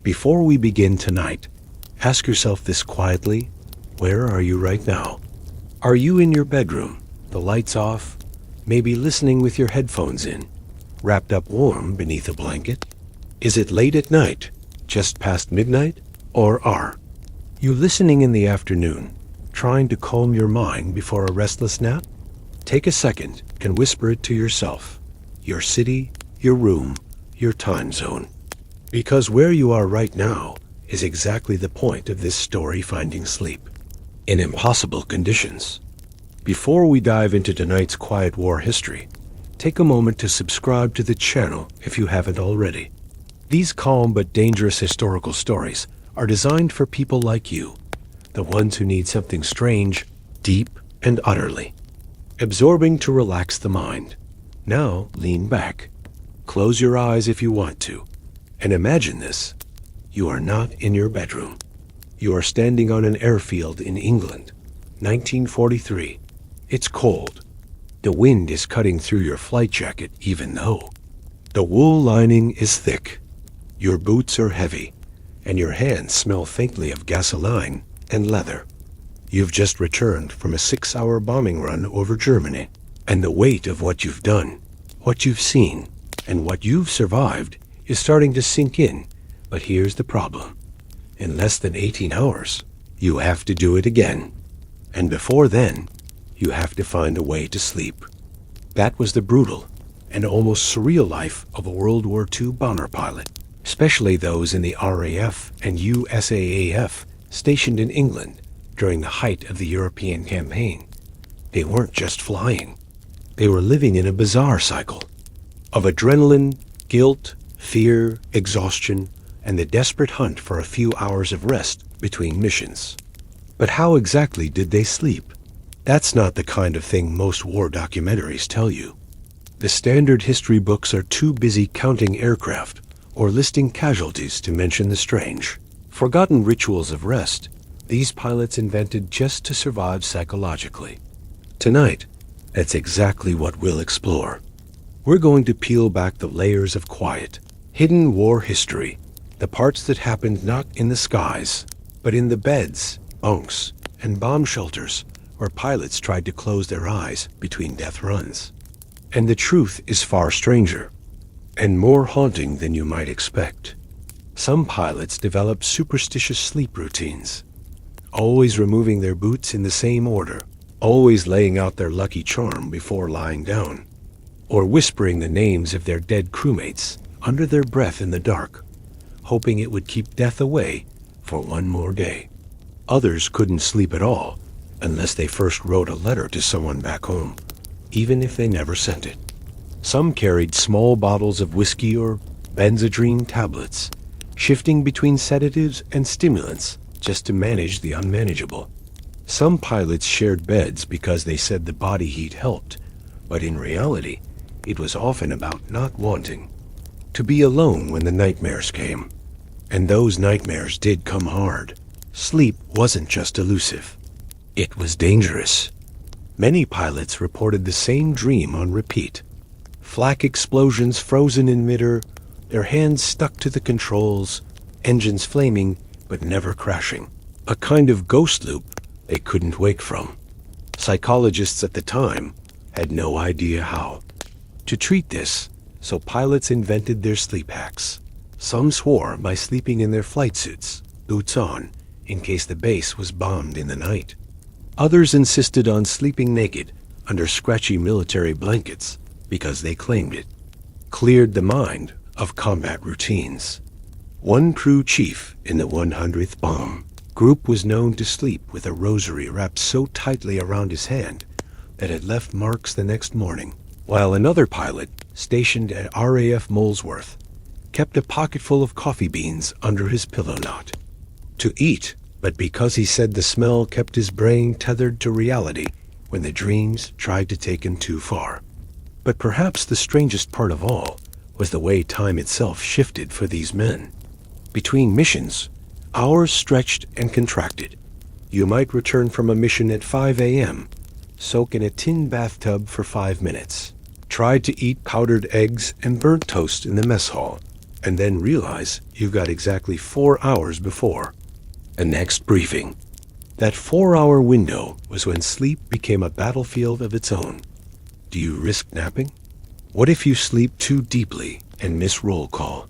Before we begin tonight, ask yourself this quietly. Where are you right now? Are you in your bedroom, the lights off, maybe listening with your headphones in, wrapped up warm beneath a blanket? Is it late at night, just past midnight? Or are you listening in the afternoon, trying to calm your mind before a restless nap? Take a second and whisper it to yourself, your city, your room, your time zone. Because where you are right now is exactly the point of this story finding sleep. In impossible conditions. Before we dive into tonight's Quiet War history, take a moment to subscribe to the channel if you haven't already. These calm but dangerous historical stories are designed for people like you, the ones who need something strange, deep, and utterly absorbing to relax the mind. Now lean back, close your eyes if you want to, and imagine this. You are not in your bedroom. You are standing on an airfield in England, 1943. It's cold. The wind is cutting through your flight jacket even though the wool lining is thick. Your boots are heavy, and your hands smell faintly of gasoline and leather. You've just returned from a 6-hour bombing run over Germany, and the weight of what you've done, what you've seen, and what you've survived is starting to sink in. But here's the problem. In less than 18 hours, you have to do it again. And before then, you have to find a way to sleep. That was the brutal and almost surreal life of a World War II bomber pilot, especially those in the RAF and USAAF stationed in England during the height of the European campaign. They weren't just flying. They were living in a bizarre cycle of adrenaline, guilt, fear, exhaustion, and the desperate hunt for a few hours of rest between missions. But how exactly did they sleep? That's not the kind of thing most war documentaries tell you. The standard history books are too busy counting aircraft or listing casualties to mention the strange, forgotten rituals of rest these pilots invented just to survive psychologically. Tonight, that's exactly what we'll explore. We're going to peel back the layers of quiet, hidden war history, the parts that happened not in the skies, but in the beds, bunks, and bomb shelters where pilots tried to close their eyes between death runs. And the truth is far stranger and more haunting than you might expect. Some pilots developed superstitious sleep routines, always removing their boots in the same order, always laying out their lucky charm before lying down, or whispering the names of their dead crewmates under their breath in the dark, hoping it would keep death away for one more day. Others couldn't sleep at all unless they first wrote a letter to someone back home, even if they never sent it. Some carried small bottles of whiskey or Benzedrine tablets, shifting between sedatives and stimulants just to manage the unmanageable. Some pilots shared beds because they said the body heat helped, but in reality, it was often about not wanting to be alone when the nightmares came. And those nightmares did come hard. Sleep wasn't just elusive. It was dangerous. Many pilots reported the same dream on repeat. Flak explosions frozen in midair, their hands stuck to the controls, engines flaming but never crashing. A kind of ghost loop they couldn't wake from. Psychologists at the time had no idea how to treat this, so pilots invented their sleep hacks. Some swore by sleeping in their flight suits, boots on, in case the base was bombed in the night. Others insisted on sleeping naked under scratchy military blankets because they claimed it cleared the mind of combat routines. One crew chief in the 100th bomb group was known to sleep with a rosary wrapped so tightly around his hand that it left marks the next morning, while another pilot stationed at RAF Molesworth kept a pocketful of coffee beans under his pillow knot to eat, but because he said the smell kept his brain tethered to reality when the dreams tried to take him too far. But perhaps the strangest part of all was the way time itself shifted for these men. Between missions, hours stretched and contracted. You might return from a mission at 5 a.m., soak in a tin bathtub for 5 minutes, try to eat powdered eggs and burnt toast in the mess hall, and then realize you've got exactly 4 hours before a next briefing. That 4-hour window was when sleep became a battlefield of its own. Do you risk napping? What if you sleep too deeply and miss roll call?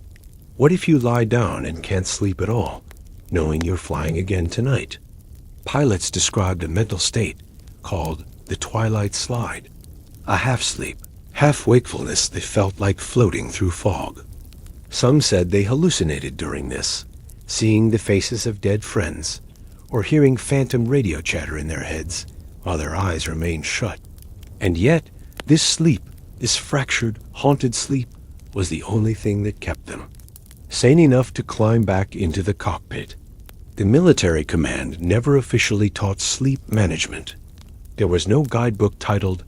What if you lie down and can't sleep at all, knowing you're flying again tonight? Pilots described a mental state called the twilight slide, a half-sleep, half-wakefulness that felt like floating through fog. Some said they hallucinated during this, seeing the faces of dead friends, or hearing phantom radio chatter in their heads while their eyes remained shut. And yet, this sleep, this fractured, haunted sleep, was the only thing that kept them sane enough to climb back into the cockpit. The military command never officially taught sleep management. There was no guidebook titled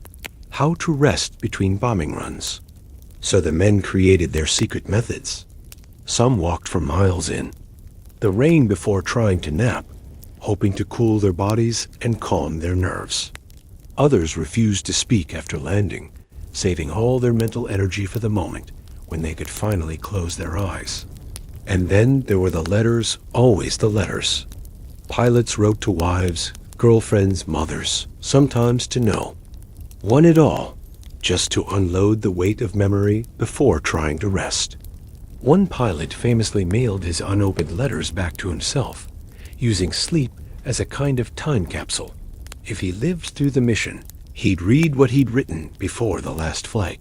How to Rest Between Bombing Runs. So the men created their secret methods. Some walked for miles in the rain before trying to nap, hoping to cool their bodies and calm their nerves. Others refused to speak after landing, saving all their mental energy for the moment when they could finally close their eyes. And then there were the letters, always the letters. Pilots wrote to wives, girlfriends, mothers, sometimes to no one at all, just to unload the weight of memory before trying to rest. One pilot famously mailed his unopened letters back to himself, using sleep as a kind of time capsule. If he lived through the mission, he'd read what he'd written before the last flight.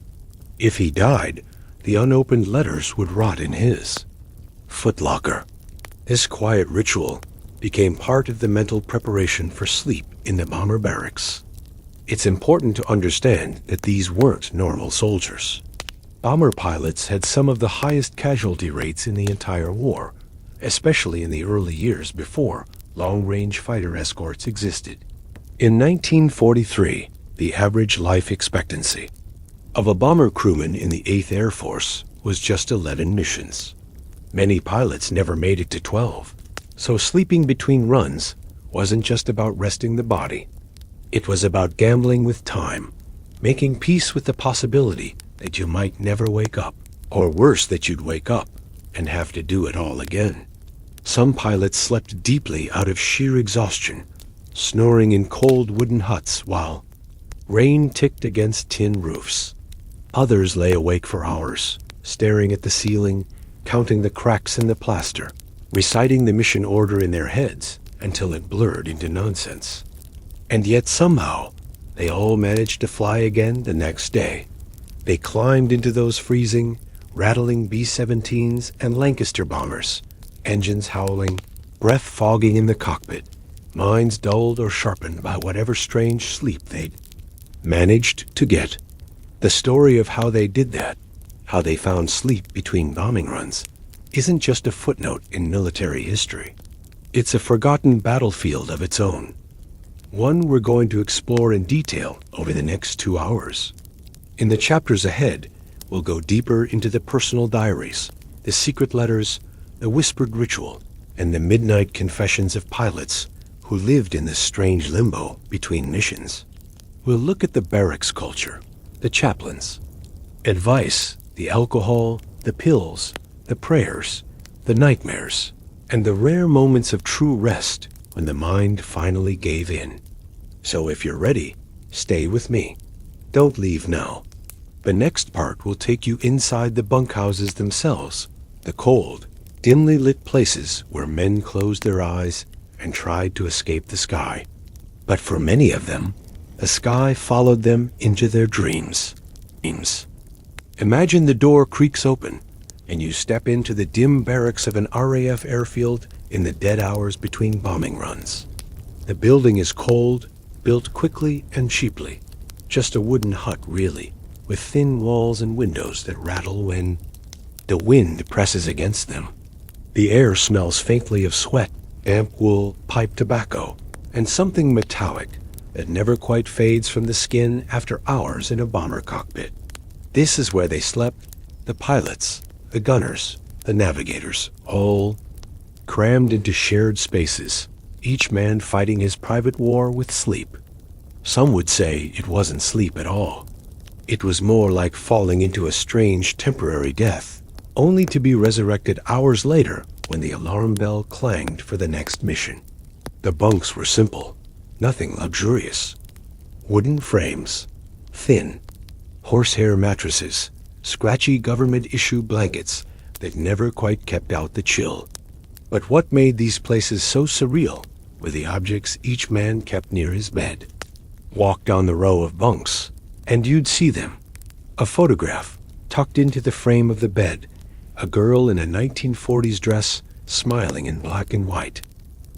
If he died, the unopened letters would rot in his footlocker. This quiet ritual became part of the mental preparation for sleep in the bomber barracks. It's important to understand that these weren't normal soldiers. Bomber pilots had some of the highest casualty rates in the entire war, especially in the early years before long-range fighter escorts existed. In 1943, the average life expectancy of a bomber crewman in the 8th Air Force was just 11 missions. Many pilots never made it to 12, so sleeping between runs wasn't just about resting the body. It was about gambling with time, making peace with the possibility that you might never wake up, or worse, that you'd wake up and have to do it all again. Some pilots slept deeply out of sheer exhaustion, snoring in cold wooden huts while rain ticked against tin roofs. Others lay awake for hours, staring at the ceiling, counting the cracks in the plaster, reciting the mission order in their heads until it blurred into nonsense. And yet somehow, they all managed to fly again the next day. They climbed into those freezing, rattling B-17s and Lancaster bombers, engines howling, breath fogging in the cockpit, minds dulled or sharpened by whatever strange sleep they'd managed to get. The story of how they did that, how they found sleep between bombing runs, isn't just a footnote in military history. It's a forgotten battlefield of its own, one we're going to explore in detail over the next 2 hours. In the chapters ahead, we'll go deeper into the personal diaries, the secret letters, the whispered ritual, and the midnight confessions of pilots who lived in this strange limbo between missions. We'll look at the barracks culture, the chaplains, advice, the alcohol, the pills, the prayers, the nightmares, and the rare moments of true rest when the mind finally gave in. So if you're ready, stay with me. Don't leave now. The next part will take you inside the bunkhouses themselves, the cold, dimly lit places where men closed their eyes and tried to escape the sky. But for many of them, the sky followed them into their dreams. Imagine the door creaks open and you step into the dim barracks of an RAF airfield in the dead hours between bombing runs. The building is cold, built quickly and cheaply, just a wooden hut really, with thin walls and windows that rattle when the wind presses against them. The air smells faintly of sweat, damp wool, pipe tobacco, and something metallic that never quite fades from the skin after hours in a bomber cockpit. This is where they slept, the pilots, the gunners, the navigators, all crammed into shared spaces, each man fighting his private war with sleep. Some would say it wasn't sleep at all. It was more like falling into a strange temporary death, only to be resurrected hours later when the alarm bell clanged for the next mission. The bunks were simple, nothing luxurious. Wooden frames, thin, horsehair mattresses, scratchy government-issue blankets that never quite kept out the chill. But what made these places so surreal were the objects each man kept near his bed. Walk down the row of bunks, and you'd see them. A photograph tucked into the frame of the bed, a girl in a 1940s dress smiling in black and white.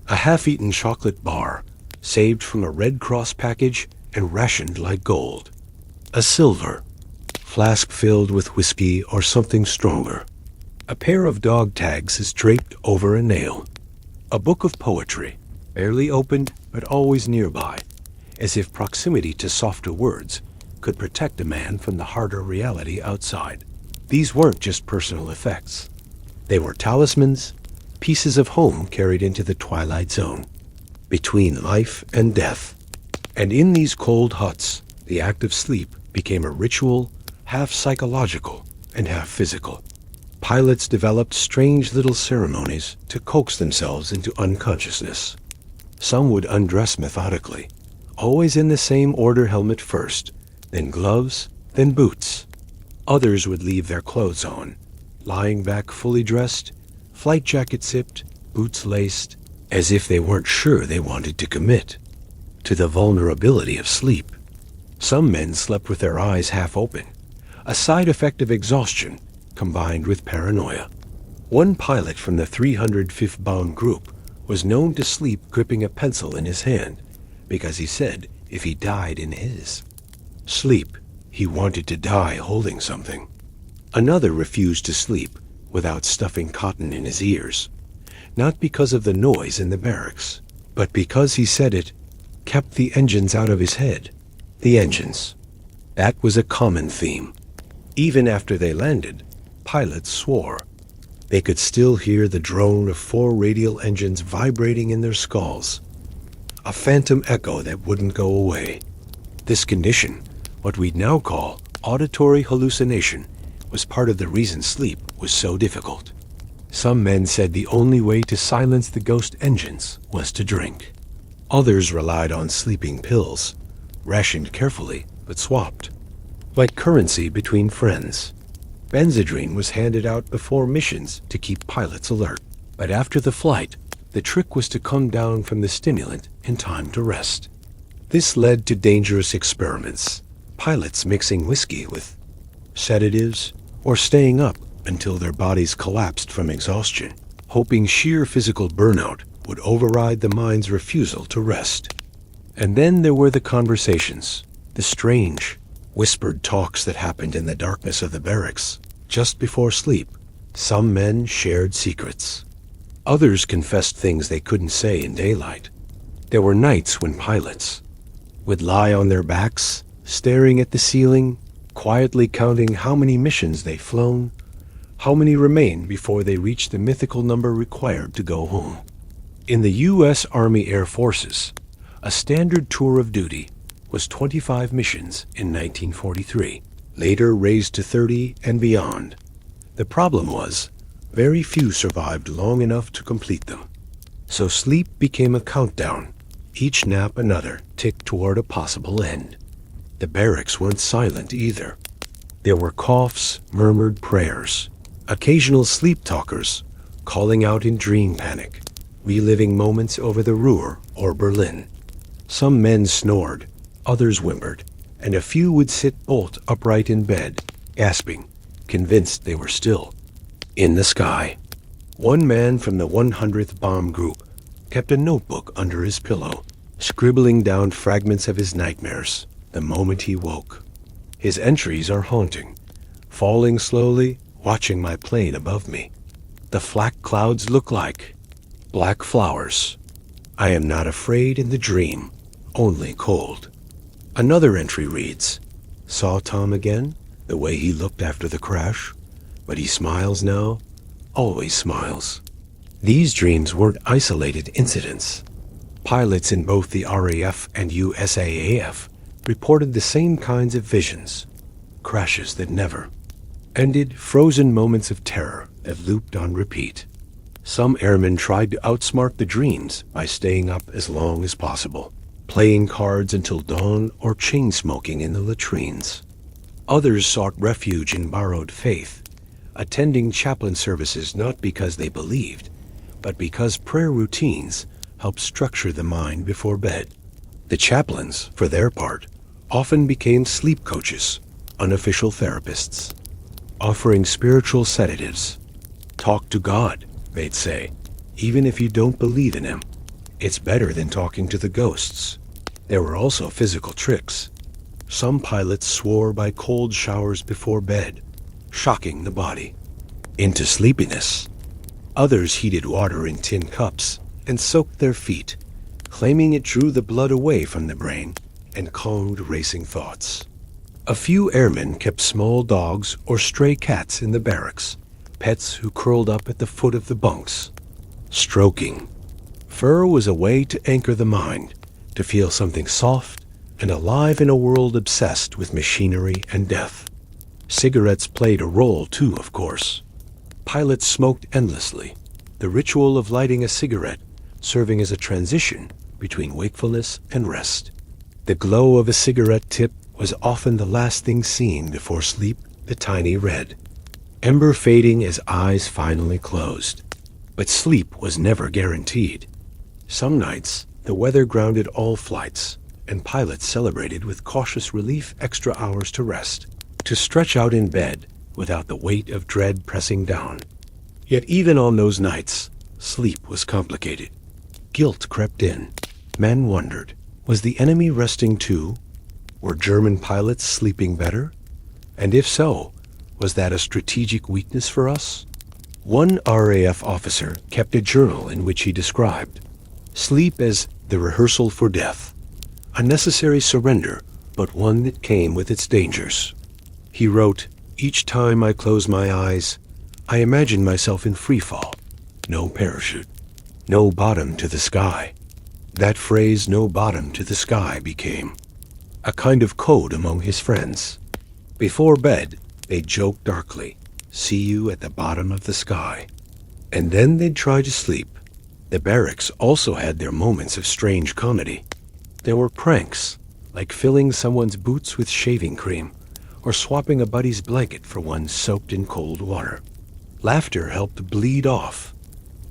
A half-eaten chocolate bar, saved from a Red Cross package and rationed like gold. A silver flask filled with whiskey or something stronger. A pair of dog tags is draped over a nail. A book of poetry, barely opened but always nearby, as if proximity to softer words could protect a man from the harder reality outside. These weren't just personal effects. They were talismans, pieces of home carried into the twilight zone, between life and death. And in these cold huts, the act of sleep became a ritual, half psychological and half physical. Pilots developed strange little ceremonies to coax themselves into unconsciousness. Some would undress methodically, always in the same order: helmet first, then gloves, then boots. Others would leave their clothes on, lying back fully dressed, flight jacket zipped, boots laced, as if they weren't sure they wanted to commit to the vulnerability of sleep. Some men slept with their eyes half open, a side effect of exhaustion combined with paranoia. One pilot from the 305th Bomb Group was known to sleep gripping a pencil in his hand because he said if he died in his sleep, he wanted to die holding something. Another refused to sleep without stuffing cotton in his ears, not because of the noise in the barracks, but because he said it kept the engines out of his head. The engines. That was a common theme. Even after they landed, pilots swore. They could still hear the drone of 4 radial engines vibrating in their skulls, a phantom echo that wouldn't go away. This condition, what we'd now call auditory hallucination, was part of the reason sleep was so difficult. Some men said the only way to silence the ghost engines was to drink. Others relied on sleeping pills, rationed carefully but swapped, like currency between friends. Benzedrine was handed out before missions to keep pilots alert. But after the flight, the trick was to come down from the stimulant in time to rest. This led to dangerous experiments, pilots mixing whiskey with sedatives or staying up until their bodies collapsed from exhaustion, hoping sheer physical burnout would override the mind's refusal to rest. And then there were the conversations, the strange, whispered talks that happened in the darkness of the barracks. Just before sleep, some men shared secrets. Others confessed things they couldn't say in daylight. There were nights when pilots would lie on their backs, staring at the ceiling, quietly counting how many missions they'd flown, how many remained before they reached the mythical number required to go home. In the U.S. Army Air Forces, a standard tour of duty was 25 missions in 1943, later raised to 30 and beyond. The problem was, very few survived long enough to complete them. So sleep became a countdown, each nap another ticked toward a possible end. The barracks weren't silent either. There were coughs, murmured prayers, occasional sleep talkers calling out in dream panic, reliving moments over the Ruhr or Berlin. Some men snored, others whimpered, and a few would sit bolt upright in bed, gasping, convinced they were still in the sky. One man from the 100th Bomb Group kept a notebook under his pillow, scribbling down fragments of his nightmares the moment he woke. His entries are haunting, falling slowly, watching my plane above me. The flak clouds look like black flowers. I am not afraid in the dream, only cold. Another entry reads, saw Tom again, the way he looked after the crash, but he smiles now, always smiles. These dreams weren't isolated incidents. Pilots in both the RAF and USAAF reported the same kinds of visions, crashes that never ended frozen moments of terror that looped on repeat. Some airmen tried to outsmart the dreams by staying up as long as possible, playing cards until dawn or chain-smoking in the latrines. Others sought refuge in borrowed faith, attending chaplain services not because they believed, but because prayer routines helped structure the mind before bed. The chaplains, for their part, often became sleep coaches, unofficial therapists, offering spiritual sedatives. Talk to God, they'd say, even if you don't believe in him. It's better than talking to the ghosts. There were also physical tricks. Some pilots swore by cold showers before bed, shocking the body into sleepiness. Others heated water in tin cups and soaked their feet, claiming it drew the blood away from the brain and calmed racing thoughts. A few airmen kept small dogs or stray cats in the barracks, pets who curled up at the foot of the bunks, stroking. Fur was a way to anchor the mind, to feel something soft and alive in a world obsessed with machinery and death. Cigarettes played a role too, of course. Pilots smoked endlessly, the ritual of lighting a cigarette serving as a transition between wakefulness and rest. The glow of a cigarette tip was often the last thing seen before sleep, the tiny red ember fading as eyes finally closed. But sleep was never guaranteed. Some nights, the weather grounded all flights, and pilots celebrated with cautious relief extra hours to rest, to stretch out in bed without the weight of dread pressing down. Yet even on those nights, sleep was complicated. Guilt crept in. Men wondered, was the enemy resting too? Were German pilots sleeping better? And if so, was that a strategic weakness for us? One RAF officer kept a journal in which he described sleep as the rehearsal for death, a necessary surrender, but one that came with its dangers. He wrote, "Each time I close my eyes, I imagine myself in free fall. No parachute, no bottom to the sky." That phrase, "no bottom to the sky," became a kind of code among his friends. Before bed, they'd joke darkly, "See you at the bottom of the sky." And then they'd try to sleep. The barracks also had their moments of strange comedy. There were pranks, like filling someone's boots with shaving cream, or swapping a buddy's blanket for one soaked in cold water. Laughter helped bleed off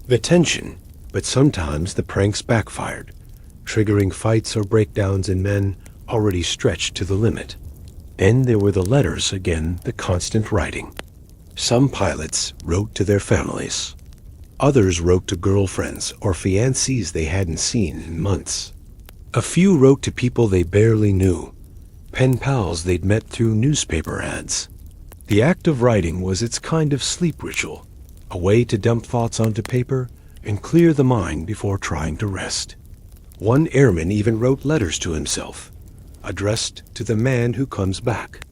the tension, but sometimes the pranks backfired, triggering fights or breakdowns in men already stretched to the limit. Then there were the letters again, the constant writing. Some pilots wrote to their families. Others wrote to girlfriends or fiancées they hadn't seen in months. A few wrote to people they barely knew, pen pals they'd met through newspaper ads. The act of writing was its kind of sleep ritual, a way to dump thoughts onto paper and clear the mind before trying to rest. One airman even wrote letters to himself, addressed to the man who comes back.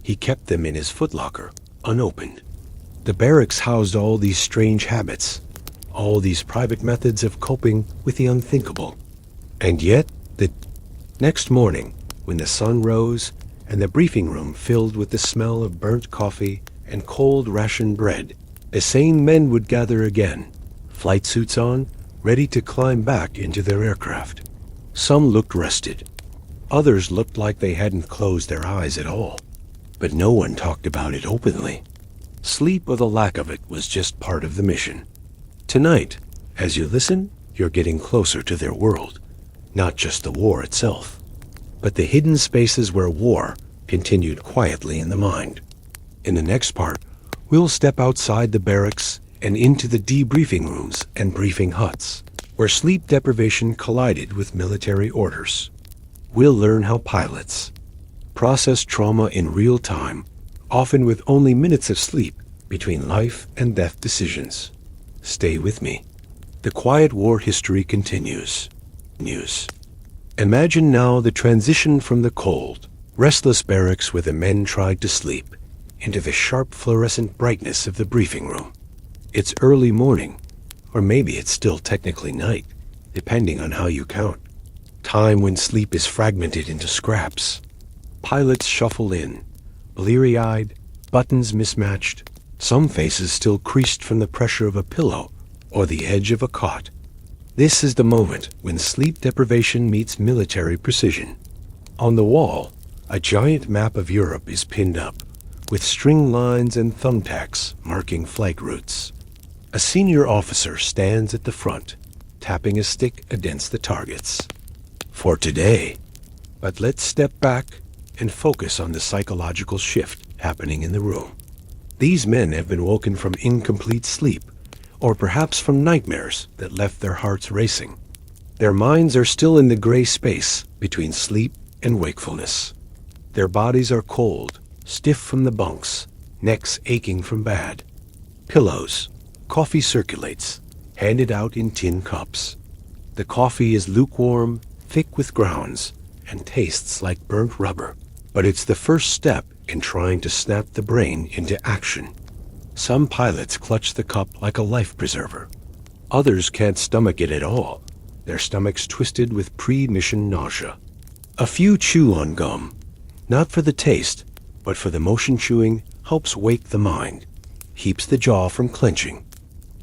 He kept them in his footlocker, unopened. The barracks housed all these strange habits, all these private methods of coping with the unthinkable. And yet, the next morning, when the sun rose and the briefing room filled with the smell of burnt coffee and cold ration bread, the sane men would gather again, flight suits on, ready to climb back into their aircraft. Some looked rested. Others looked like they hadn't closed their eyes at all. But no one talked about it openly. Sleep or the lack of it was just part of the mission. Tonight, as you listen, you're getting closer to their world. Not just the war itself, but the hidden spaces where war continued quietly in the mind. In the next part, we'll step outside the barracks and into the debriefing rooms and briefing huts, where sleep deprivation collided with military orders. We'll learn how pilots process trauma in real time, often with only minutes of sleep between life and death decisions. Stay with me. The quiet war history continues. Imagine now the transition from the cold, restless barracks where the men tried to sleep into the sharp fluorescent brightness of the briefing room. It's early morning, or maybe it's still technically night, depending on how you count. Time when sleep is fragmented into scraps. Pilots shuffle in, bleary-eyed, buttons mismatched, some faces still creased from the pressure of a pillow or the edge of a cot. This is the moment when sleep deprivation meets military precision. On the wall, a giant map of Europe is pinned up, with string lines and thumbtacks marking flight routes. A senior officer stands at the front, tapping a stick against the targets. For today. But let's step back and focus on the psychological shift happening in the room. These men have been woken from incomplete sleep, or perhaps from nightmares that left their hearts racing. Their minds are still in the gray space between sleep and wakefulness. Their bodies are cold, stiff from the bunks, necks aching from bad. Pillows, coffee circulates, handed out in tin cups. The coffee is lukewarm, thick with grounds, and tastes like burnt rubber. But it's the first step in trying to snap the brain into action. Some pilots clutch the cup like a life preserver. Others can't stomach it at all, their stomachs twisted with pre-mission nausea. A few chew on gum, not for the taste, but for the motion chewing helps wake the mind, keeps the jaw from clenching.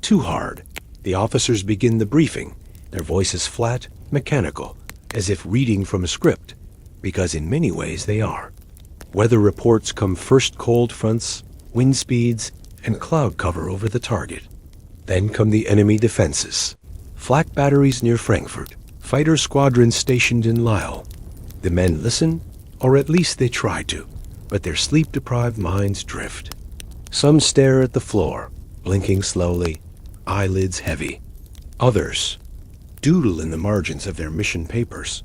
Too hard. The officers begin the briefing, their voices flat, mechanical, as if reading from a script, because in many ways they are. Weather reports come first: cold fronts, wind speeds, and cloud cover over the target. Then come the enemy defenses. Flak batteries near Frankfurt, fighter squadrons stationed in Lille. The men listen, or at least they try to, but their sleep-deprived minds drift. Some stare at the floor, blinking slowly, eyelids heavy. Others doodle in the margins of their mission papers,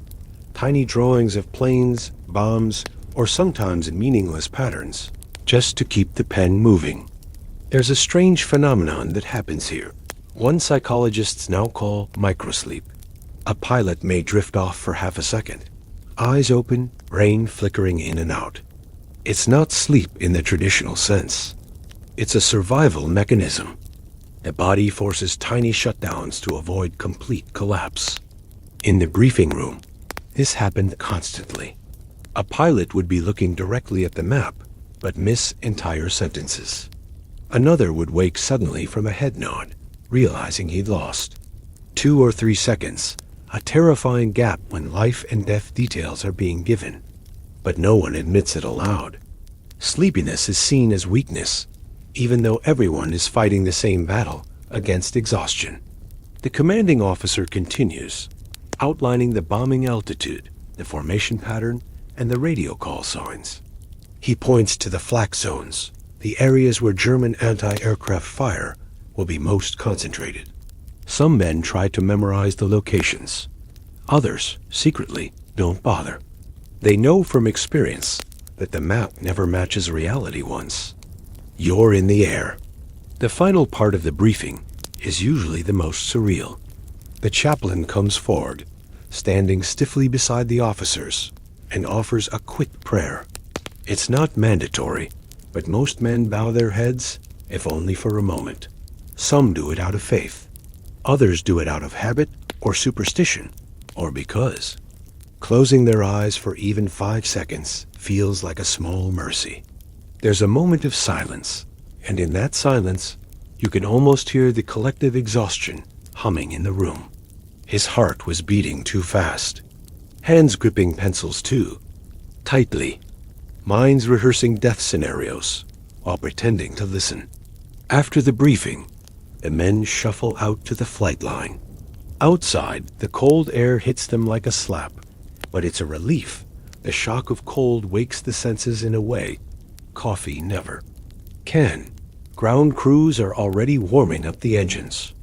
tiny drawings of planes, bombs, or sometimes meaningless patterns, just to keep the pen moving. There's a strange phenomenon that happens here. One psychologists now call microsleep. A pilot may drift off for half a second, eyes open, brain flickering in and out. It's not sleep in the traditional sense. It's a survival mechanism. The body forces tiny shutdowns to avoid complete collapse. In the briefing room, this happened constantly. A pilot would be looking directly at the map, but miss entire sentences. Another would wake suddenly from a head nod, realizing he'd lost. 2 or 3 seconds, a terrifying gap when life and death details are being given. But no one admits it aloud. Sleepiness is seen as weakness, even though everyone is fighting the same battle against exhaustion. The commanding officer continues, outlining the bombing altitude, the formation pattern, and the radio call signs. He points to the flak zones, the areas where German anti-aircraft fire will be most concentrated. Some men try to memorize the locations. Others, secretly, don't bother. They know from experience that the map never matches reality once. You're in the air. The final part of the briefing is usually the most surreal. The chaplain comes forward, standing stiffly beside the officers, and offers a quick prayer. It's not mandatory, but most men bow their heads, if only for a moment. Some do it out of faith. Others do it out of habit or superstition, or because. Closing their eyes for even 5 seconds feels like a small mercy. There's a moment of silence, and in that silence, you can almost hear the collective exhaustion humming in the room. His heart was beating too fast. Hands gripping pencils too, tightly. Minds rehearsing death scenarios while pretending to listen. After the briefing, the men shuffle out to the flight line. Outside, the cold air hits them like a slap, but it's a relief. The shock of cold wakes the senses in a way coffee never can. Ground crews are already warming up the engines.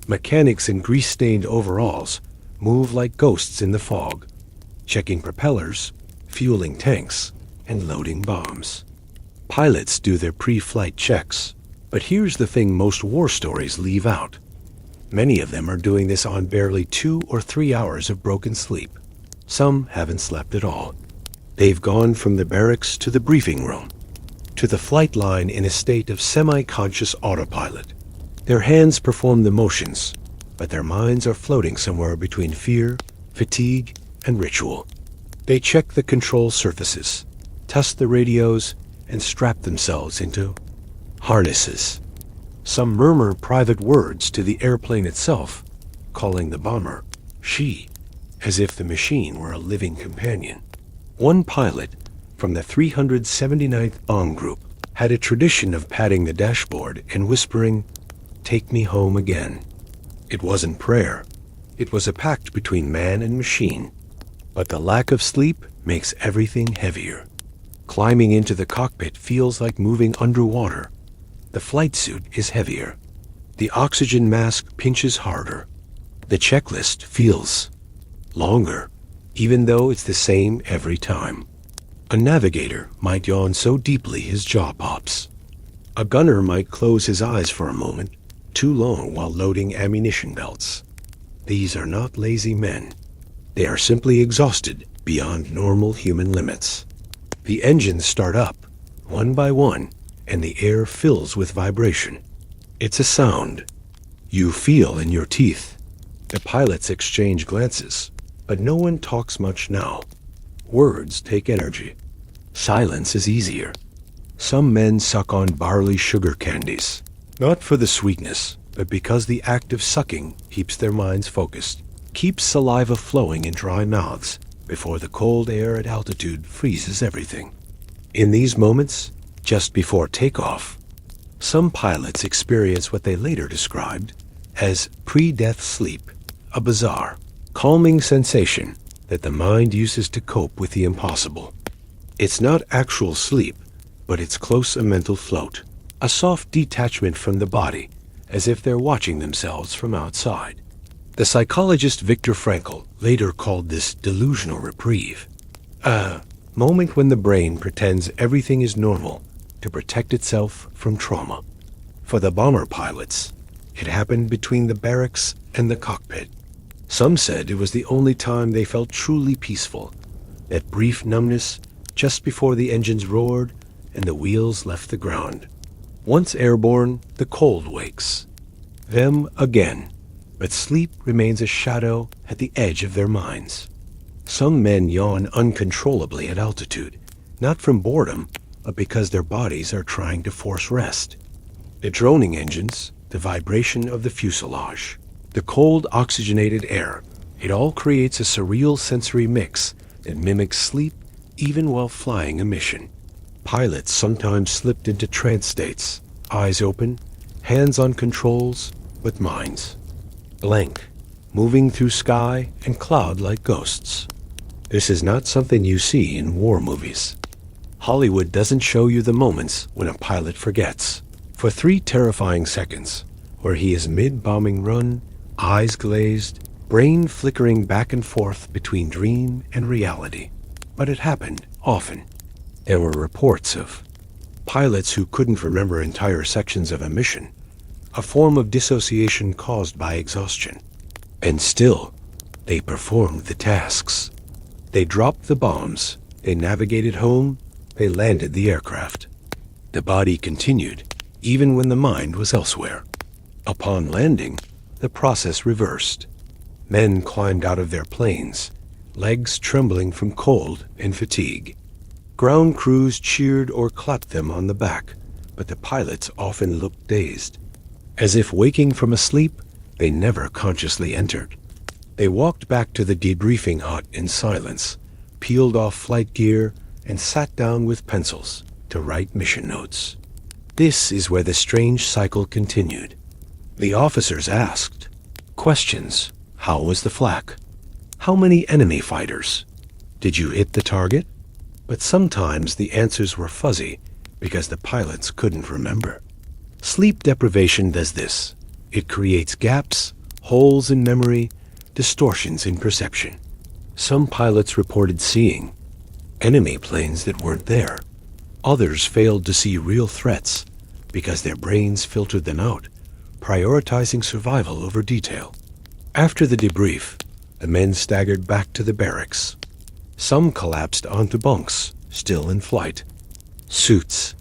Mechanics in grease-stained overalls move like ghosts in the fog, checking propellers, fueling tanks, and loading bombs. Pilots do their pre-flight checks, but here's the thing most war stories leave out. Many of them are doing this on barely 2 or 3 hours of broken sleep. Some haven't slept at all. They've gone from the barracks to the briefing room, to the flight line in a state of semi-conscious autopilot. Their hands perform the motions, but their minds are floating somewhere between fear, fatigue, and ritual. They check the control surfaces, test the radios, and strap themselves into harnesses. Some murmur private words to the airplane itself, calling the bomber she, as if the machine were a living companion. One pilot from the 379th Bomb Group had a tradition of patting the dashboard and whispering, "Take me home again." It wasn't prayer. It was a pact between man and machine. But the lack of sleep makes everything heavier. Climbing into the cockpit feels like moving underwater. The flight suit is heavier. The oxygen mask pinches harder. The checklist feels longer, even though it's the same every time. A navigator might yawn so deeply his jaw pops. A gunner might close his eyes for a moment, too long while loading ammunition belts. These are not lazy men. They are simply exhausted beyond normal human limits. The engines start up, one by one, and the air fills with vibration. It's a sound you feel in your teeth. The pilots exchange glances, but no one talks much now. Words take energy. Silence is easier. Some men suck on barley sugar candies, not for the sweetness, but because the act of sucking keeps their minds focused, keeps saliva flowing in dry mouths before the cold air at altitude freezes everything. In these moments, just before takeoff, some pilots experience what they later described as pre-death sleep, a bizarre, calming sensation that the mind uses to cope with the impossible. It's not actual sleep, but it's close a mental float, a soft detachment from the body, as if they're watching themselves from outside. The psychologist Viktor Frankl later called this delusional reprieve, a moment when the brain pretends everything is normal to protect itself from trauma. For the bomber pilots, it happened between the barracks and the cockpit. Some said it was the only time they felt truly peaceful, that brief numbness just before the engines roared and the wheels left the ground. Once airborne, the cold wakes them again, but sleep remains a shadow at the edge of their minds. Some men yawn uncontrollably at altitude, not from boredom, but because their bodies are trying to force rest. The droning engines, the vibration of the fuselage, the cold oxygenated air, it all creates a surreal sensory mix that mimics sleep even while flying a mission. Pilots sometimes slipped into trance states, eyes open, hands on controls, but minds blank, moving through sky and cloud like ghosts. This is not something you see in war movies. Hollywood doesn't show you the moments when a pilot forgets. For 3 terrifying seconds, where he is mid-bombing run, eyes glazed, brain flickering back and forth between dream and reality. But it happened often. There were reports of pilots who couldn't remember entire sections of a mission, a form of dissociation caused by exhaustion. And still, they performed the tasks. They dropped the bombs, they navigated home, they landed the aircraft. The body continued, even when the mind was elsewhere. Upon landing, the process reversed. Men climbed out of their planes, legs trembling from cold and fatigue. Ground crews cheered or clapped them on the back, but the pilots often looked dazed. As if waking from a sleep they never consciously entered. They walked back to the debriefing hut in silence, peeled off flight gear, and sat down with pencils to write mission notes. This is where the strange cycle continued. The officers asked questions. How was the flak? How many enemy fighters? Did you hit the target? But sometimes the answers were fuzzy because the pilots couldn't remember. Sleep deprivation does this. It creates gaps, holes in memory, distortions in perception. Some pilots reported seeing enemy planes that weren't there. Others failed to see real threats because their brains filtered them out, prioritizing survival over detail. After the debrief, the men staggered back to the barracks. Some collapsed onto bunks, still in flight. Suits.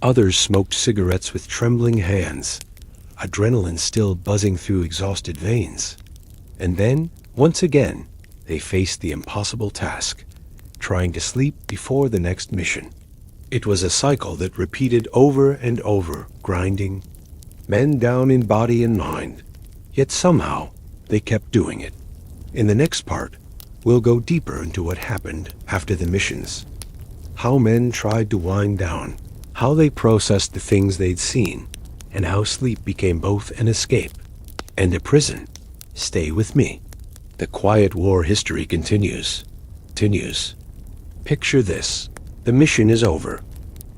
Others smoked cigarettes with trembling hands, adrenaline still buzzing through exhausted veins. And then, once again, they faced the impossible task, trying to sleep before the next mission. It was a cycle that repeated over and over, grinding men down in body and mind. Yet somehow, they kept doing it. In the next part, we'll go deeper into what happened after the missions. How men tried to wind down, how they processed the things they'd seen, and how sleep became both an escape and a prison. Stay with me. The quiet war history continues. Picture this. The mission is over.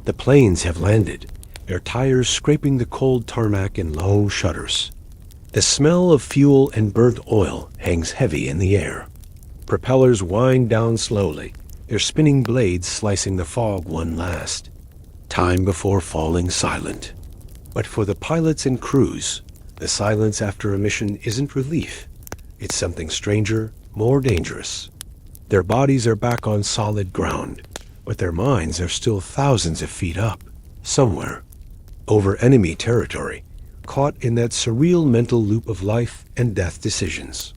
The planes have landed, their tires scraping the cold tarmac in long shudders. The smell of fuel and burnt oil hangs heavy in the air. Propellers wind down slowly, their spinning blades slicing the fog one last. Time before falling silent. But for the pilots and crews, the silence after a mission isn't relief. It's something stranger, more dangerous. Their bodies are back on solid ground, but their minds are still thousands of feet up, somewhere, over enemy territory, caught in that surreal mental loop of life and death decisions.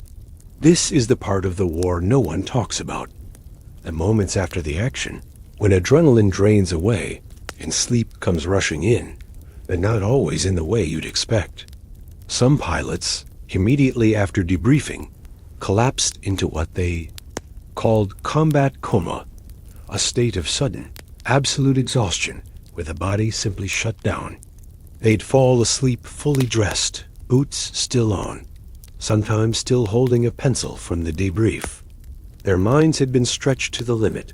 This is the part of the war no one talks about. The moments after the action, when adrenaline drains away and sleep comes rushing in, but not always in the way you'd expect. Some pilots, immediately after debriefing, collapsed into what they called combat coma, a state of sudden, absolute exhaustion where the body simply shut down. They'd fall asleep fully dressed, boots still on, sometimes still holding a pencil from the debrief. Their minds had been stretched to the limit,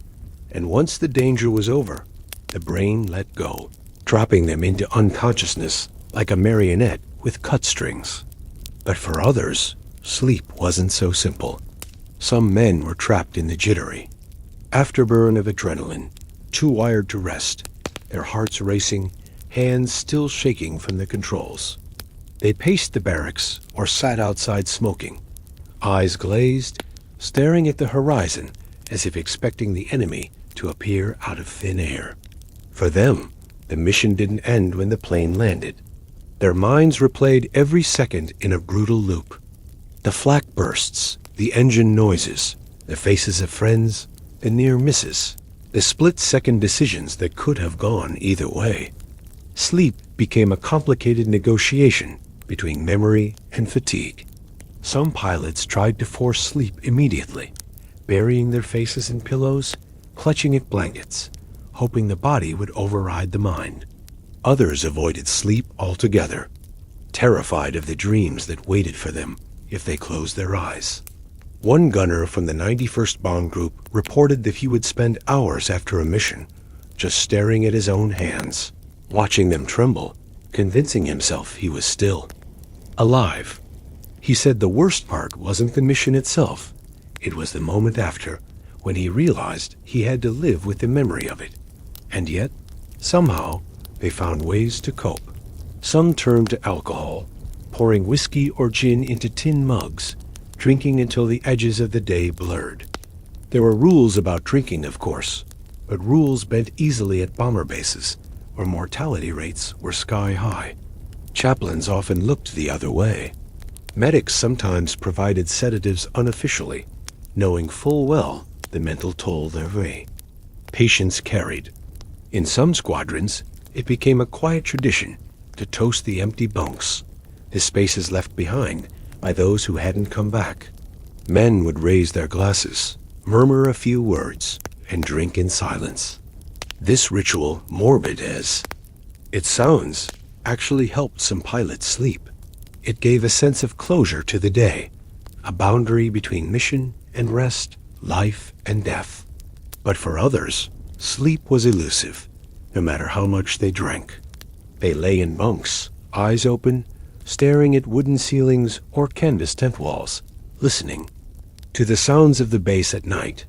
and once the danger was over, the brain let go, dropping them into unconsciousness like a marionette with cut strings. But for others, sleep wasn't so simple. Some men were trapped in the jittery afterburn of adrenaline, too wired to rest, their hearts racing, hands still shaking from the controls. They paced the barracks or sat outside smoking, eyes glazed, staring at the horizon as if expecting the enemy to appear out of thin air. For them, the mission didn't end when the plane landed. Their minds replayed every second in a brutal loop. The flak bursts, the engine noises, the faces of friends, the near misses, the split-second decisions that could have gone either way. Sleep became a complicated negotiation between memory and fatigue. Some pilots tried to force sleep immediately, burying their faces in pillows, clutching at blankets, hoping the body would override the mind. Others avoided sleep altogether, terrified of the dreams that waited for them if they closed their eyes. One gunner from the 91st Bomb Group reported that he would spend hours after a mission just staring at his own hands, watching them tremble, convincing himself he was still alive. He said the worst part wasn't the mission itself. It was the moment after, when he realized he had to live with the memory of it. And yet, somehow, they found ways to cope. Some turned to alcohol, pouring whiskey or gin into tin mugs, drinking until the edges of the day blurred. There were rules about drinking, of course, but rules bent easily at bomber bases, where mortality rates were sky high. Chaplains often looked the other way. Medics sometimes provided sedatives unofficially, knowing full well the mental toll their way. Patients carried. In some squadrons, it became a quiet tradition to toast the empty bunks, the spaces left behind by those who hadn't come back. Men would raise their glasses, murmur a few words, and drink in silence. This ritual, morbid as it sounds, actually helped some pilots sleep. It gave a sense of closure to the day, a boundary between mission and rest, life and death. But for others, sleep was elusive, no matter how much they drank. They lay in bunks, eyes open, staring at wooden ceilings or canvas tent walls, listening to the sounds of the base at night,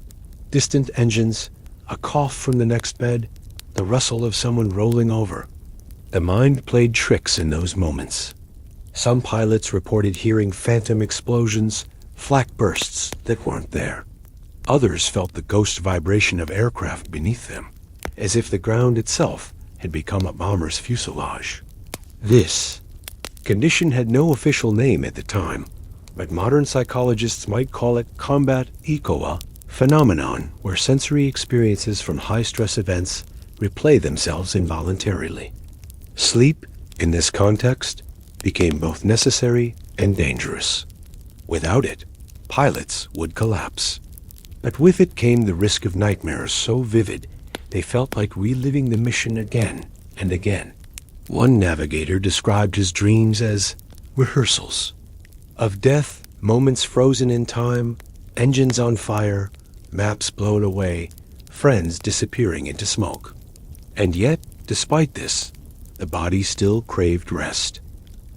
distant engines, a cough from the next bed, the rustle of someone rolling over. The mind played tricks in those moments. Some pilots reported hearing phantom explosions, flak bursts that weren't there. Others felt the ghost vibration of aircraft beneath them, as if the ground itself had become a bomber's fuselage. This condition had no official name at the time, but modern psychologists might call it combat echoa phenomenon, where sensory experiences from high-stress events replay themselves involuntarily. Sleep, in this context, became both necessary and dangerous. Without it, pilots would collapse. But with it came the risk of nightmares so vivid they felt like reliving the mission again and again. One navigator described his dreams as rehearsals of death, moments frozen in time, engines on fire, maps blown away, friends disappearing into smoke. And yet, despite this, the body still craved rest.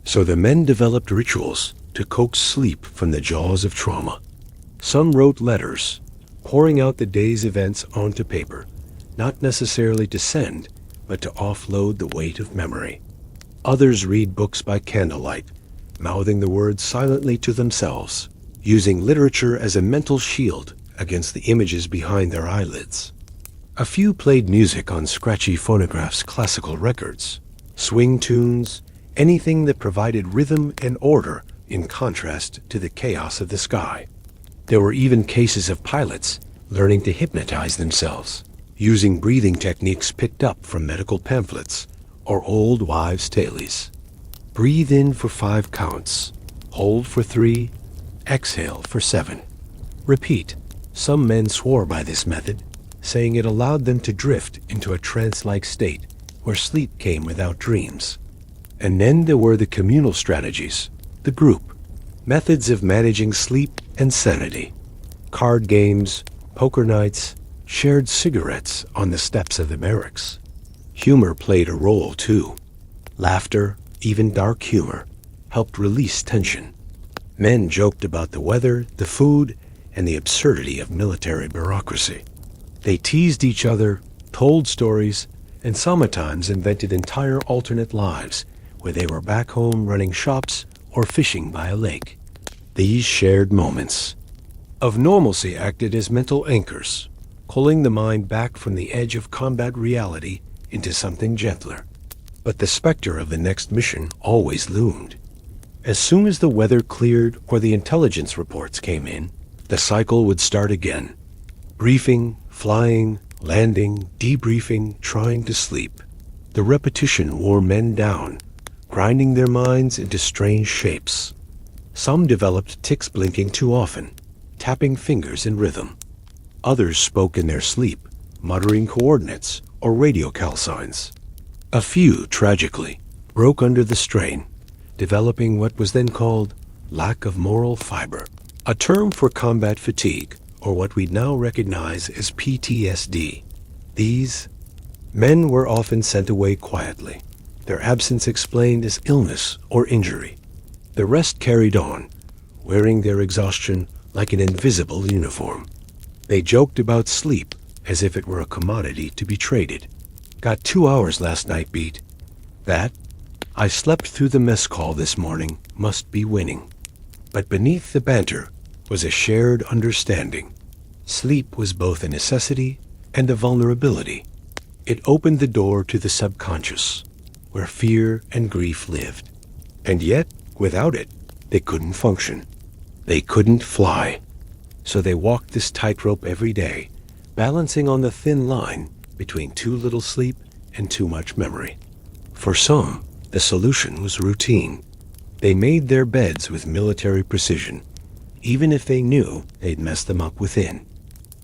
So the men developed rituals to coax sleep from the jaws of trauma. Some wrote letters, pouring out the day's events onto paper, not necessarily to send, but to offload the weight of memory. Others read books by candlelight, mouthing the words silently to themselves, using literature as a mental shield against the images behind their eyelids. A few played music on scratchy phonographs, classical records, swing tunes, anything that provided rhythm and order in contrast to the chaos of the sky. There were even cases of pilots learning to hypnotize themselves, using breathing techniques picked up from medical pamphlets or old wives' tales. Breathe in for 5 counts, hold for 3, exhale for 7. Repeat. Some men swore by this method, saying it allowed them to drift into a trance-like state where sleep came without dreams. And then there were the communal strategies, the group, methods of managing sleep and sanity. Card games, poker nights, shared cigarettes on the steps of the barracks. Humor played a role too. Laughter, even dark humor, helped release tension. Men joked about the weather, the food, and the absurdity of military bureaucracy. They teased each other, told stories, and sometimes invented entire alternate lives where they were back home running shops or fishing by a lake. These shared moments of normalcy acted as mental anchors, pulling the mind back from the edge of combat reality into something gentler. But the specter of the next mission always loomed. As soon as the weather cleared or the intelligence reports came in, the cycle would start again. Briefing, flying, landing, debriefing, trying to sleep. The repetition wore men down, grinding their minds into strange shapes. Some developed tics blinking too often, tapping fingers in rhythm. Others spoke in their sleep, muttering coordinates or radio call signs. A few, tragically, broke under the strain, developing what was then called lack of moral fiber, a term for combat fatigue, or what we now recognize as PTSD. These men were often sent away quietly, their absence explained as illness or injury. The rest carried on, wearing their exhaustion like an invisible uniform. They joked about sleep as if it were a commodity to be traded. Got 2 hours last night, beat. That, I slept through the mess call this morning, must be winning. But beneath the banter was a shared understanding. Sleep was both a necessity and a vulnerability. It opened the door to the subconscious, where fear and grief lived. And yet, without it, they couldn't function. They couldn't fly. So they walked this tightrope every day, balancing on the thin line between too little sleep and too much memory. For some, the solution was routine. They made their beds with military precision, even if they knew they'd mess them up within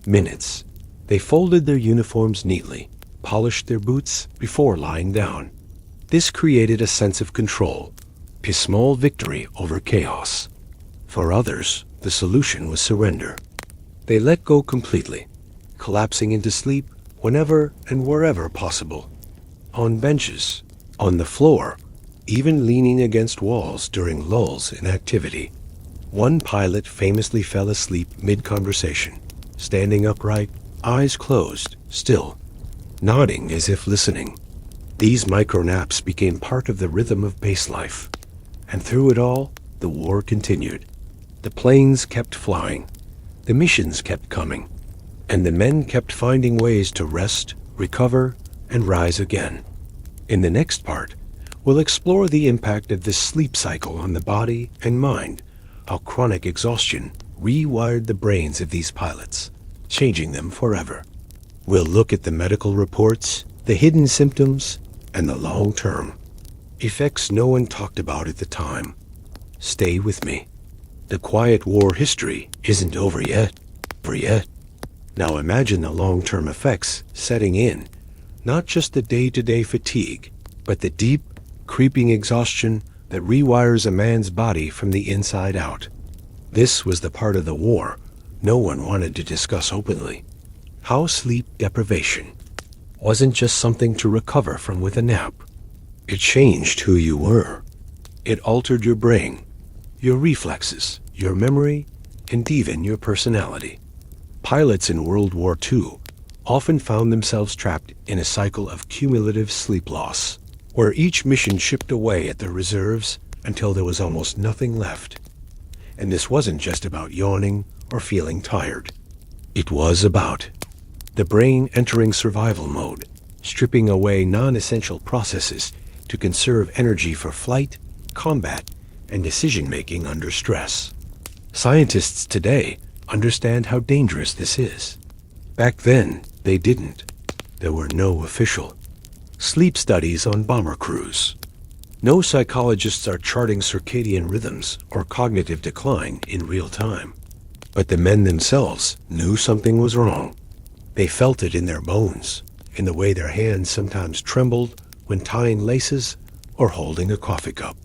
minutes. They folded their uniforms neatly, polished their boots before lying down. This created a sense of control, a small victory over chaos. For others, the solution was surrender. They let go completely, collapsing into sleep whenever and wherever possible. On benches, on the floor, even leaning against walls during lulls in activity. One pilot famously fell asleep mid-conversation, standing upright, eyes closed, still, nodding as if listening. These micro-naps became part of the rhythm of base life. And through it all, the war continued. The planes kept flying, the missions kept coming, and the men kept finding ways to rest, recover, and rise again. In the next part, we'll explore the impact of this sleep cycle on the body and mind, how chronic exhaustion rewired the brains of these pilots, changing them forever. We'll look at the medical reports, the hidden symptoms, and the long-term effects no one talked about at the time. Stay with me. The Quiet War history isn't over yet. Now imagine the long-term effects setting in, not just the day-to-day fatigue, but the deep, creeping exhaustion that rewires a man's body from the inside out. This was the part of the war no one wanted to discuss openly. How sleep deprivation wasn't just something to recover from with a nap. It changed who you were. It altered your brain, your reflexes, your memory, and even your personality. Pilots in World War II often found themselves trapped in a cycle of cumulative sleep loss, where each mission chipped away at their reserves until there was almost nothing left. And this wasn't just about yawning or feeling tired. It was about the brain entering survival mode, stripping away non-essential processes to conserve energy for flight, combat, and decision-making under stress. Scientists today understand how dangerous this is. Back then, they didn't. There were no official sleep studies on bomber crews. No psychologists are charting circadian rhythms or cognitive decline in real time. But the men themselves knew something was wrong. They felt it in their bones, in the way their hands sometimes trembled when tying laces or holding a coffee cup.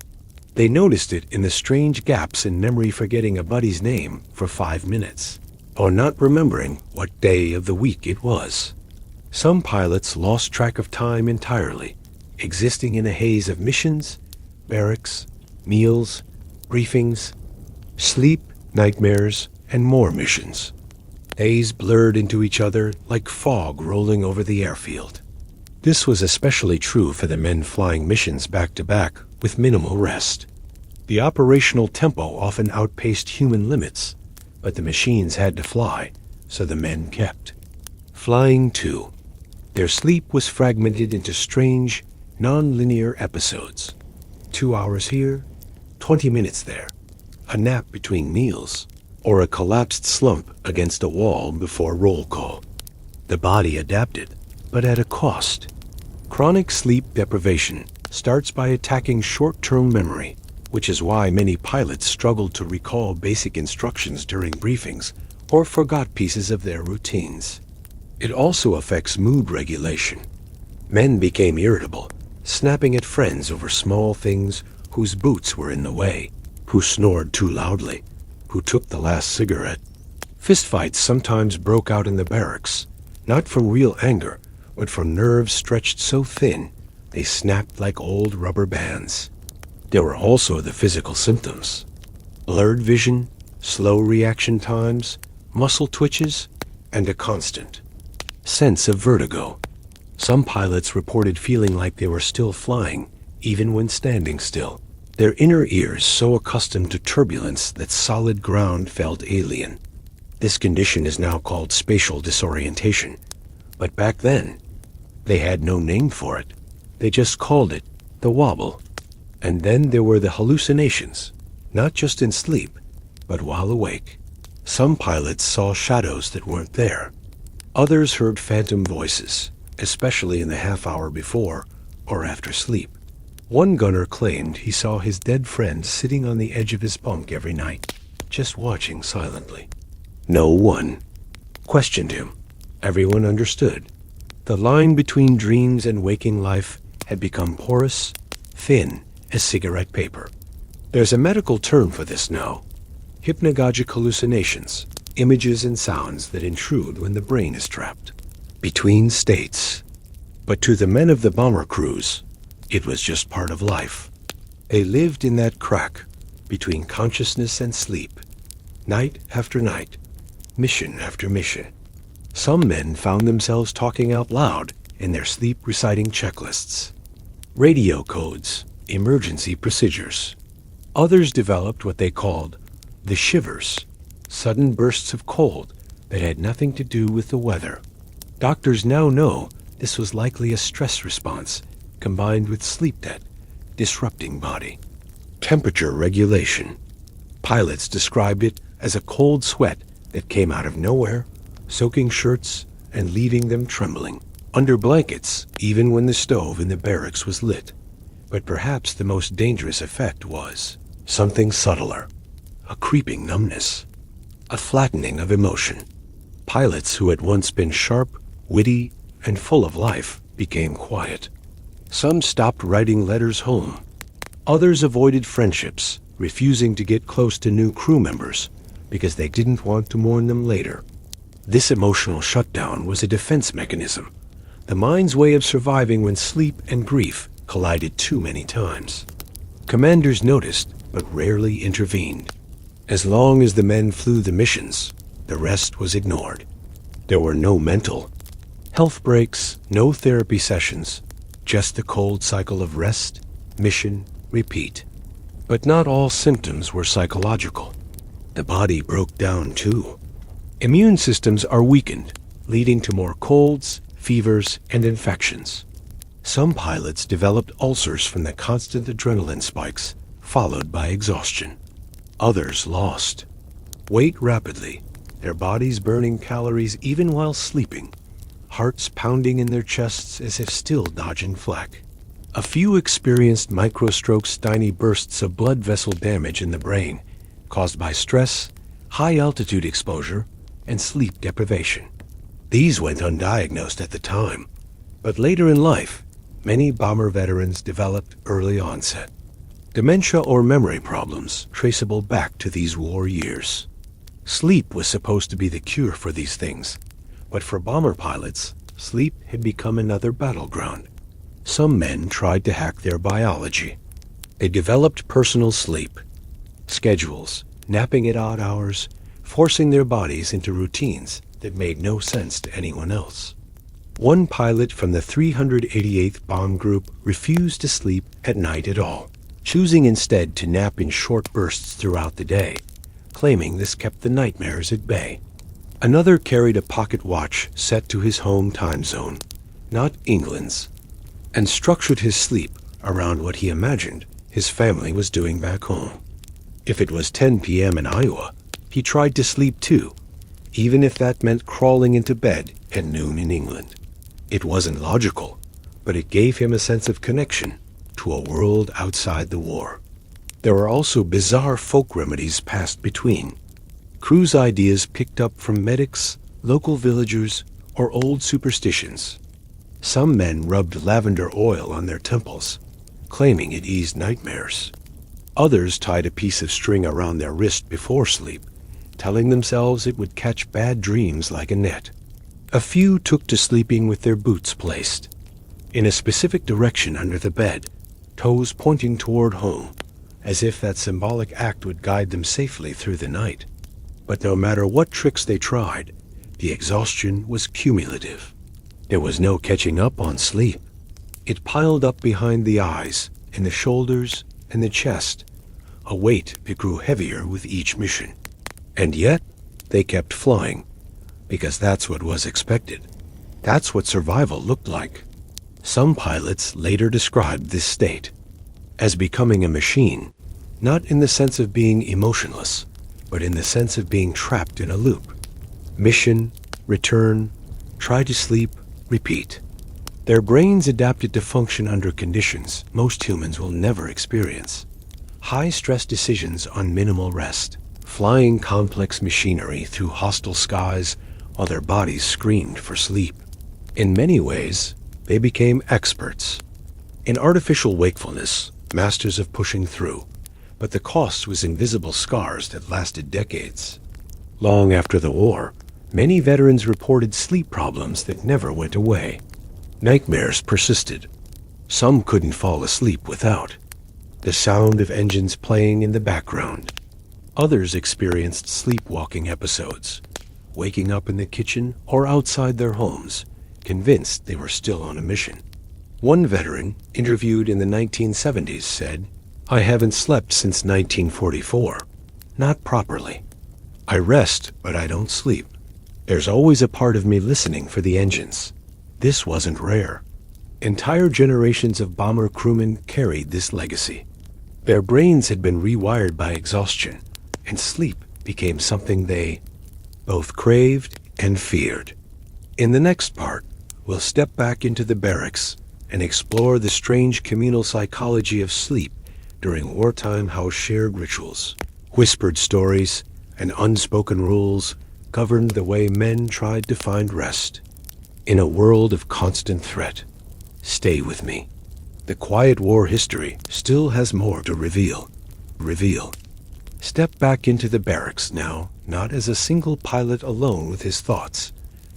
They noticed it in the strange gaps in memory, forgetting a buddy's name for 5 minutes, or not remembering what day of the week it was. Some pilots lost track of time entirely, existing in a haze of missions, barracks, meals, briefings, sleep, nightmares, and more missions. Days blurred into each other like fog rolling over the airfield. This was especially true for the men flying missions back-to-back with minimal rest. The operational tempo often outpaced human limits, but the machines had to fly, so the men kept flying too. Their sleep was fragmented into strange, non-linear episodes. 2 hours here, 20 minutes there, a nap between meals, or a collapsed slump against a wall before roll call. The body adapted, but at a cost. Chronic sleep deprivation starts by attacking short-term memory, which is why many pilots struggled to recall basic instructions during briefings or forgot pieces of their routines. It also affects mood regulation. Men became irritable, snapping at friends over small things, whose boots were in the way, who snored too loudly, who took the last cigarette. Fistfights sometimes broke out in the barracks, not from real anger, but from nerves stretched so thin they snapped like old rubber bands. There were also the physical symptoms: blurred vision, slow reaction times, muscle twitches, and a constant sense of vertigo. Some pilots reported feeling like they were still flying, even when standing still, their inner ears so accustomed to turbulence that solid ground felt alien. This condition is now called spatial disorientation, but back then, they had no name for it. They just called it the wobble. And then there were the hallucinations, not just in sleep, but while awake. Some pilots saw shadows that weren't there. Others heard phantom voices, especially in the half hour before or after sleep. One gunner claimed he saw his dead friend sitting on the edge of his bunk every night, just watching silently. No one questioned him. Everyone understood. The line between dreams and waking life had become porous, thin as cigarette paper. There's a medical term for this now: hypnagogic hallucinations, images and sounds that intrude when the brain is trapped between states. But to the men of the bomber crews, it was just part of life. They lived in that crack between consciousness and sleep, night after night, mission after mission. Some men found themselves talking out loud in their sleep, reciting checklists, radio codes, emergency procedures. Others developed what they called the shivers, sudden bursts of cold that had nothing to do with the weather. Doctors now know this was likely a stress response combined with sleep debt, disrupting body temperature regulation. Pilots described it as a cold sweat that came out of nowhere, soaking shirts and leaving them trembling. under blankets, even when the stove in the barracks was lit. But perhaps the most dangerous effect was something subtler, a creeping numbness, a flattening of emotion. Pilots who had once been sharp, witty, and full of life became quiet. Some stopped writing letters home. Others avoided friendships, refusing to get close to new crew members because they didn't want to mourn them later. This emotional shutdown was a defense mechanism, the mind's way of surviving when sleep and grief collided too many times. Commanders noticed, but rarely intervened. As long as the men flew the missions, the rest was ignored. There were no mental health breaks, no therapy sessions, just the cold cycle of rest, mission, repeat. But not all symptoms were psychological. The body broke down too. Immune systems are weakened, leading to more colds, fevers, and infections. Some pilots developed ulcers from the constant adrenaline spikes, followed by exhaustion. Others lost weight rapidly, their bodies burning calories even while sleeping, hearts pounding in their chests as if still dodging flak. A few experienced microstrokes, tiny bursts of blood vessel damage in the brain, caused by stress, high-altitude exposure, and sleep deprivation. These went undiagnosed at the time, but later in life, many bomber veterans developed early onset dementia or memory problems traceable back to these war years. Sleep was supposed to be the cure for these things, but for bomber pilots, sleep had become another battleground. Some men tried to hack their biology. They developed personal sleep schedules, napping at odd hours, forcing their bodies into routines that made no sense to anyone else. One pilot from the 388th Bomb Group refused to sleep at night at all, choosing instead to nap in short bursts throughout the day, claiming this kept the nightmares at bay. Another carried a pocket watch set to his home time zone, not England's, and structured his sleep around what he imagined his family was doing back home. If it was 10 p.m. in Iowa, he tried to sleep too, even if that meant crawling into bed at noon in England. It wasn't logical, but it gave him a sense of connection to a world outside the war. There were also bizarre folk remedies passed between. Crew's ideas picked up from medics, local villagers, or old superstitions. Some men rubbed lavender oil on their temples, claiming it eased nightmares. Others tied a piece of string around their wrist before sleep, telling themselves it would catch bad dreams like a net. A few took to sleeping with their boots placed in a specific direction under the bed, toes pointing toward home, as if that symbolic act would guide them safely through the night. But no matter what tricks they tried, the exhaustion was cumulative. There was no catching up on sleep. It piled up behind the eyes, in the shoulders, and the chest, a weight that grew heavier with each mission. And yet, they kept flying, because that's what was expected. That's what survival looked like. Some pilots later described this state as becoming a machine, not in the sense of being emotionless, but in the sense of being trapped in a loop. Mission, return, try to sleep, repeat. Their brains adapted to function under conditions most humans will never experience. High-stress decisions on minimal rest, flying complex machinery through hostile skies while their bodies screamed for sleep. In many ways, they became experts. In artificial wakefulness, masters of pushing through, but the cost was invisible scars that lasted decades. Long after the war, many veterans reported sleep problems that never went away. Nightmares persisted. Some couldn't fall asleep without the sound of engines playing in the background. Others experienced sleepwalking episodes, waking up in the kitchen or outside their homes, convinced they were still on a mission. One veteran, interviewed in the 1970s, said, "I haven't slept since 1944. Not properly. I rest, but I don't sleep. There's always a part of me listening for the engines." This wasn't rare. Entire generations of bomber crewmen carried this legacy. Their brains had been rewired by exhaustion, and sleep became something they both craved and feared. In the next part, we'll step back into the barracks and explore the strange communal psychology of sleep during wartime house shared rituals. Whispered stories and unspoken rules governed the way men tried to find rest. In a world of constant threat, stay with me. The Quiet War history still has more to reveal. Step back into the barracks now, not as a single pilot alone with his thoughts,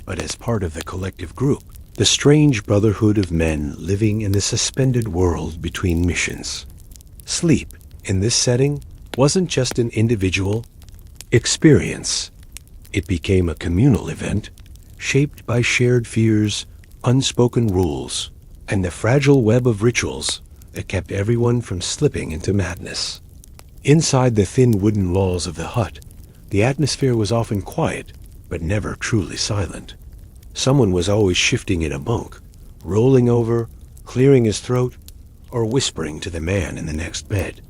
but as part of the collective group, the strange brotherhood of men living in the suspended world between missions. Sleep, in this setting, wasn't just an individual experience. It became a communal event, shaped by shared fears, unspoken rules, and the fragile web of rituals that kept everyone from slipping into madness. Inside the thin wooden walls of the hut, the atmosphere was often quiet, but never truly silent. Someone was always shifting in a bunk, rolling over, clearing his throat, or whispering to the man in the next bed.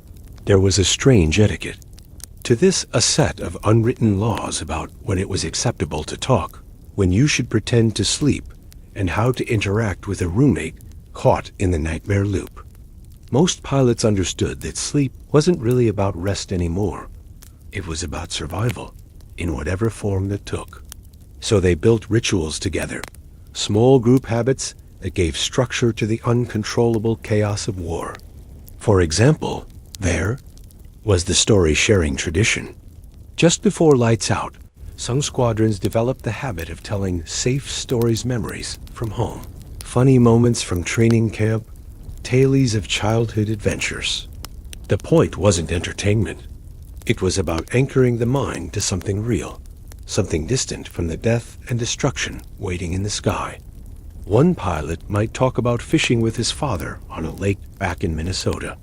There was a strange etiquette. To this, a set of unwritten laws about when it was acceptable to talk, when you should pretend to sleep, and how to interact with a roommate caught in the nightmare loop. Most pilots understood that sleep wasn't really about rest anymore. It was about survival, in whatever form that took. So they built rituals together, small group habits that gave structure to the uncontrollable chaos of war. For example, there was the story-sharing tradition. Just before lights out, some squadrons developed the habit of telling safe stories memories from home. Funny moments from training camp, tales of childhood adventures. The point wasn't entertainment. It was about anchoring the mind to something real, something distant from the death and destruction waiting in the sky. One pilot might talk about fishing with his father on a lake back in Minnesota.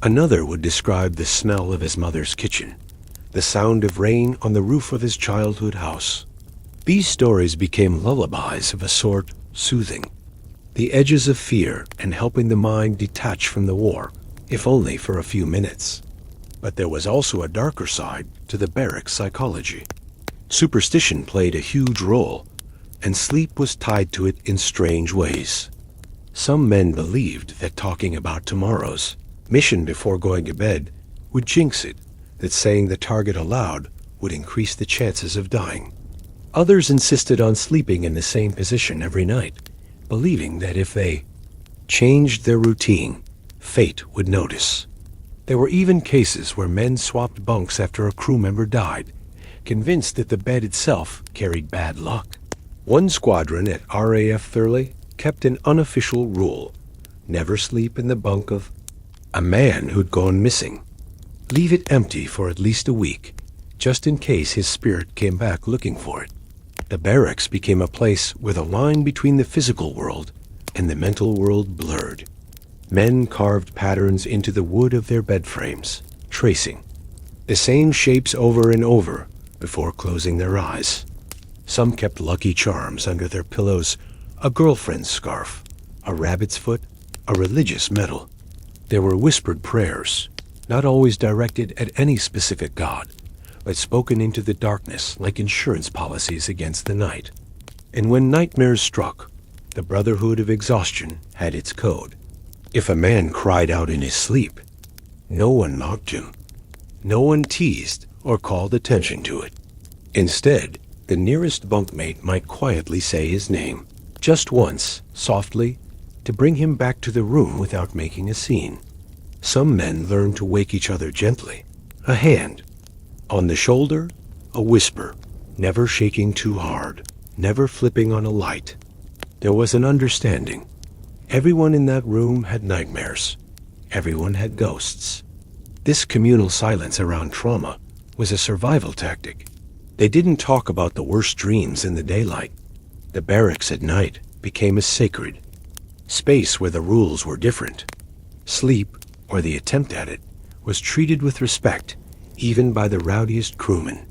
Another would describe the smell of his mother's kitchen, the sound of rain on the roof of his childhood house. These stories became lullabies of a sort, soothing the edges of fear and helping the mind detach from the war, if only for a few minutes. But there was also a darker side to the barracks psychology. Superstition played a huge role, and sleep was tied to it in strange ways. Some men believed that talking about tomorrow's mission before going to bed would jinx it, that saying the target aloud would increase the chances of dying. Others insisted on sleeping in the same position every night, believing that if they changed their routine, fate would notice. There were even cases where men swapped bunks after a crew member died, convinced that the bed itself carried bad luck. One squadron at RAF Thurley kept an unofficial rule: never sleep in the bunk of a man who'd gone missing. Leave it empty for at least a week, just in case his spirit came back looking for it. The barracks became a place where the line between the physical world and the mental world blurred. Men carved patterns into the wood of their bed frames, tracing the same shapes over and over before closing their eyes. Some kept lucky charms under their pillows, a girlfriend's scarf, a rabbit's foot, a religious medal. There were whispered prayers, not always directed at any specific god, but spoken into the darkness like insurance policies against the night. And when nightmares struck, the Brotherhood of Exhaustion had its code. If a man cried out in his sleep, no one mocked him. No one teased or called attention to it. Instead, the nearest bunkmate might quietly say his name, just once, softly, to bring him back to the room without making a scene. Some men learned to wake each other gently. A hand on the shoulder, a whisper, never shaking too hard, never flipping on a light. There was an understanding. Everyone in that room had nightmares. Everyone had ghosts. This communal silence around trauma was a survival tactic. They didn't talk about the worst dreams in the daylight. The barracks at night became a sacred space where the rules were different. Sleep, or the attempt at it, was treated with respect, even by the rowdiest crewmen.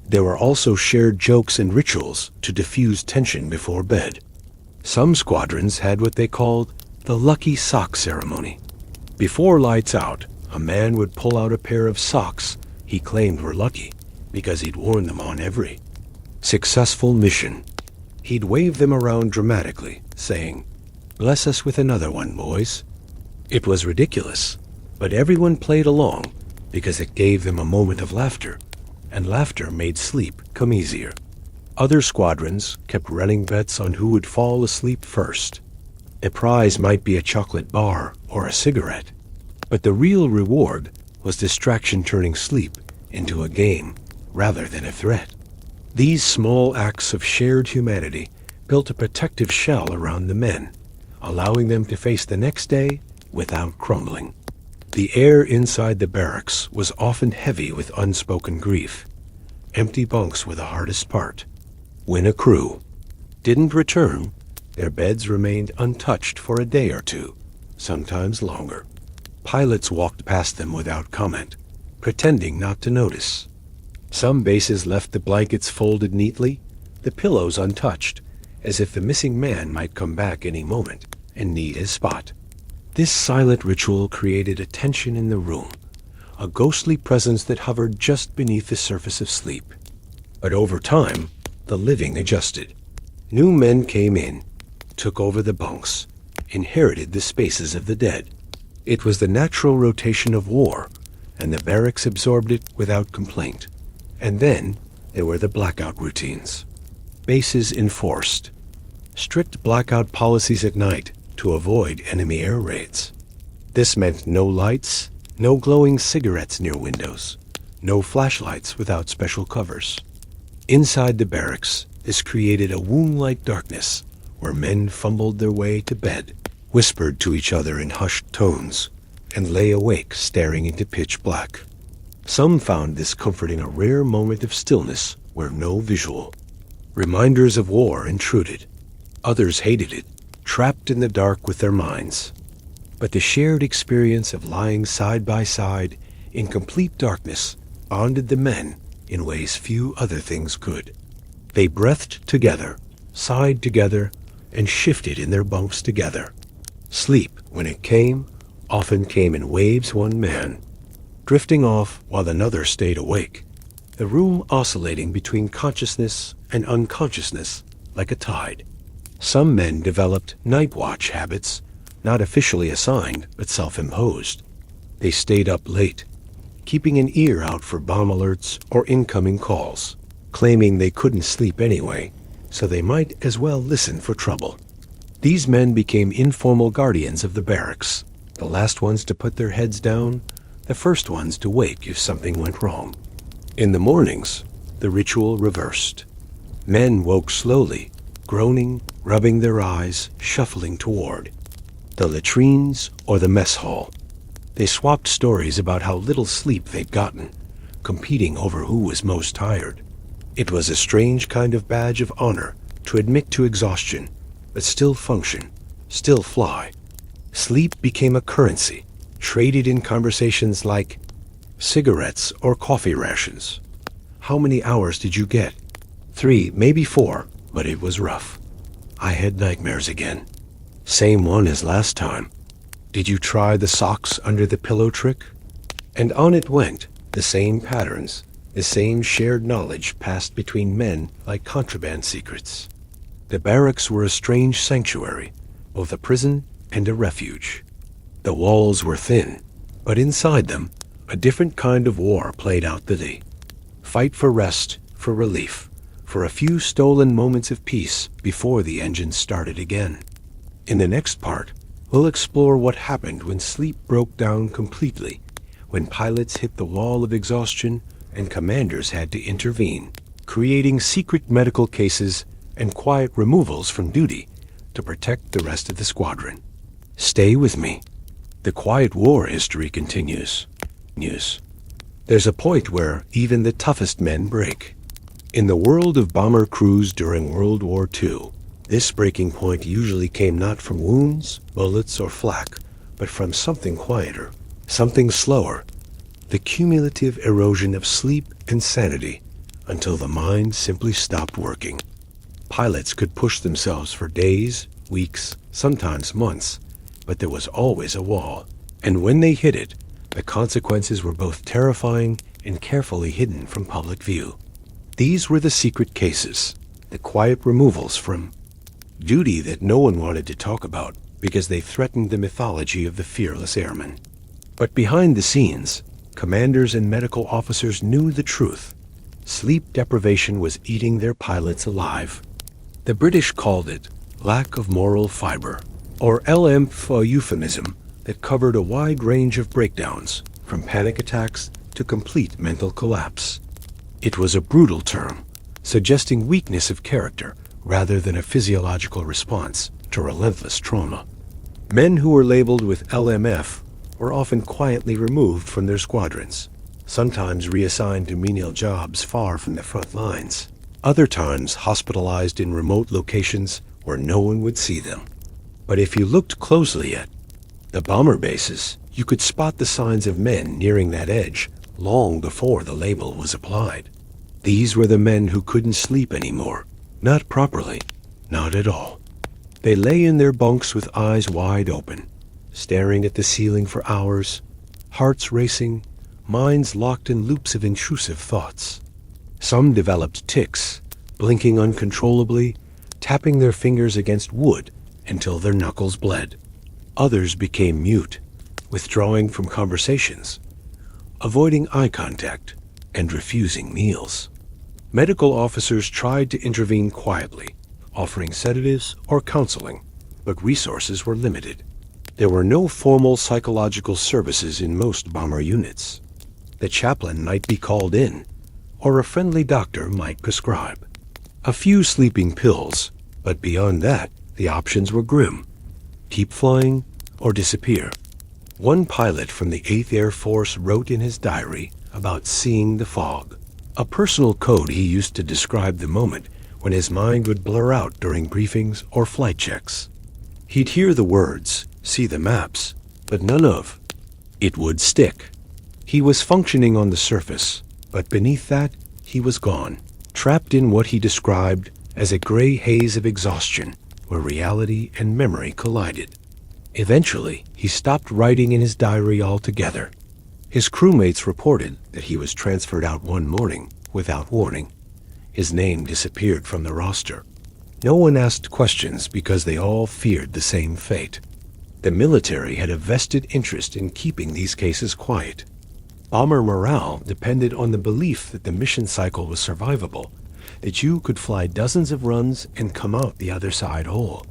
There were also shared jokes and rituals to diffuse tension before bed. Some squadrons had what they called the lucky sock ceremony. Before lights out, a man would pull out a pair of socks he claimed were lucky because he'd worn them on every successful mission. He'd wave them around dramatically, saying, "Bless us with another one, boys." It was ridiculous, but everyone played along because it gave them a moment of laughter, and laughter made sleep come easier. Other squadrons kept running bets on who would fall asleep first. A prize might be a chocolate bar or a cigarette, but the real reward was distraction turning sleep into a game rather than a threat. These small acts of shared humanity built a protective shell around the men, allowing them to face the next day without crumbling. The air inside the barracks was often heavy with unspoken grief. Empty bunks were the hardest part. When a crew didn't return, their beds remained untouched for a day or two, sometimes longer. Pilots walked past them without comment, pretending not to notice. Some bases left the blankets folded neatly, the pillows untouched, as if the missing man might come back any moment and need his spot. This silent ritual created a tension in the room, a ghostly presence that hovered just beneath the surface of sleep. But over time, the living adjusted. New men came in, took over the bunks, inherited the spaces of the dead. It was the natural rotation of war, and the barracks absorbed it without complaint. And then there were the blackout routines. Bases enforced strict blackout policies at night to avoid enemy air raids. This meant no lights, no glowing cigarettes near windows, no flashlights without special covers. Inside the barracks, this created a womb-like darkness where men fumbled their way to bed, whispered to each other in hushed tones, and lay awake staring into pitch black. Some found this comforting, a rare moment of stillness where no visual reminders of war intruded. Others hated it, trapped in the dark with their minds. But the shared experience of lying side by side in complete darkness bonded the men in ways few other things could. They breathed together, sighed together, and shifted in their bunks together. Sleep, when it came, often came in waves, one man drifting off while another stayed awake, the room oscillating between consciousness and unconsciousness like a tide. Some men developed night watch habits, not officially assigned but self-imposed. They stayed up late, keeping an ear out for bomb alerts or incoming calls, claiming they couldn't sleep anyway, so they might as well listen for trouble. These men became informal guardians of the barracks, the last ones to put their heads down, the first ones to wake if something went wrong. In the mornings, the ritual reversed. Men woke slowly, groaning, rubbing their eyes, shuffling toward the latrines or the mess hall. They swapped stories about how little sleep they'd gotten, competing over who was most tired. It was a strange kind of badge of honor to admit to exhaustion, but still function, still fly. Sleep became a currency, traded in conversations like cigarettes or coffee rations. How many hours did you get? 3, maybe 4, but it was rough. I had nightmares again. Same one as last time. Did you try the socks under the pillow trick? And on it went, the same patterns, the same shared knowledge passed between men like contraband secrets. The barracks were a strange sanctuary, both a prison and a refuge. The walls were thin, but inside them, a different kind of war played out the day. Fight for rest, for relief, for a few stolen moments of peace before the engines started again. In the next part, we'll explore what happened when sleep broke down completely, when pilots hit the wall of exhaustion and commanders had to intervene, creating secret medical cases and quiet removals from duty to protect the rest of the squadron. Stay with me. The quiet war history continues. There's a point where even the toughest men break. In the world of bomber crews during World War II, this breaking point usually came not from wounds, bullets, or flak, but from something quieter, something slower, the cumulative erosion of sleep and sanity until the mind simply stopped working. Pilots could push themselves for days, weeks, sometimes months, but there was always a wall, and when they hit it, the consequences were both terrifying and carefully hidden from public view. These were the secret cases, the quiet removals from duty that no one wanted to talk about because they threatened the mythology of the fearless airman. But behind the scenes, commanders and medical officers knew the truth. Sleep deprivation was eating their pilots alive. The British called it lack of moral fiber, or LM, a euphemism that covered a wide range of breakdowns, from panic attacks to complete mental collapse. It was a brutal term, suggesting weakness of character rather than a physiological response to relentless trauma. Men who were labeled with LMF were often quietly removed from their squadrons, sometimes reassigned to menial jobs far from the front lines, other times hospitalized in remote locations where no one would see them. But if you looked closely at the bomber bases, you could spot the signs of men nearing that edge long before the label was applied. These were the men who couldn't sleep anymore, not properly, not at all. They lay in their bunks with eyes wide open, staring at the ceiling for hours, hearts racing, minds locked in loops of intrusive thoughts. Some developed tics, blinking uncontrollably, tapping their fingers against wood until their knuckles bled. Others became mute, withdrawing from conversations, avoiding eye contact, and refusing meals. Medical officers tried to intervene quietly, offering sedatives or counseling, but resources were limited. There were no formal psychological services in most bomber units. The chaplain might be called in, or a friendly doctor might prescribe a few sleeping pills, but beyond that, the options were grim. Keep flying or disappear. One pilot from the 8th Air Force wrote in his diary about seeing the fog, a personal code he used to describe the moment when his mind would blur out during briefings or flight checks. He'd hear the words, see the maps, but none of it would stick. He was functioning on the surface, but beneath that, he was gone, trapped in what he described as a gray haze of exhaustion where reality and memory collided. Eventually, he stopped writing in his diary altogether. His crewmates reported that he was transferred out one morning without warning. His name disappeared from the roster. No one asked questions because they all feared the same fate. The military had a vested interest in keeping these cases quiet. Bomber morale depended on the belief that the mission cycle was survivable, that you could fly dozens of runs and come out the other side whole.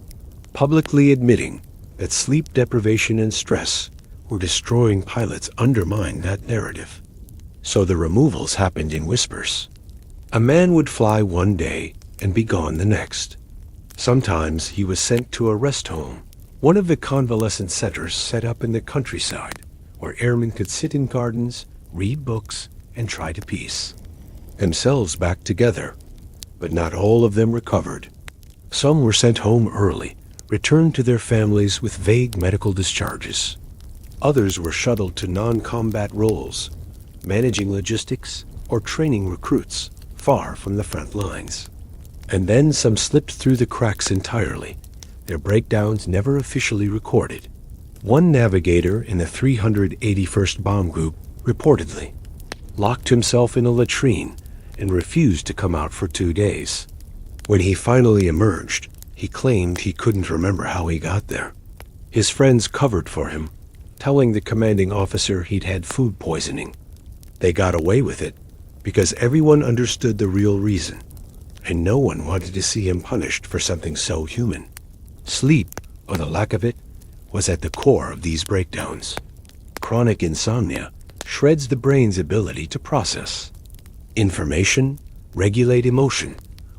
Publicly admitting that sleep deprivation and stress were destroying pilots undermined that narrative. So the removals happened in whispers. A man would fly one day and be gone the next. Sometimes he was sent to a rest home, one of the convalescent centers set up in the countryside, where airmen could sit in gardens, read books, and try to piece themselves back together. But not all of them recovered. Some were sent home early, returned to their families with vague medical discharges. Others were shuttled to non-combat roles, managing logistics or training recruits far from the front lines. And then some slipped through the cracks entirely, their breakdowns never officially recorded. One navigator in the 381st Bomb Group reportedly locked himself in a latrine and refused to come out for 2 days. When he finally emerged, he claimed he couldn't remember how he got there. His friends covered for him, telling the commanding officer he'd had food poisoning. They got away with it because everyone understood the real reason, and no one wanted to see him punished for something so human. Sleep, or the lack of it, was at the core of these breakdowns. Chronic insomnia shreds the brain's ability to process information, regulate emotion,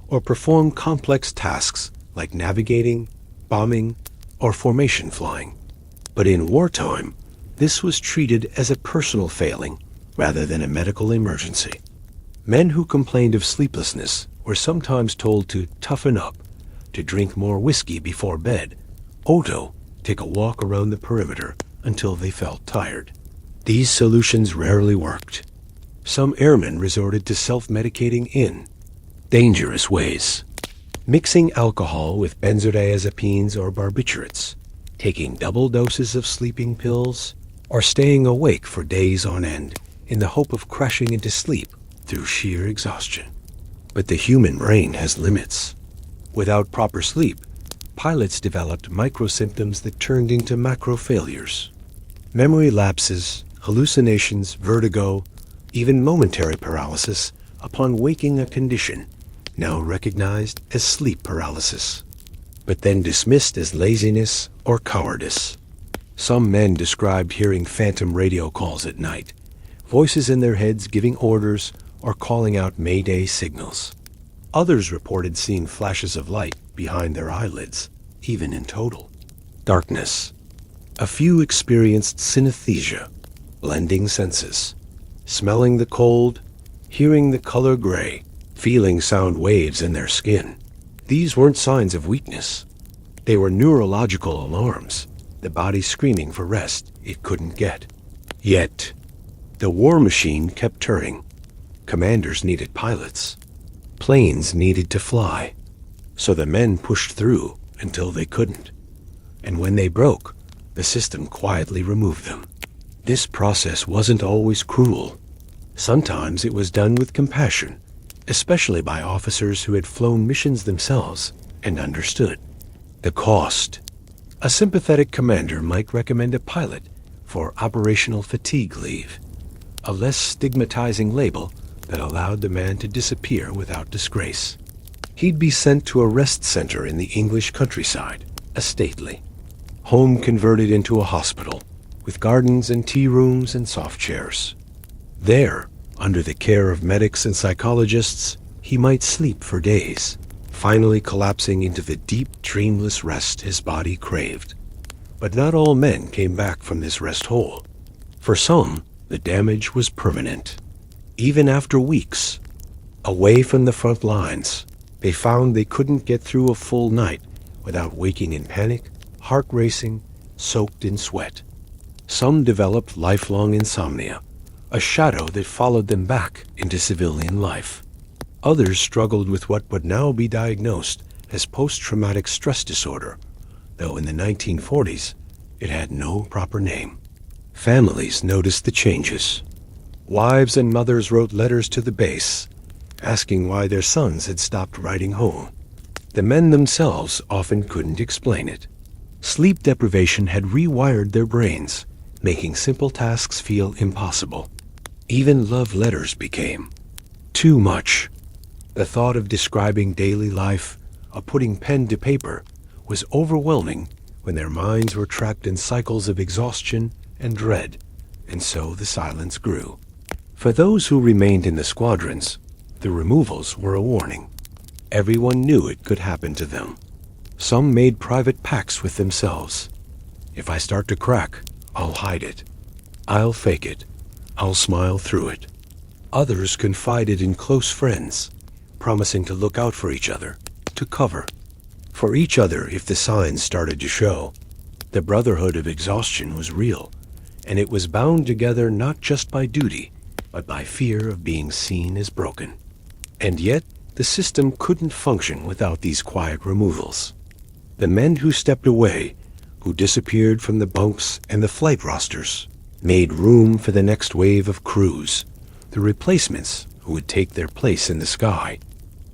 or perform complex tasks like navigating, bombing, or formation flying. But in wartime, this was treated as a personal failing rather than a medical emergency. Men who complained of sleeplessness were sometimes told to toughen up, to drink more whiskey before bed, or to take a walk around the perimeter until they felt tired. These solutions rarely worked. Some airmen resorted to self-medicating in dangerous ways, mixing alcohol with benzodiazepines or barbiturates, taking double doses of sleeping pills, or staying awake for days on end in the hope of crashing into sleep through sheer exhaustion. But the human brain has limits. Without proper sleep, pilots developed micro-symptoms that turned into macro failures. Memory lapses, hallucinations, vertigo, even momentary paralysis upon waking, a condition now recognized as sleep paralysis, but then dismissed as laziness or cowardice. Some men described hearing phantom radio calls at night, voices in their heads giving orders or calling out mayday signals. Others reported seeing flashes of light behind their eyelids, even in total darkness. A few experienced synesthesia, blending senses, smelling the cold, hearing the color gray, feeling sound waves in their skin. These weren't signs of weakness. They were neurological alarms, the body screaming for rest it couldn't get. Yet, the war machine kept turning. Commanders needed pilots. Planes needed to fly. So the men pushed through until they couldn't. And when they broke, the system quietly removed them. This process wasn't always cruel. Sometimes it was done with compassion, especially by officers who had flown missions themselves and understood the cost. A sympathetic commander might recommend a pilot for operational fatigue leave, a less stigmatizing label that allowed the man to disappear without disgrace. He'd be sent to a rest center in the English countryside, a stately home converted into a hospital, with gardens and tea rooms and soft chairs. There, under the care of medics and psychologists, he might sleep for days, finally collapsing into the deep, dreamless rest his body craved. But not all men came back from this rest hole. For some, the damage was permanent. Even after weeks, away from the front lines, they found they couldn't get through a full night without waking in panic, heart racing, soaked in sweat. Some developed lifelong insomnia, a shadow that followed them back into civilian life. Others struggled with what would now be diagnosed as post-traumatic stress disorder, though in the 1940s it had no proper name. Families noticed the changes. Wives and mothers wrote letters to the base, asking why their sons had stopped writing home. The men themselves often couldn't explain it. Sleep deprivation had rewired their brains, making simple tasks feel impossible. Even love letters became too much. The thought of describing daily life, of putting pen to paper, was overwhelming when their minds were trapped in cycles of exhaustion and dread, and so the silence grew. For those who remained in the squadrons, the removals were a warning. Everyone knew it could happen to them. Some made private pacts with themselves. If I start to crack, I'll hide it. I'll fake it. I'll smile through it. Others confided in close friends, promising to look out for each other, to cover for each other if the signs started to show. The brotherhood of exhaustion was real, and it was bound together not just by duty, but by fear of being seen as broken. And yet, the system couldn't function without these quiet removals. The men who stepped away, who disappeared from the bunks and the flight rosters, made room for the next wave of crews, the replacements who would take their place in the sky.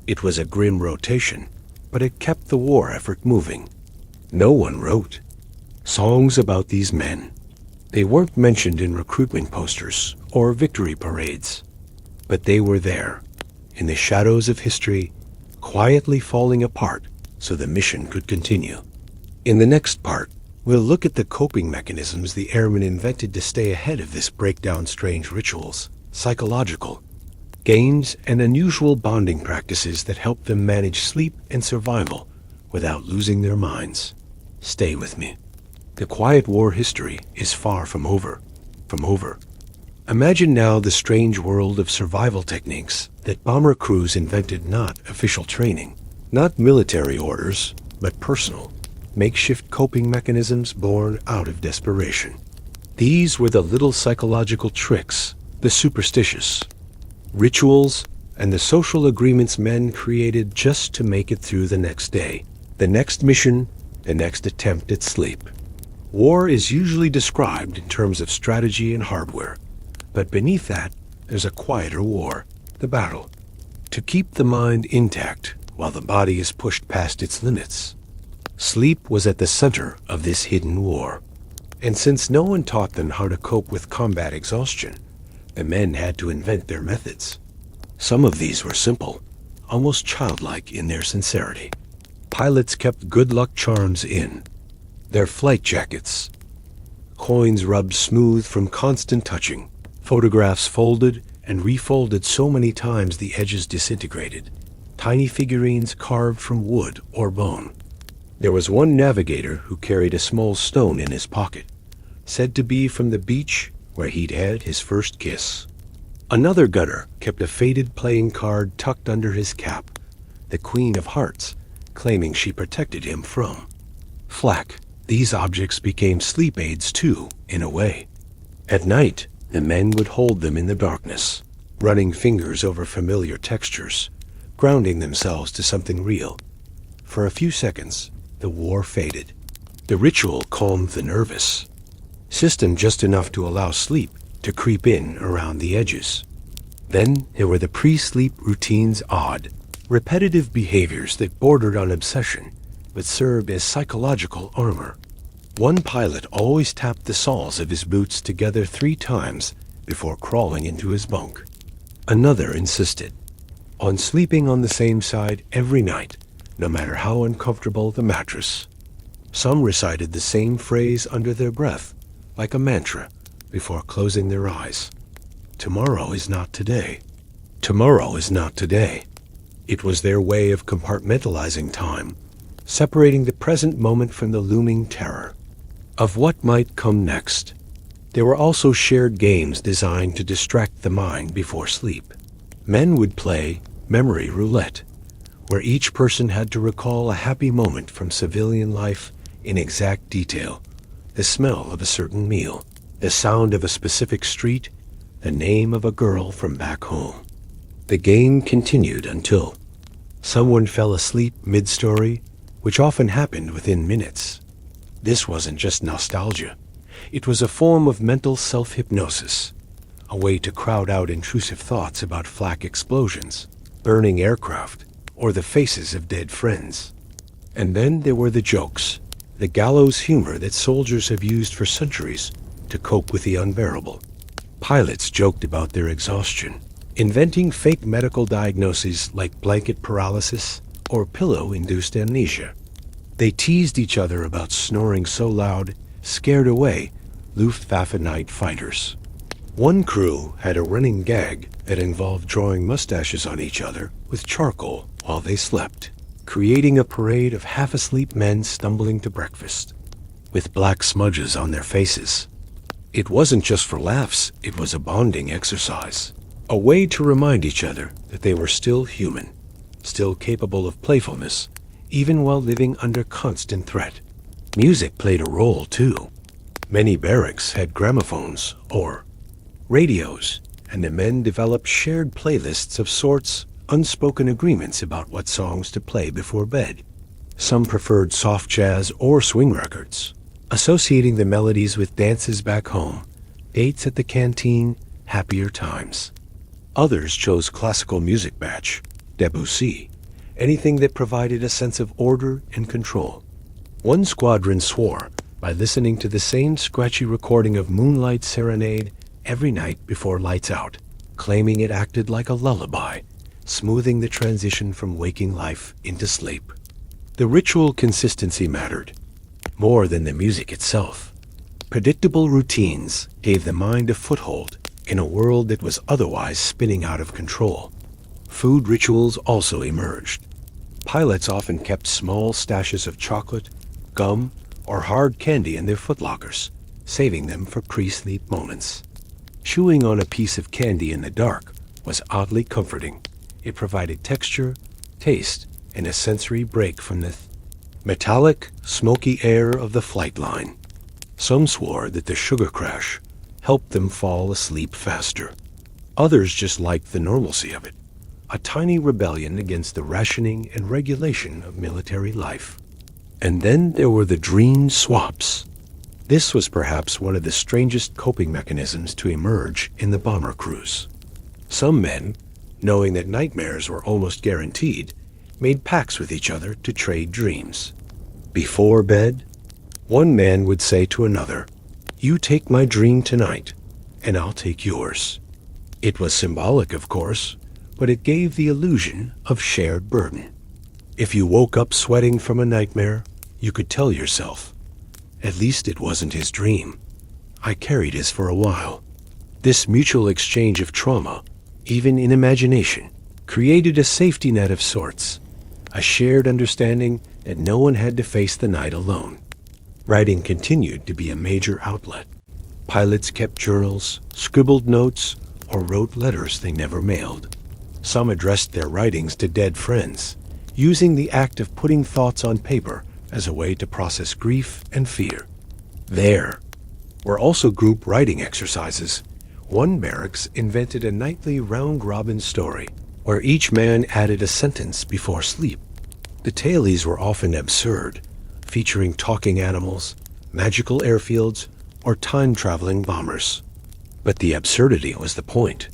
It was a grim rotation, but it kept the war effort moving. No one wrote songs about these men. They weren't mentioned in recruitment posters or victory parades, but they were there, in the shadows of history, quietly falling apart so the mission could continue. In the next part, we'll look at the coping mechanisms the airmen invented to stay ahead of this breakdown. Strange rituals, psychological games, and unusual bonding practices that help them manage sleep and survival without losing their minds. Stay with me. The quiet war history is far from over. Imagine now the strange world of survival techniques that bomber crews invented, not official training, not military orders, but personal, makeshift coping mechanisms born out of desperation. These were the little psychological tricks, the superstitious rituals, and the social agreements men created just to make it through the next day, the next mission, the next attempt at sleep. War is usually described in terms of strategy and hardware, but beneath that, there's a quieter war, the battle. to keep the mind intact while the body is pushed past its limits. Sleep was at the center of this hidden war. And since no one taught them how to cope with combat exhaustion, the men had to invent their methods. Some of these were simple, almost childlike in their sincerity. Pilots kept good luck charms in their flight jackets, coins rubbed smooth from constant touching, photographs folded and refolded so many times the edges disintegrated, tiny figurines carved from wood or bone. There was one navigator who carried a small stone in his pocket, said to be from the beach where he'd had his first kiss. Another gunner kept a faded playing card tucked under his cap, the Queen of Hearts, claiming she protected him from flak. These objects became sleep aids too, in a way. At night, the men would hold them in the darkness, running fingers over familiar textures, grounding themselves to something real. For a few seconds, the war faded. The ritual calmed the nervous system just enough to allow sleep to creep in around the edges. Then there were the pre-sleep routines, odd, repetitive behaviors that bordered on obsession, but served as psychological armor. One pilot always tapped the soles of his boots together 3 times before crawling into his bunk. Another insisted on sleeping on the same side every night, no matter how uncomfortable the mattress. Some recited the same phrase under their breath, like a mantra, before closing their eyes. Tomorrow is not today. Tomorrow is not today. It was their way of compartmentalizing time, separating the present moment from the looming terror of what might come next. There were also shared games designed to distract the mind before sleep. Men would play memory roulette, where each person had to recall a happy moment from civilian life in exact detail: the smell of a certain meal, the sound of a specific street, the name of a girl from back home. The game continued until someone fell asleep mid-story, which often happened within minutes. This wasn't just nostalgia. It was a form of mental self-hypnosis, a way to crowd out intrusive thoughts about flak explosions, burning aircraft, or the faces of dead friends. And then there were the jokes, the gallows humor that soldiers have used for centuries to cope with the unbearable. Pilots joked about their exhaustion, inventing fake medical diagnoses like blanket paralysis or pillow-induced amnesia. They teased each other about snoring so loud, scared away Luftwaffe night fighters. One crew had a running gag that involved drawing mustaches on each other with charcoal while they slept, creating a parade of half-asleep men stumbling to breakfast, with black smudges on their faces. It wasn't just for laughs, it was a bonding exercise, a way to remind each other that they were still human, still capable of playfulness, even while living under constant threat. Music played a role too. Many barracks had gramophones or radios, and the men developed shared playlists of sorts, unspoken agreements about what songs to play before bed. Some preferred soft jazz or swing records, associating the melodies with dances back home, dates at the canteen, happier times. Others chose classical music batch, WWII, anything that provided a sense of order and control. One squadron swore by listening to the same scratchy recording of Moonlight Serenade every night before lights out, claiming it acted like a lullaby, smoothing the transition from waking life into sleep. The ritual consistency mattered, more than the music itself. Predictable routines gave the mind a foothold in a world that was otherwise spinning out of control. Food rituals also emerged. Pilots often kept small stashes of chocolate, gum, or hard candy in their footlockers, saving them for pre-sleep moments. Chewing on a piece of candy in the dark was oddly comforting. It provided texture, taste, and a sensory break from the metallic, smoky air of the flight line. Some swore that the sugar crash helped them fall asleep faster. Others just liked the normalcy of it, a tiny rebellion against the rationing and regulation of military life. And then there were the dream swaps. This was perhaps one of the strangest coping mechanisms to emerge in the bomber crews. Some men, knowing that nightmares were almost guaranteed, made pacts with each other to trade dreams. Before bed, one man would say to another, "You take my dream tonight, and I'll take yours." It was symbolic, of course, but it gave the illusion of shared burden. If you woke up sweating from a nightmare, you could tell yourself, "At least it wasn't his dream. I carried his for a while." This mutual exchange of trauma, even in imagination, created a safety net of sorts, a shared understanding that no one had to face the night alone. Writing continued to be a major outlet. Pilots kept journals, scribbled notes, or wrote letters they never mailed. Some addressed their writings to dead friends, using the act of putting thoughts on paper as a way to process grief and fear. There were also group writing exercises. One barracks invented a nightly round-robin story, where each man added a sentence before sleep. The tales were often absurd, featuring talking animals, magical airfields, or time-traveling bombers. But the absurdity was the point.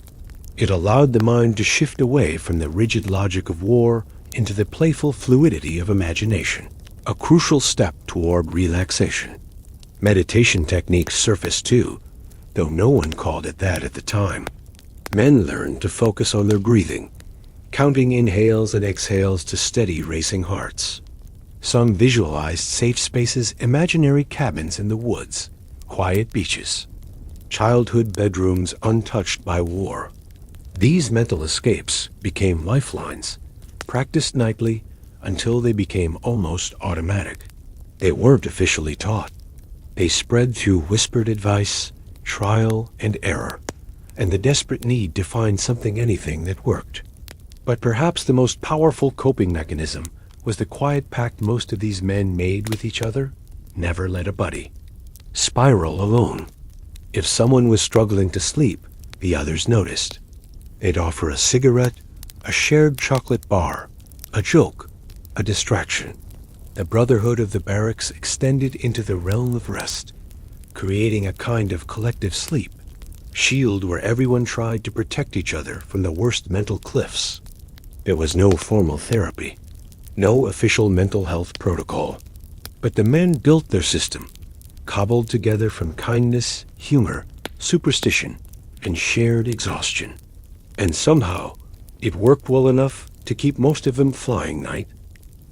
It allowed the mind to shift away from the rigid logic of war into the playful fluidity of imagination, a crucial step toward relaxation. Meditation techniques surfaced too, though no one called it that at the time. Men learned to focus on their breathing, counting inhales and exhales to steady racing hearts. Some visualized safe spaces, imaginary cabins in the woods, quiet beaches, childhood bedrooms untouched by war. These mental escapes became lifelines, practiced nightly until they became almost automatic. They weren't officially taught. They spread through whispered advice, trial and error, and the desperate need to find anything that worked. But perhaps the most powerful coping mechanism was the quiet pact most of these men made with each other: never let a buddy spiral alone. If someone was struggling to sleep, the others noticed. They'd offer a cigarette, a shared chocolate bar, a joke, a distraction. The brotherhood of the barracks extended into the realm of rest, creating a kind of collective sleep shield where everyone tried to protect each other from the worst mental cliffs. There was no formal therapy, no official mental health protocol, but the men built their system, cobbled together from kindness, humor, superstition, and shared exhaustion. And somehow, it worked well enough to keep most of them flying night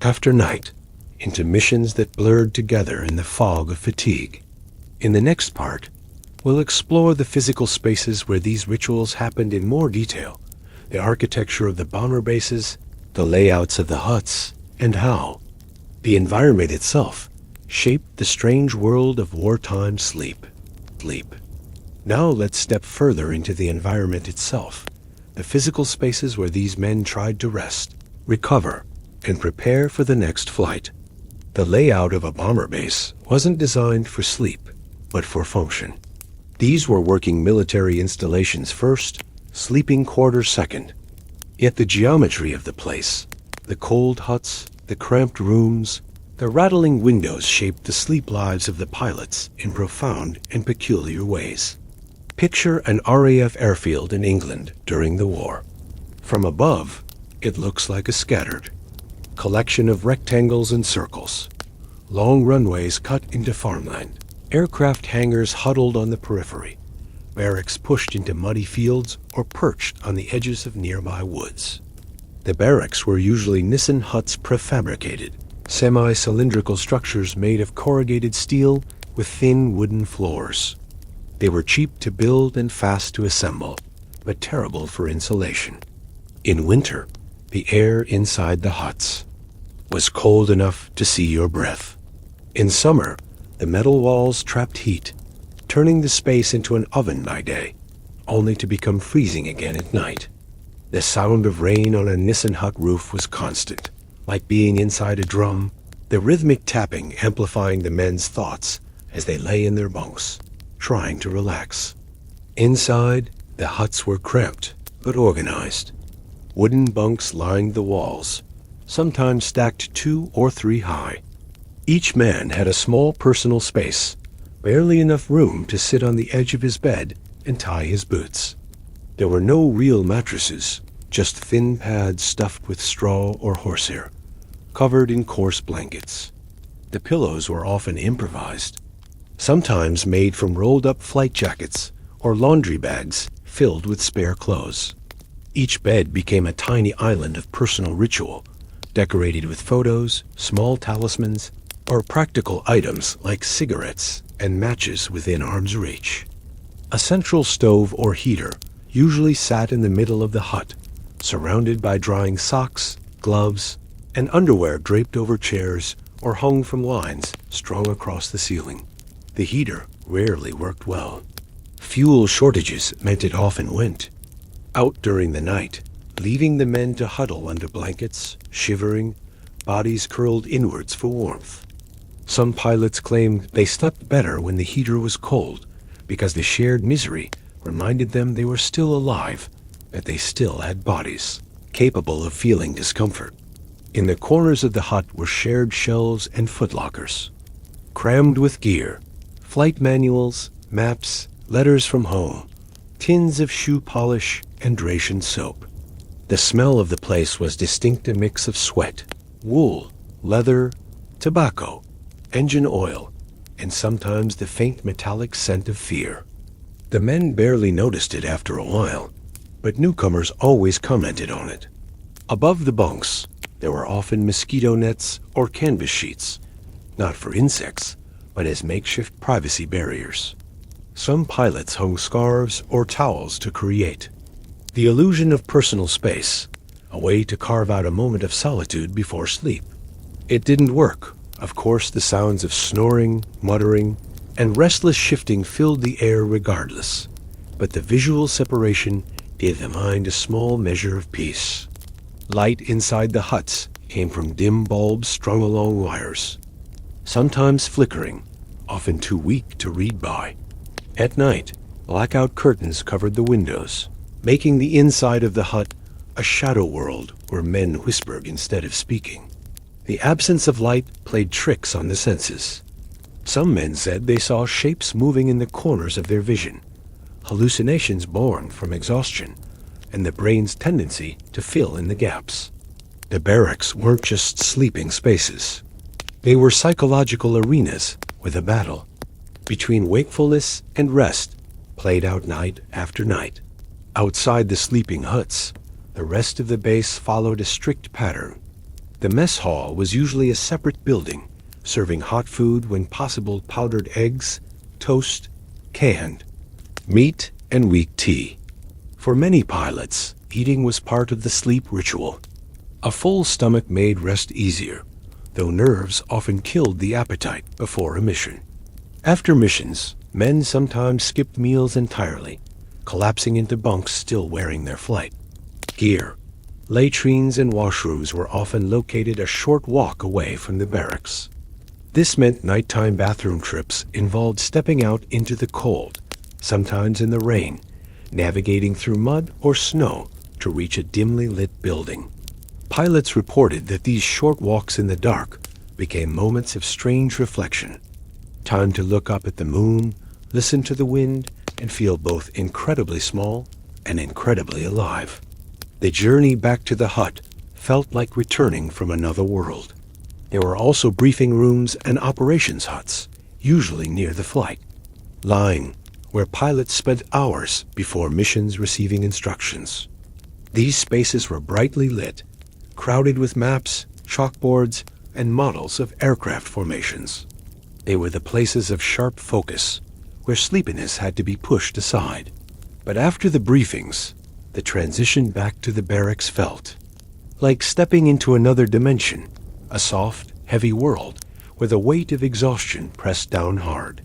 after night into missions that blurred together in the fog of fatigue. In the next part, we'll explore the physical spaces where these rituals happened in more detail, the architecture of the bomber bases, the layouts of the huts, and how the environment itself shaped the strange world of wartime sleep. Now let's step further into the environment itself, the physical spaces where these men tried to rest, recover, and prepare for the next flight. The layout of a bomber base wasn't designed for sleep, but for function. These were working military installations first, sleeping quarters second. Yet the geometry of the place, the cold huts, the cramped rooms, the rattling windows shaped the sleep lives of the pilots in profound and peculiar ways. Picture an RAF airfield in England during the war. From above, it looks like a scattered collection of rectangles and circles, long runways cut into farmland, aircraft hangars huddled on the periphery, barracks pushed into muddy fields or perched on the edges of nearby woods. The barracks were usually Nissen huts prefabricated, semi-cylindrical structures made of corrugated steel with thin wooden floors. They were cheap to build and fast to assemble, but terrible for insulation. In winter, the air inside the huts was cold enough to see your breath. In summer, the metal walls trapped heat, turning the space into an oven by day, only to become freezing again at night. The sound of rain on a Nissen hut roof was constant, like being inside a drum, the rhythmic tapping amplifying the men's thoughts as they lay in their bunks, trying to relax. Inside, the huts were cramped but organized. Wooden bunks lined the walls, sometimes stacked 2 or 3 high. Each man had a small personal space, barely enough room to sit on the edge of his bed and tie his boots. There were no real mattresses, just thin pads stuffed with straw or horsehair, covered in coarse blankets. The pillows were often improvised, sometimes made from rolled-up flight jackets or laundry bags filled with spare clothes. Each bed became a tiny island of personal ritual, decorated with photos, small talismans, or practical items like cigarettes and matches within arm's reach. A central stove or heater usually sat in the middle of the hut, surrounded by drying socks, gloves, and underwear draped over chairs or hung from lines strung across the ceiling. The heater rarely worked well. Fuel shortages meant it often went out during the night, leaving the men to huddle under blankets, shivering, bodies curled inwards for warmth. Some pilots claimed they slept better when the heater was cold because the shared misery reminded them they were still alive, that they still had bodies capable of feeling discomfort. In the corners of the hut were shared shelves and footlockers, crammed with gear, flight manuals, maps, letters from home, tins of shoe polish, and ration soap. The smell of the place was distinct, a mix of sweat, wool, leather, tobacco, engine oil, and sometimes the faint metallic scent of fear. The men barely noticed it after a while, but newcomers always commented on it. Above the bunks, there were often mosquito nets or canvas sheets, not for insects, but as makeshift privacy barriers. Some pilots hung scarves or towels to create the illusion of personal space, a way to carve out a moment of solitude before sleep. It didn't work. Of course, the sounds of snoring, muttering, and restless shifting filled the air regardless, but the visual separation gave the mind a small measure of peace. Light inside the huts came from dim bulbs strung along wires, sometimes flickering, often too weak to read by. At night, blackout curtains covered the windows, making the inside of the hut a shadow world where men whispered instead of speaking. The absence of light played tricks on the senses. Some men said they saw shapes moving in the corners of their vision, hallucinations born from exhaustion and the brain's tendency to fill in the gaps. The barracks weren't just sleeping spaces. They were psychological arenas with a battle between wakefulness and rest played out night after night. Outside the sleeping huts, the rest of the base followed a strict pattern. The mess hall was usually a separate building, serving hot food when possible, powdered eggs, toast, canned meat, and weak tea. For many pilots, eating was part of the sleep ritual. A full stomach made rest easier, though nerves often killed the appetite before a mission. After missions, men sometimes skipped meals entirely, collapsing into bunks still wearing their flight gear. Latrines and washrooms were often located a short walk away from the barracks. This meant nighttime bathroom trips involved stepping out into the cold, sometimes in the rain, navigating through mud or snow to reach a dimly lit building. Pilots reported that these short walks in the dark became moments of strange reflection, time to look up at the moon, listen to the wind, and feel both incredibly small and incredibly alive. The journey back to the hut felt like returning from another world. There were also briefing rooms and operations huts, usually near the flight line, where pilots spent hours before missions receiving instructions. These spaces were brightly lit, crowded with maps, chalkboards, and models of aircraft formations. They were the places of sharp focus, where sleepiness had to be pushed aside. But after the briefings, the transition back to the barracks felt like stepping into another dimension, a soft, heavy world where the weight of exhaustion pressed down hard.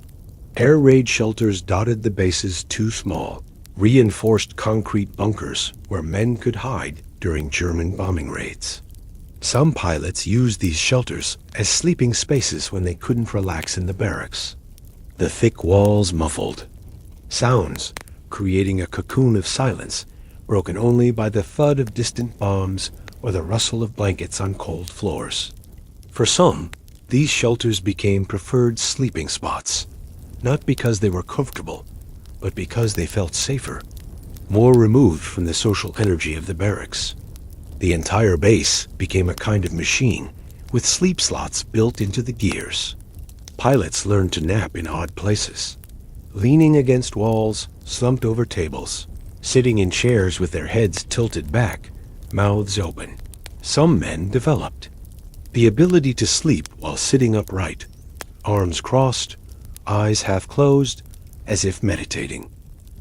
Air raid shelters dotted the bases too small, reinforced concrete bunkers where men could hide during German bombing raids. Some pilots used these shelters as sleeping spaces when they couldn't relax in the barracks. The thick walls muffled sounds, creating a cocoon of silence, broken only by the thud of distant bombs or the rustle of blankets on cold floors. For some, these shelters became preferred sleeping spots, not because they were comfortable, but because they felt safer, more removed from the social energy of the barracks. The entire base became a kind of machine with sleep slots built into the gears. Pilots learned to nap in odd places, leaning against walls, slumped over tables, sitting in chairs with their heads tilted back, mouths open. Some men developed the ability to sleep while sitting upright, arms crossed, eyes half closed, as if meditating.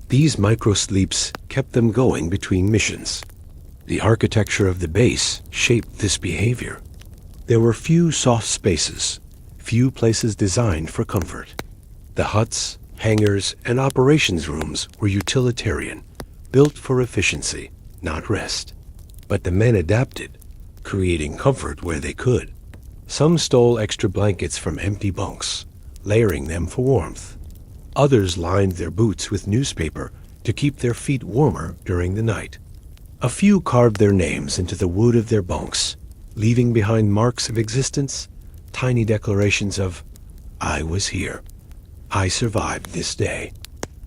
These micro-sleeps kept them going between missions. The architecture of the base shaped this behavior. There were few soft spaces, few places designed for comfort. The huts, hangars, and operations rooms were utilitarian, built for efficiency, not rest. But the men adapted, creating comfort where they could. Some stole extra blankets from empty bunks, layering them for warmth. Others lined their boots with newspaper to keep their feet warmer during the night. A few carved their names into the wood of their bunks, leaving behind marks of existence, tiny declarations of, "I was here. I survived this day."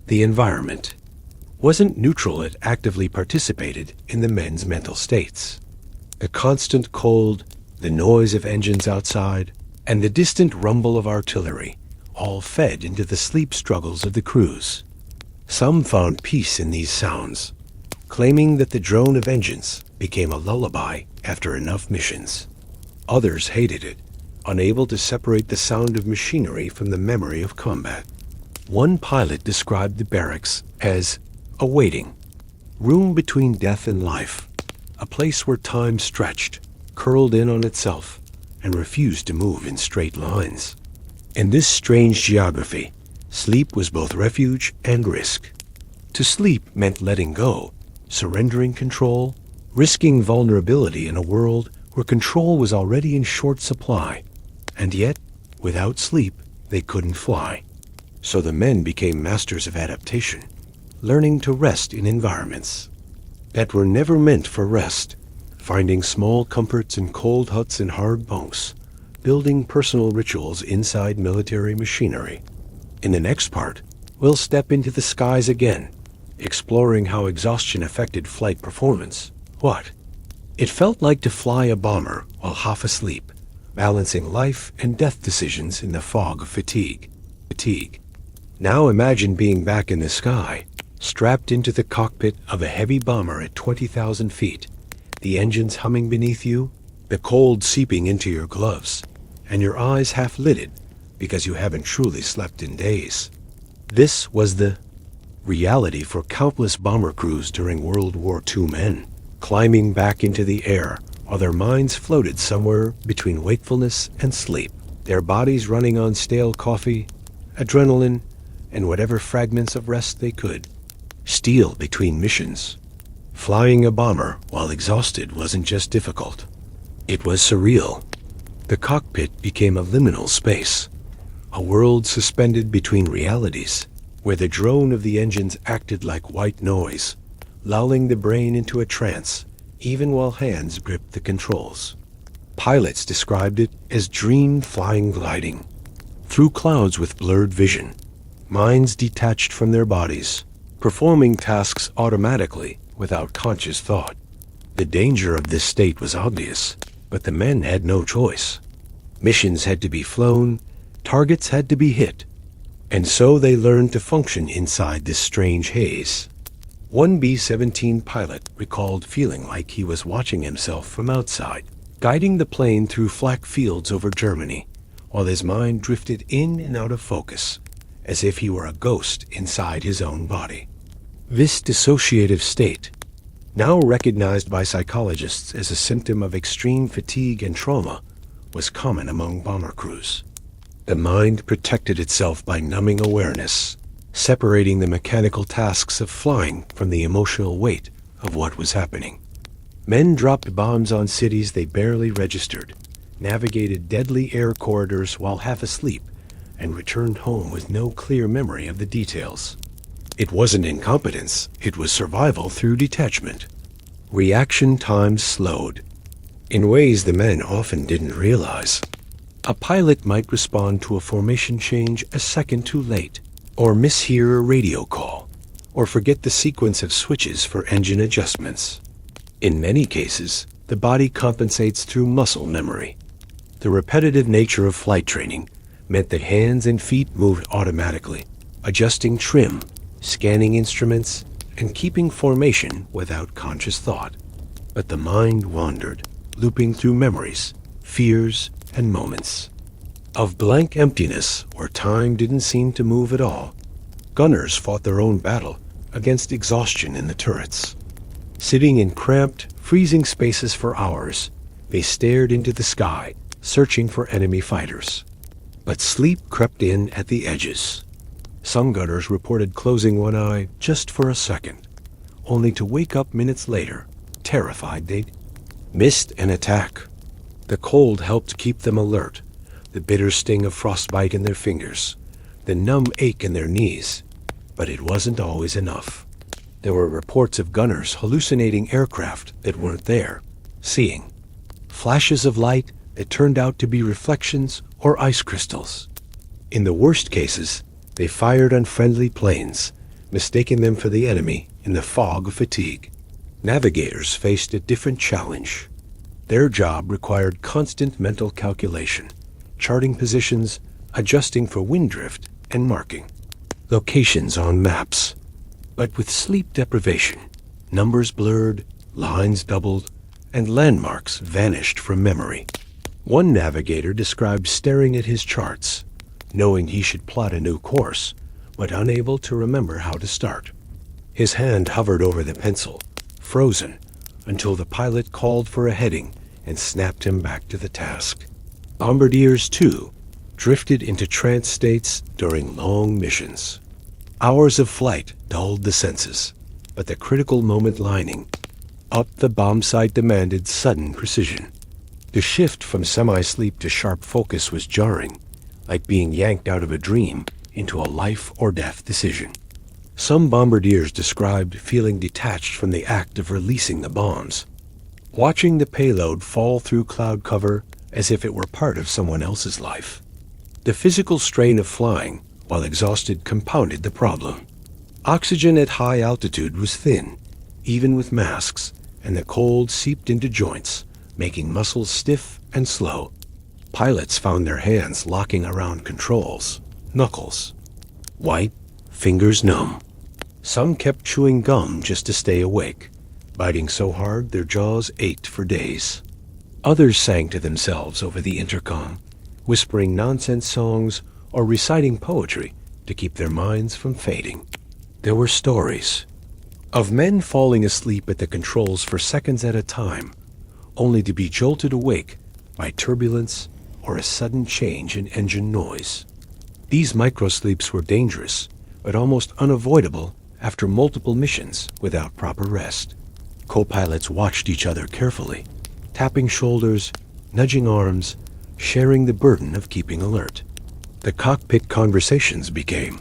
The environment wasn't neutral. It actively participated in the men's mental states. The constant cold, the noise of engines outside, and the distant rumble of artillery all fed into the sleep struggles of the crews. Some found peace in these sounds, claiming that the drone of engines became a lullaby after enough missions. Others hated it, unable to separate the sound of machinery from the memory of combat. One pilot described the barracks as a waiting room between death and life, a place where time stretched, curled in on itself, and refused to move in straight lines. In this strange geography, sleep was both refuge and risk. To sleep meant letting go, surrendering control, risking vulnerability in a world where control was already in short supply. And yet, without sleep, they couldn't fly. So the men became masters of adaptation, learning to rest in environments that were never meant for rest, finding small comforts in cold huts and hard bunks, building personal rituals inside military machinery. In the next part, we'll step into the skies again, exploring how exhaustion affected flight performance. What it felt like to fly a bomber while half asleep, balancing life and death decisions in the fog of fatigue. Now imagine being back in the sky, strapped into the cockpit of a heavy bomber at 20,000 feet, the engines humming beneath you, the cold seeping into your gloves, and your eyes half lidded because you haven't truly slept in days. This was the reality for countless bomber crews during World War II men, climbing back into the air while their minds floated somewhere between wakefulness and sleep, their bodies running on stale coffee, adrenaline, and whatever fragments of rest they could steal between missions. Flying a bomber while exhausted wasn't just difficult. It was surreal. The cockpit became a liminal space, a world suspended between realities, where the drone of the engines acted like white noise, lulling the brain into a trance, even while hands gripped the controls. Pilots described it as dream flying gliding, through clouds with blurred vision, minds detached from their bodies, performing tasks automatically without conscious thought. The danger of this state was obvious, but the men had no choice. Missions had to be flown, targets had to be hit, and so they learned to function inside this strange haze. One B-17 pilot recalled feeling like he was watching himself from outside, guiding the plane through flak fields over Germany, while his mind drifted in and out of focus, as if he were a ghost inside his own body. This dissociative state, now recognized by psychologists as a symptom of extreme fatigue and trauma, was common among bomber crews. The mind protected itself by numbing awareness, separating the mechanical tasks of flying from the emotional weight of what was happening. Men dropped bombs on cities they barely registered, navigated deadly air corridors while half asleep, and returned home with no clear memory of the details. It wasn't incompetence, it was survival through detachment. Reaction times slowed, in ways the men often didn't realize. A pilot might respond to a formation change a second too late, or mishear a radio call, or forget the sequence of switches for engine adjustments. In many cases, the body compensates through muscle memory. The repetitive nature of flight training meant that hands and feet moved automatically, adjusting trim, scanning instruments, and keeping formation without conscious thought. But the mind wandered, looping through memories, fears, and moments of blank emptiness where time didn't seem to move at all. Gunners fought their own battle against exhaustion in the turrets. Sitting in cramped, freezing spaces for hours, they stared into the sky, searching for enemy fighters. But sleep crept in at the edges. Some gunners reported closing one eye just for a second, only to wake up minutes later, terrified they'd missed an attack. The cold helped keep them alert, the bitter sting of frostbite in their fingers, the numb ache in their knees. But it wasn't always enough. There were reports of gunners hallucinating aircraft that weren't there, seeing flashes of light that turned out to be reflections or ice crystals. In the worst cases, they fired on friendly planes, mistaking them for the enemy in the fog of fatigue. Navigators faced a different challenge. Their job required constant mental calculation, charting positions, adjusting for wind drift, and marking locations on maps. But with sleep deprivation, numbers blurred, lines doubled, and landmarks vanished from memory. One navigator described staring at his charts, knowing he should plot a new course, but unable to remember how to start. His hand hovered over the pencil, frozen, until the pilot called for a heading and snapped him back to the task. Bombardiers, too, drifted into trance states during long missions. Hours of flight dulled the senses, but the critical moment lining up the bomb site demanded sudden precision. The shift from semi-sleep to sharp focus was jarring, like being yanked out of a dream into a life-or-death decision. Some bombardiers described feeling detached from the act of releasing the bombs, watching the payload fall through cloud cover as if it were part of someone else's life. The physical strain of flying, while exhausted, compounded the problem. Oxygen at high altitude was thin, even with masks, and the cold seeped into joints, making muscles stiff and slow. Pilots found their hands locking around controls, knuckles white, fingers numb. Some kept chewing gum just to stay awake, biting so hard their jaws ached for days. Others sang to themselves over the intercom, whispering nonsense songs or reciting poetry to keep their minds from fading. There were stories of men falling asleep at the controls for seconds at a time, only to be jolted awake by turbulence or a sudden change in engine noise. These microsleeps were dangerous, but almost unavoidable after multiple missions without proper rest. Co-pilots watched each other carefully, tapping shoulders, nudging arms, sharing the burden of keeping alert. The cockpit conversations became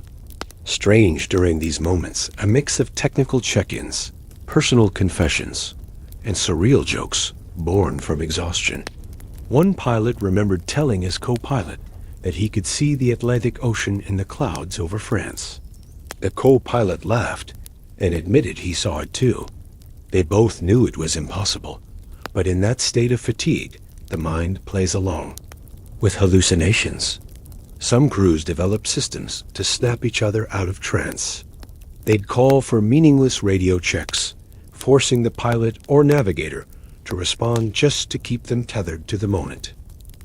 strange during these moments, a mix of technical check-ins, personal confessions, and surreal jokes born from exhaustion. One pilot remembered telling his co-pilot that he could see the Atlantic Ocean in the clouds over France. The co-pilot laughed and admitted he saw it too. They both knew it was impossible, but in that state of fatigue, the mind plays along. With hallucinations, some crews developed systems to snap each other out of trance. They'd call for meaningless radio checks, forcing the pilot or navigator to respond just to keep them tethered to the moment.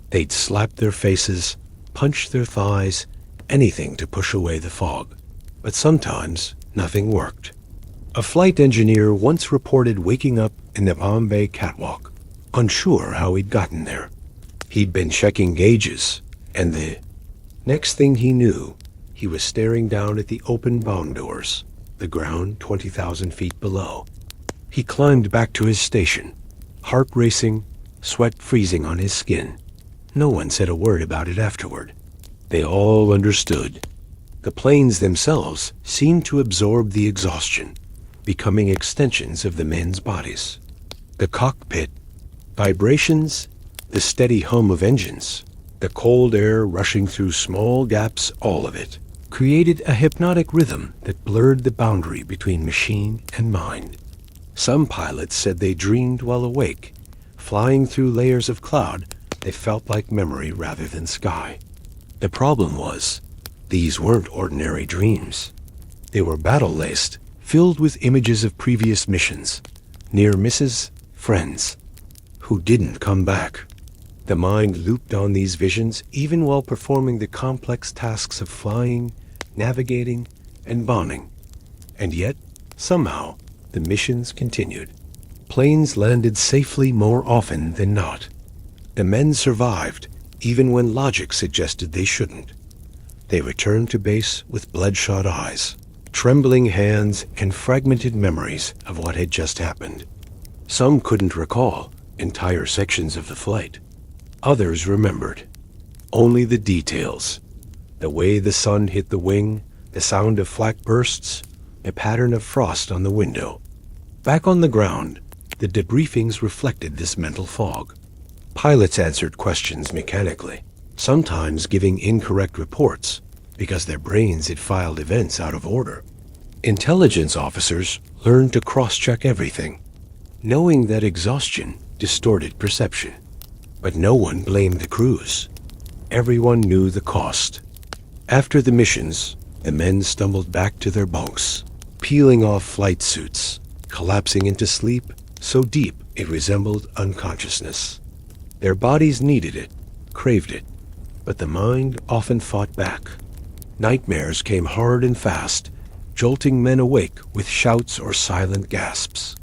They'd slap their faces, punch their thighs, anything to push away the fog. But sometimes nothing worked. A flight engineer once reported waking up in the Bombay catwalk, unsure how he'd gotten there. He'd been checking gauges, and the next thing he knew, he was staring down at the open bomb doors, the ground 20,000 feet below. He climbed back to his station, heart racing, sweat freezing on his skin. No one said a word about it afterward. They all understood. The planes themselves seemed to absorb the exhaustion, becoming extensions of the men's bodies. The cockpit, vibrations, the steady hum of engines, the cold air rushing through small gaps, all of it created a hypnotic rhythm that blurred the boundary between machine and mind. Some pilots said they dreamed while awake. Flying through layers of cloud, they felt like memory rather than sky. The problem was, these weren't ordinary dreams. They were battle-laced, filled with images of previous missions, near misses, friends, who didn't come back. The mind looped on these visions even while performing the complex tasks of flying, navigating, and bonding. And yet, somehow, the missions continued. Planes landed safely more often than not. The men survived, even when logic suggested they shouldn't. They returned to base with bloodshot eyes, trembling hands, and fragmented memories of what had just happened. Some couldn't recall entire sections of the flight. Others remembered only the details. The way the sun hit the wing, the sound of flak bursts, a pattern of frost on the window. Back on the ground, the debriefings reflected this mental fog. Pilots answered questions mechanically, sometimes giving incorrect reports because their brains had filed events out of order. Intelligence officers learned to cross-check everything, knowing that exhaustion distorted perception. But no one blamed the crews. Everyone knew the cost. After the missions, the men stumbled back to their bunks, peeling off flight suits, collapsing into sleep so deep it resembled unconsciousness. Their bodies needed it, craved it, but the mind often fought back. Nightmares came hard and fast, jolting men awake with shouts or silent gasps.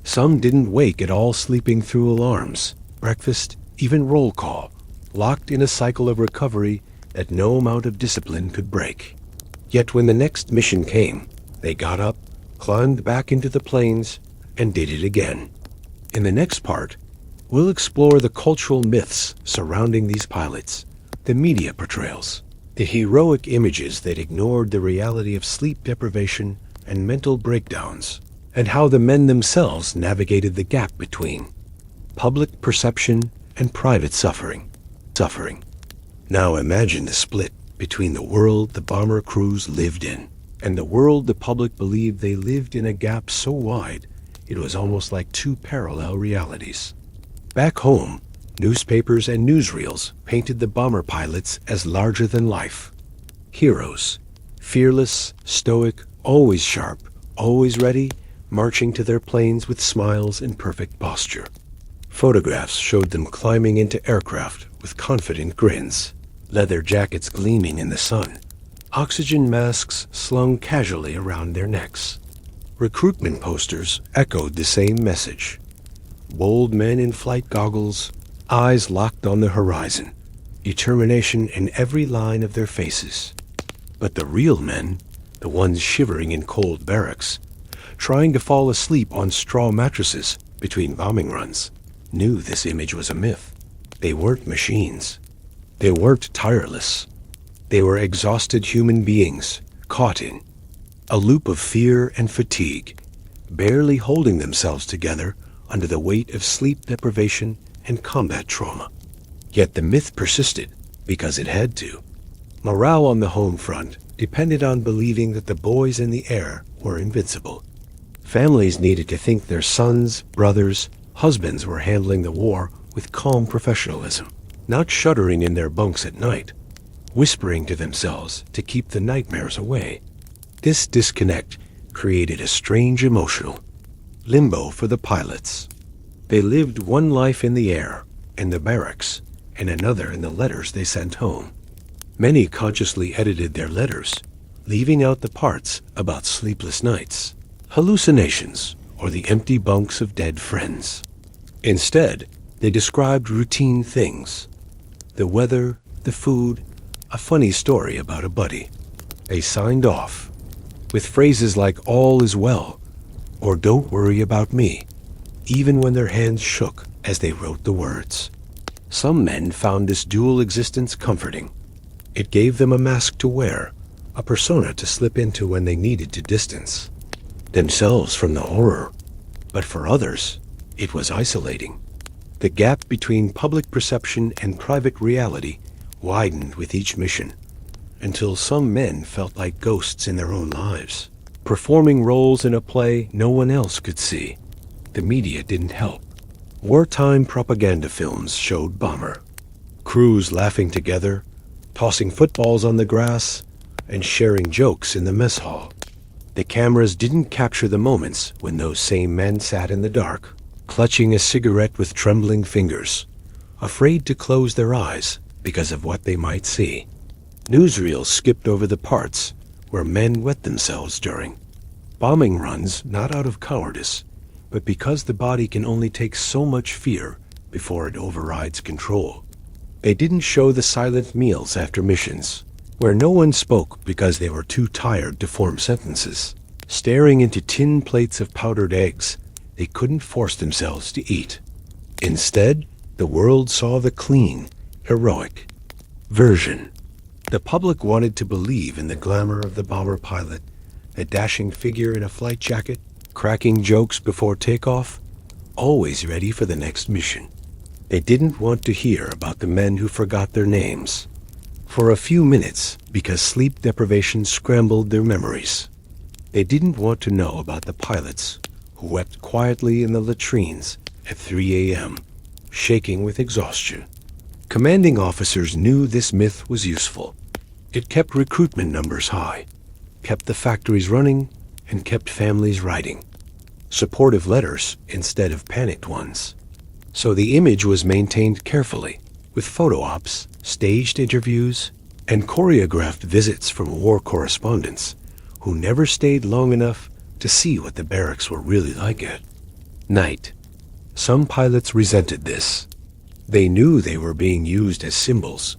Some didn't wake at all, sleeping through alarms, breakfast, even roll call, locked in a cycle of recovery that no amount of discipline could break. Yet when the next mission came, they got up, climbed back into the planes, and did it again. In the next part, we'll explore the cultural myths surrounding these pilots, the media portrayals, the heroic images that ignored the reality of sleep deprivation and mental breakdowns, and how the men themselves navigated the gap between public perception and private suffering. Now imagine the split between the world the bomber crews lived in and the world the public believed they lived in, a gap so wide it was almost like two parallel realities. Back home, newspapers and newsreels painted the bomber pilots as larger than life. Heroes, fearless, stoic, always sharp, always ready, marching to their planes with smiles and perfect posture. Photographs showed them climbing into aircraft with confident grins, leather jackets gleaming in the sun, oxygen masks slung casually around their necks. Recruitment posters echoed the same message. Bold men in flight goggles, eyes locked on the horizon, determination in every line of their faces. But the real men, the ones shivering in cold barracks, trying to fall asleep on straw mattresses between bombing runs, knew this image was a myth. They weren't machines. They weren't tireless. They were exhausted human beings, caught in a loop of fear and fatigue, barely holding themselves together under the weight of sleep deprivation and combat trauma. Yet the myth persisted because it had to. Morale on the home front depended on believing that the boys in the air were invincible. Families needed to think their sons, brothers, husbands were handling the war with calm professionalism, not shuddering in their bunks at night, whispering to themselves to keep the nightmares away. This disconnect created a strange emotional limbo for the pilots. They lived one life in the air, in the barracks, and another in the letters they sent home. Many consciously edited their letters, leaving out the parts about sleepless nights, hallucinations, or the empty bunks of dead friends. Instead, they described routine things: the weather, the food, a funny story about a buddy. They signed off with phrases like "all is well" or "don't worry about me," even when their hands shook as they wrote the words. Some men found this dual existence comforting. It gave them a mask to wear, a persona to slip into when they needed to distance themselves from the horror. But for others, it was isolating. The gap between public perception and private reality widened with each mission, until some men felt like ghosts in their own lives, performing roles in a play no one else could see. The media didn't help. Wartime propaganda films showed bomber crews laughing together, tossing footballs on the grass, and sharing jokes in the mess hall. The cameras didn't capture the moments when those same men sat in the dark, clutching a cigarette with trembling fingers, afraid to close their eyes because of what they might see. Newsreels skipped over the parts where men wet themselves during bombing runs, not out of cowardice, but because the body can only take so much fear before it overrides control. They didn't show the silent meals after missions, where no one spoke because they were too tired to form sentences, staring into tin plates of powdered eggs they couldn't force themselves to eat. Instead, the world saw the clean, heroic version. The public wanted to believe in the glamour of the bomber pilot, a dashing figure in a flight jacket, cracking jokes before takeoff, always ready for the next mission. They didn't want to hear about the men who forgot their names for a few minutes because sleep deprivation scrambled their memories. They didn't want to know about the pilots who wept quietly in the latrines at 3 a.m., shaking with exhaustion. Commanding officers knew this myth was useful. It kept recruitment numbers high, kept the factories running, and kept families writing supportive letters instead of panicked ones. So the image was maintained carefully, with photo ops, staged interviews, and choreographed visits from war correspondents who never stayed long enough to see what the barracks were really like at night. Some pilots resented this. They knew they were being used as symbols,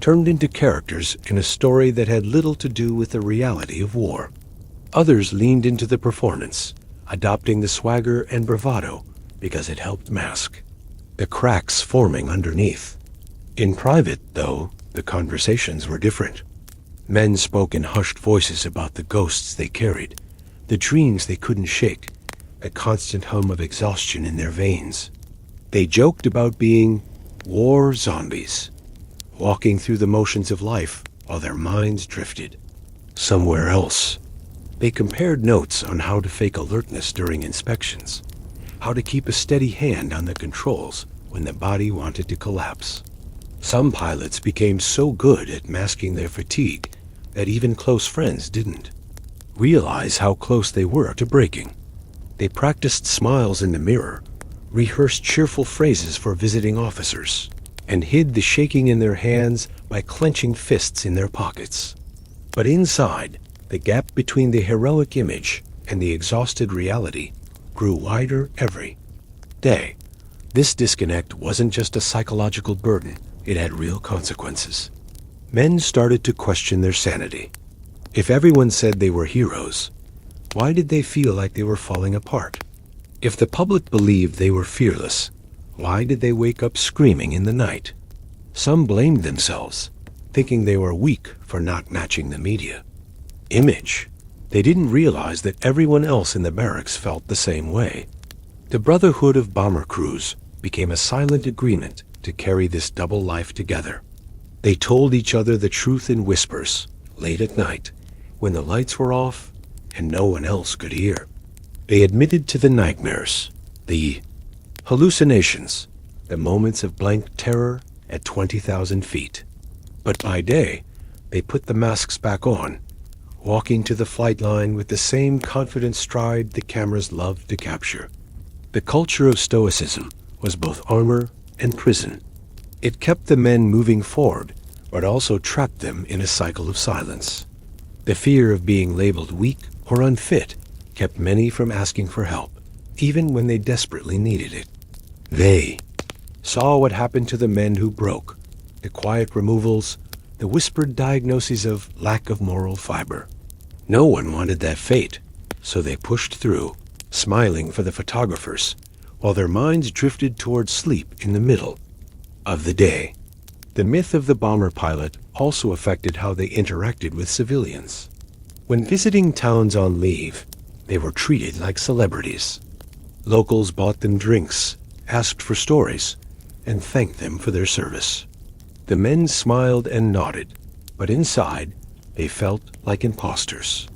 turned into characters in a story that had little to do with the reality of war. Others leaned into the performance, adopting the swagger and bravado because it helped mask the cracks forming underneath. In private, though, the conversations were different. Men spoke in hushed voices about the ghosts they carried, the dreams they couldn't shake, a constant hum of exhaustion in their veins. They joked about being war zombies, walking through the motions of life while their minds drifted somewhere else. They compared notes on how to fake alertness during inspections, how to keep a steady hand on the controls when the body wanted to collapse. Some pilots became so good at masking their fatigue that even close friends didn't realize how close they were to breaking. They practiced smiles in the mirror, rehearsed cheerful phrases for visiting officers, and hid the shaking in their hands by clenching fists in their pockets. But inside, the gap between the heroic image and the exhausted reality grew wider every day. This disconnect wasn't just a psychological burden, it had real consequences. Men started to question their sanity. If everyone said they were heroes, why did they feel like they were falling apart? If the public believed they were fearless, why did they wake up screaming in the night? Some blamed themselves, thinking they were weak for not matching the media image. They didn't realize that everyone else in the barracks felt the same way. The brotherhood of bomber crews became a silent agreement to carry this double life together. They told each other the truth in whispers, late at night, when the lights were off and no one else could hear. They admitted to the nightmares, the hallucinations, the moments of blank terror at 20,000 feet. But by day, they put the masks back on, walking to the flight line with the same confident stride the cameras loved to capture. The culture of stoicism was both armor and prison. It kept the men moving forward, but also trapped them in a cycle of silence. The fear of being labeled weak or unfit kept many from asking for help, even when they desperately needed it. They saw what happened to the men who broke, the quiet removals, the whispered diagnoses of lack of moral fiber. No one wanted that fate, so they pushed through, smiling for the photographers, while their minds drifted toward sleep in the middle of the day. The myth of the bomber pilot also affected how they interacted with civilians. When visiting towns on leave, they were treated like celebrities. Locals bought them drinks, asked for stories, and thanked them for their service. The men smiled and nodded, but inside, They felt like imposters.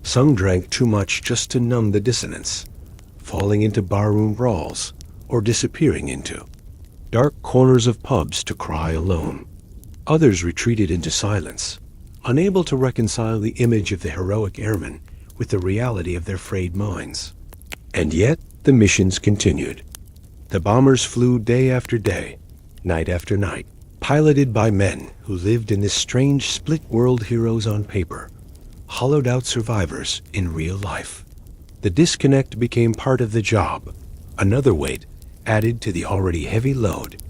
Some drank too much just to numb the dissonance, falling into barroom brawls or disappearing into dark corners of pubs to cry alone. Others retreated into silence, unable to reconcile the image of the heroic airmen with the reality of their frayed minds. And yet the missions continued. The bombers flew day after day, night after night, piloted by men who lived in this strange split-world heroes on paper, hollowed-out survivors in real life. The disconnect became part of the job, another weight added to the already heavy load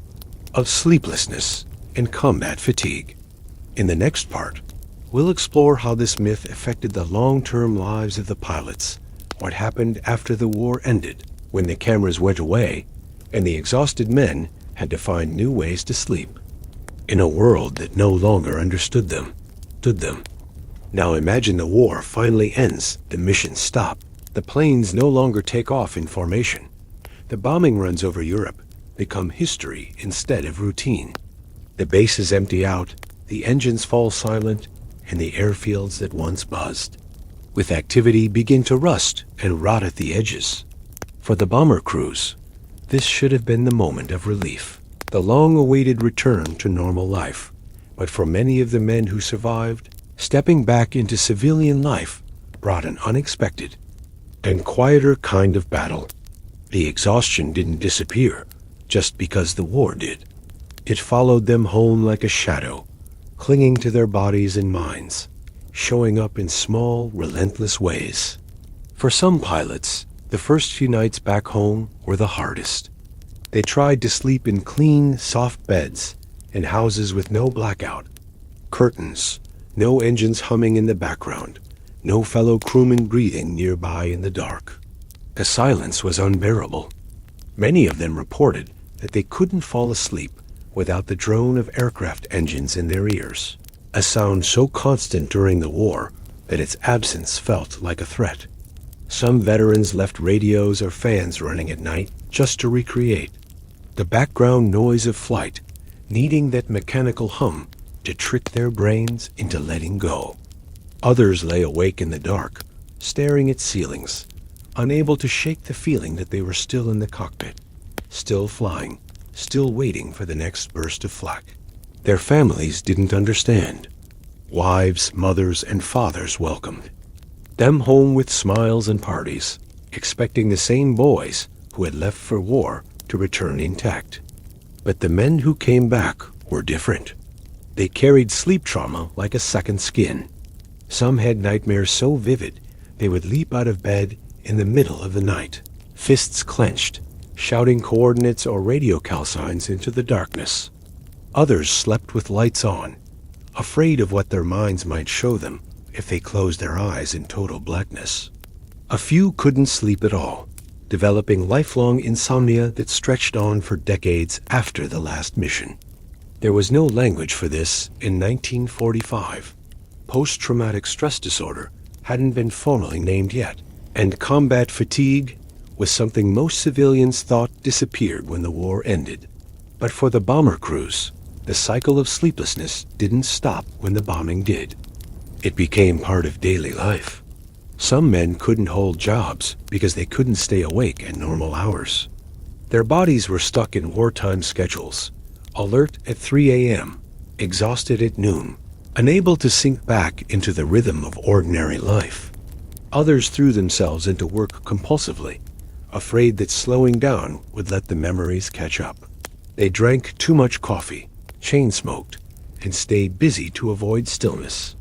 of sleeplessness and combat fatigue. In the next part, we'll explore how this myth affected the long-term lives of the pilots, what happened after the war ended, when the cameras went away, and the exhausted men had to find new ways to sleep, in a world that no longer understood them. Now imagine the war finally ends, the missions stop, the planes no longer take off in formation. The bombing runs over Europe become history instead of routine. The bases empty out, the engines fall silent, and the airfields that once buzzed, with activity begin to rust and rot at the edges. For the bomber crews, this should have been the moment of relief, the long-awaited return to normal life. But for many of the men who survived, stepping back into civilian life brought an unexpected and quieter kind of battle. The exhaustion didn't disappear just because the war did. It followed them home like a shadow, clinging to their bodies and minds, showing up in small, relentless ways. For some pilots, the first few nights back home were the hardest. They tried to sleep in clean, soft beds in houses with no blackout, curtains, no engines humming in the background, no fellow crewmen breathing nearby in the dark. The silence was unbearable. Many of them reported that they couldn't fall asleep without the drone of aircraft engines in their ears, a sound so constant during the war that its absence felt like a threat. Some veterans left radios or fans running at night just to recreate the background noise of flight, needing that mechanical hum to trick their brains into letting go. Others lay awake in the dark, staring at ceilings, unable to shake the feeling that they were still in the cockpit, still flying, still waiting for the next burst of flak. Their families didn't understand. Wives, mothers, and fathers welcomed them home with smiles and parties, expecting the same boys who had left for war to return intact. But the men who came back were different. They carried sleep trauma like a second skin. Some had nightmares so vivid they would leap out of bed in the middle of the night, fists clenched, shouting coordinates or radio call signs into the darkness. Others slept with lights on, afraid of what their minds might show them if they closed their eyes in total blackness. A few couldn't sleep at all, developing lifelong insomnia that stretched on for decades after the last mission. There was no language for this in 1945. Post-traumatic stress disorder hadn't been formally named yet, and combat fatigue was something most civilians thought disappeared when the war ended. But for the bomber crews, the cycle of sleeplessness didn't stop when the bombing did. It became part of daily life. Some men couldn't hold jobs because they couldn't stay awake at normal hours. Their bodies were stuck in wartime schedules, alert at 3 a.m., exhausted at noon, unable to sink back into the rhythm of ordinary life. Others threw themselves into work compulsively, afraid that slowing down would let the memories catch up. They drank too much coffee, chain-smoked, and stayed busy to avoid stillness.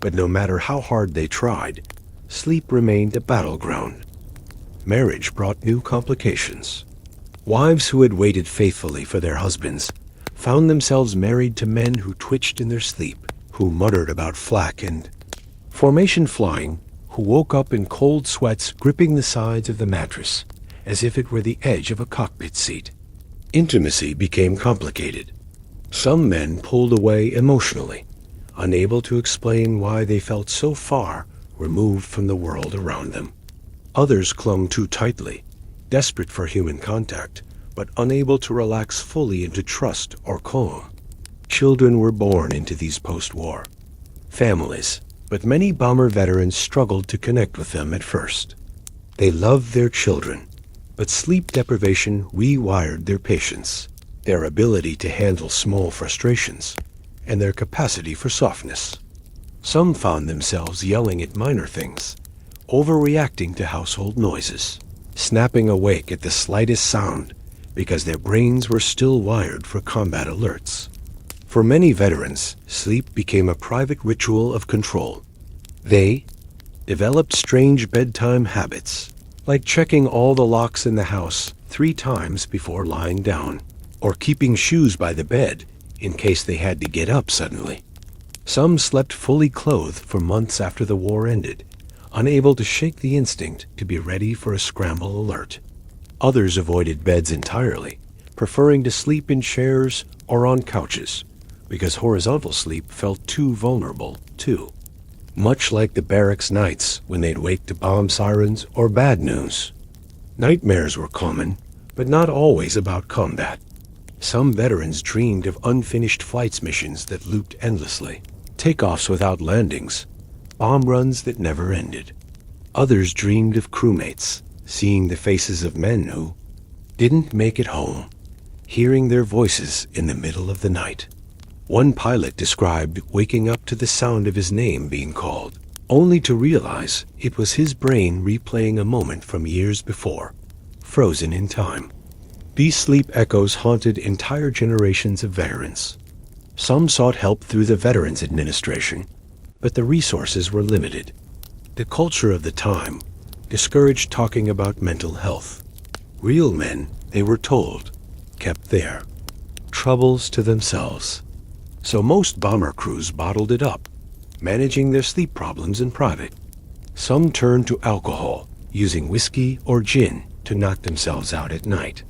But no matter how hard they tried, sleep remained a battleground. Marriage brought new complications. Wives who had waited faithfully for their husbands found themselves married to men who twitched in their sleep, who muttered about flak and formation flying, who woke up in cold sweats gripping the sides of the mattress as if it were the edge of a cockpit seat. Intimacy became complicated. Some men pulled away emotionally, unable to explain why they felt so far removed from the world around them. Others clung too tightly, desperate for human contact, but unable to relax fully into trust or calm. Children were born into these post-war families, but many bomber veterans struggled to connect with them at first. They loved their children, but sleep deprivation rewired their patience, their ability to handle small frustrations, and their capacity for softness. Some found themselves yelling at minor things, overreacting to household noises, snapping awake at the slightest sound because their brains were still wired for combat alerts. For many veterans, sleep became a private ritual of control. They developed strange bedtime habits, like checking all the locks in the house 3 times before lying down, or keeping shoes by the bed in case they had to get up suddenly. Some slept fully clothed for months after the war ended, unable to shake the instinct to be ready for a scramble alert. Others avoided beds entirely, preferring to sleep in chairs or on couches, because horizontal sleep felt too vulnerable, too. Much like the barracks nights when they'd wake to bomb sirens or bad news. Nightmares were common, but not always about combat. Some veterans dreamed of unfinished flights missions that looped endlessly, takeoffs without landings, bomb runs that never ended. Others dreamed of crewmates, seeing the faces of men who didn't make it home, hearing their voices in the middle of the night. One pilot described waking up to the sound of his name being called, only to realize it was his brain replaying a moment from years before, frozen in time. These sleep echoes haunted entire generations of veterans. Some sought help through the Veterans Administration, but the resources were limited. The culture of the time discouraged talking about mental health. Real men, they were told, kept their troubles to themselves. So most bomber crews bottled it up, managing their sleep problems in private. Some turned to alcohol, using whiskey or gin to knock themselves out at night.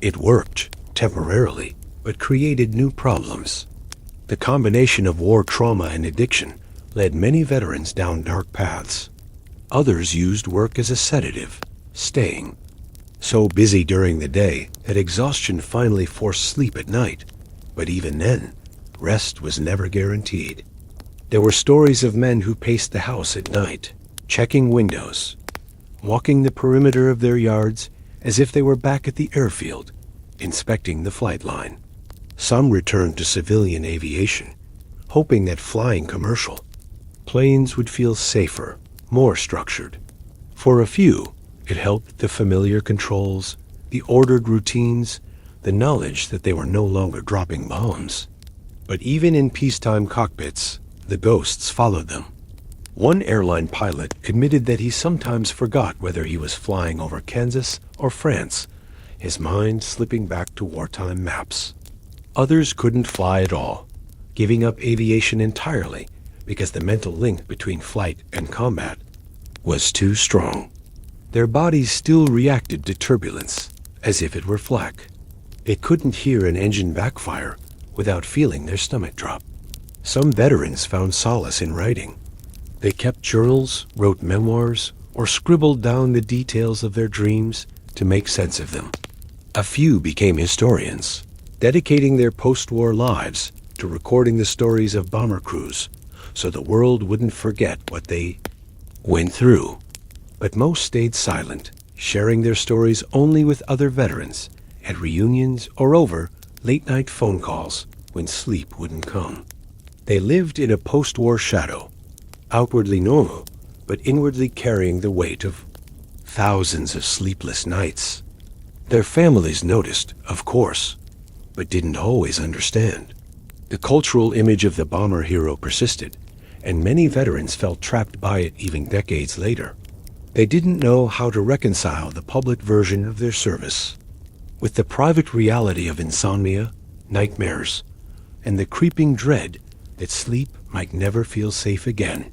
It worked, temporarily, but created new problems. The combination of war trauma and addiction led many veterans down dark paths. Others used work as a sedative, staying so busy during the day that exhaustion finally forced sleep at night. But even then, rest was never guaranteed. There were stories of men who paced the house at night, checking windows, walking the perimeter of their yards as if they were back at the airfield, inspecting the flight line. Some returned to civilian aviation, hoping that flying commercial planes would feel safer, more structured. For a few, it helped the familiar controls, the ordered routines, the knowledge that they were no longer dropping bombs. But even in peacetime cockpits, the ghosts followed them. One airline pilot admitted that he sometimes forgot whether he was flying over Kansas or France, his mind slipping back to wartime maps. Others couldn't fly at all, giving up aviation entirely because the mental link between flight and combat was too strong. Their bodies still reacted to turbulence as if it were flak. They couldn't hear an engine backfire without feeling their stomach drop. Some veterans found solace in writing. They kept journals, wrote memoirs, or scribbled down the details of their dreams to make sense of them. A few became historians, dedicating their post-war lives to recording the stories of bomber crews so the world wouldn't forget what they went through. But most stayed silent, sharing their stories only with other veterans at reunions or over late-night phone calls when sleep wouldn't come. They lived in a post-war shadow, outwardly normal, but inwardly carrying the weight of thousands of sleepless nights. Their families noticed, of course, but didn't always understand. The cultural image of the bomber hero persisted, and many veterans felt trapped by it even decades later. They didn't know how to reconcile the public version of their service with the private reality of insomnia, nightmares, and the creeping dread that sleep might never feel safe again.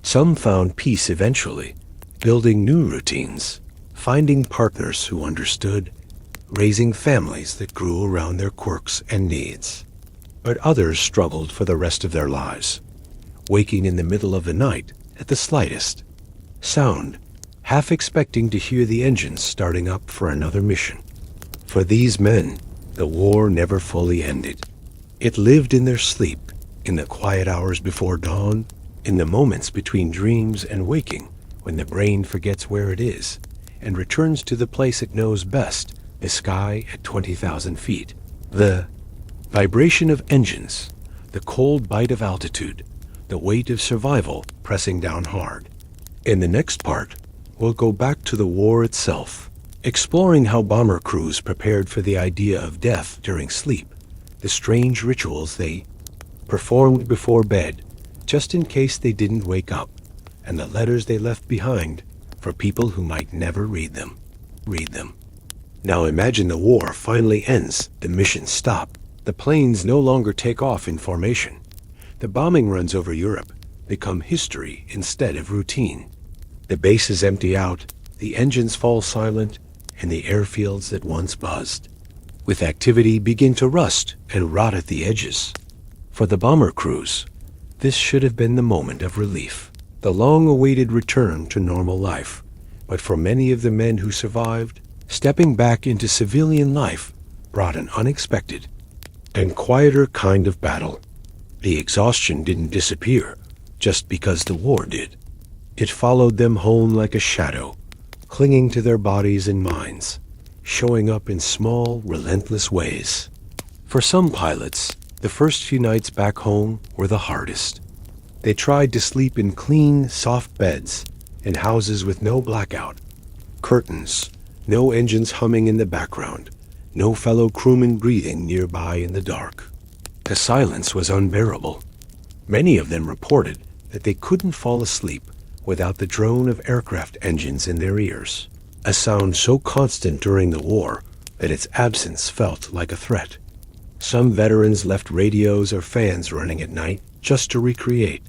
Some found peace eventually, building new routines, finding partners who understood, raising families that grew around their quirks and needs. But others struggled for the rest of their lives, waking in the middle of the night at the slightest sound, half expecting to hear the engines starting up for another mission. For these men, the war never fully ended. It lived in their sleep, In the quiet hours before dawn, in the moments between dreams and waking, when the brain forgets where it is and returns to the place it knows best, the sky at 20,000 feet. The vibration of engines, the cold bite of altitude, the weight of survival pressing down hard. In the next part, we'll go back to the war itself, exploring how bomber crews prepared for the idea of death during sleep, the strange rituals they performed before bed, just in case they didn't wake up, and the letters they left behind for people who might never read them. Now imagine the war finally ends, the missions stop, the planes no longer take off in formation. The bombing runs over Europe become history instead of routine. The bases empty out, the engines fall silent, and the airfields that once buzzed, with activity begin to rust and rot at the edges. For the bomber crews, this should have been the moment of relief, the long-awaited return to normal life. But for many of the men who survived, stepping back into civilian life brought an unexpected and quieter kind of battle. The exhaustion didn't disappear just because the war did. It followed them home like a shadow, clinging to their bodies and minds, showing up in small, relentless ways. For some pilots, the first few nights back home were the hardest. They tried to sleep in clean, soft beds, in houses with no blackout, curtains, no engines humming in the background, no fellow crewmen breathing nearby in the dark. The silence was unbearable. Many of them reported that they couldn't fall asleep without the drone of aircraft engines in their ears, a sound so constant during the war that its absence felt like a threat. Some veterans left radios or fans running at night just to recreate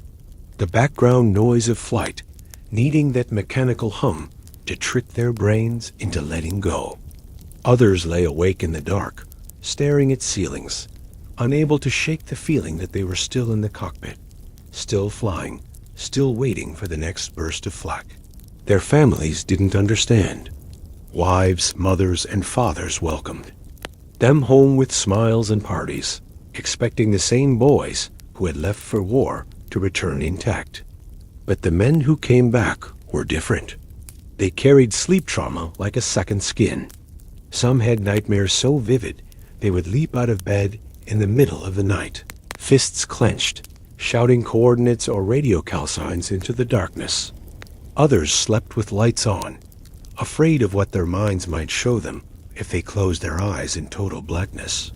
the background noise of flight, needing that mechanical hum to trick their brains into letting go. Others lay awake in the dark, staring at ceilings, unable to shake the feeling that they were still in the cockpit, still flying, still waiting for the next burst of flak. Their families didn't understand. Wives, mothers, and fathers welcomed them home with smiles and parties, expecting the same boys who had left for war to return intact. But the men who came back were different. They carried sleep trauma like a second skin. Some had nightmares so vivid they would leap out of bed in the middle of the night, fists clenched, shouting coordinates or radio call signs into the darkness. Others slept with lights on, afraid of what their minds might show them if they closed their eyes in total blackness.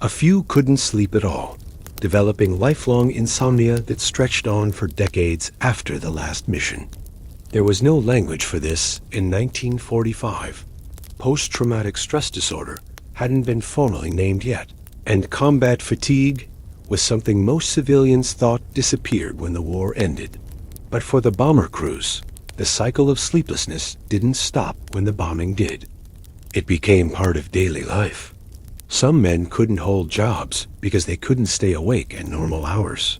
A few couldn't sleep at all, developing lifelong insomnia that stretched on for decades after the last mission. There was no language for this in 1945. Post-traumatic stress disorder hadn't been formally named yet, and combat fatigue was something most civilians thought disappeared when the war ended. But for the bomber crews, the cycle of sleeplessness didn't stop when the bombing did. It became part of daily life. Some men couldn't hold jobs because they couldn't stay awake at normal hours.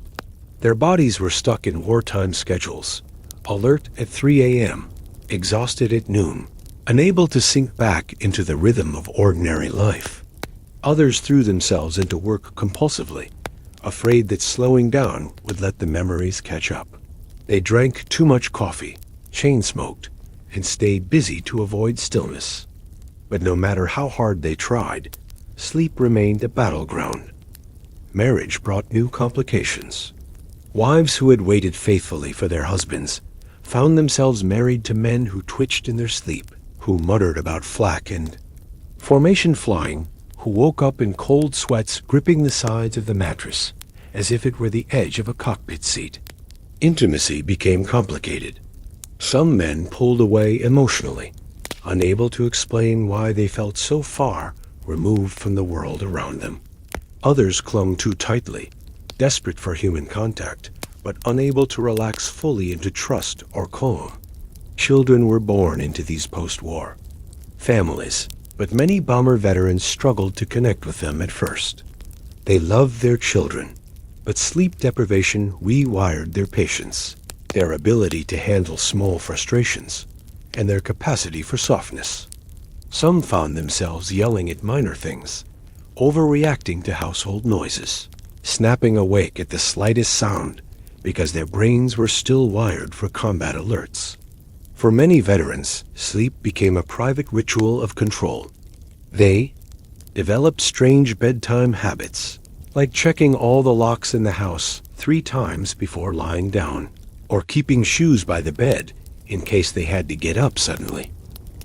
Their bodies were stuck in wartime schedules, alert at 3 a.m., exhausted at noon, unable to sink back into the rhythm of ordinary life. Others threw themselves into work compulsively, afraid that slowing down would let the memories catch up. They drank too much coffee, chain-smoked, and stayed busy to avoid stillness. But no matter how hard they tried, sleep remained a battleground. Marriage brought new complications. Wives who had waited faithfully for their husbands found themselves married to men who twitched in their sleep, who muttered about flak and formation flying, who woke up in cold sweats gripping the sides of the mattress as if it were the edge of a cockpit seat. Intimacy became complicated. Some men pulled away emotionally, unable to explain why they felt so far removed from the world around them. Others clung too tightly, desperate for human contact, but unable to relax fully into trust or calm. Children were born into these post-war families, but many bomber veterans struggled to connect with them at first. They loved their children, but sleep deprivation rewired their patience, their ability to handle small frustrations, and their capacity for softness. Some found themselves yelling at minor things, overreacting to household noises. snapping awake at the slightest sound because their brains were still wired for combat alerts. For many veterans, sleep became a private ritual of control. They developed strange bedtime habits, like checking all the locks in the house 3 times before lying down, or keeping shoes by the bed in case they had to get up suddenly.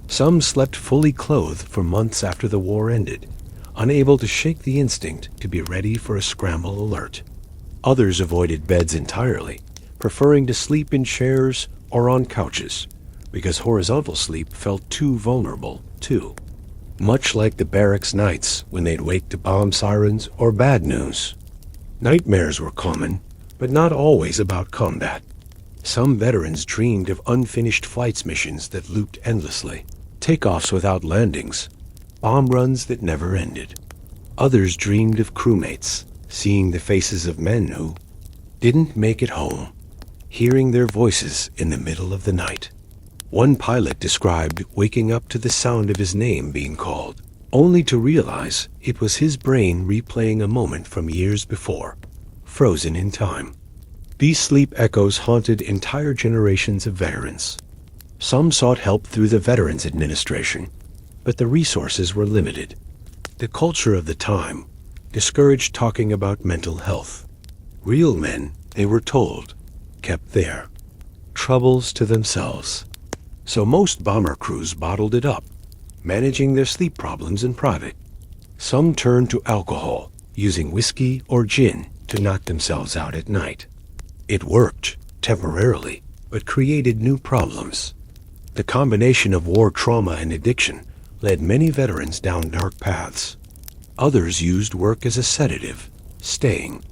Some slept fully clothed for months after the war ended, unable to shake the instinct to be ready for a scramble alert. Others avoided beds entirely, preferring to sleep in chairs or on couches, because horizontal sleep felt too vulnerable, too. Much like the barracks nights when they'd wake to bomb sirens or bad news. Nightmares were common, but not always about combat. Some veterans dreamed of unfinished flights missions that looped endlessly, takeoffs without landings, bomb runs that never ended. Others dreamed of crewmates, seeing the faces of men who didn't make it home, hearing their voices in the middle of the night. One pilot described waking up to the sound of his name being called, only to realize it was his brain replaying a moment from years before, frozen in time. These sleep echoes haunted entire generations of veterans. Some sought help through the Veterans Administration, but the resources were limited. The culture of the time discouraged talking about mental health. Real men, they were told, kept their troubles to themselves. So most bomber crews bottled it up, managing their sleep problems in private. Some turned to alcohol, using whiskey or gin to knock themselves out at night. It worked, temporarily, but created new problems. The combination of war trauma and addiction led many veterans down dark paths. Others used work as a sedative, staying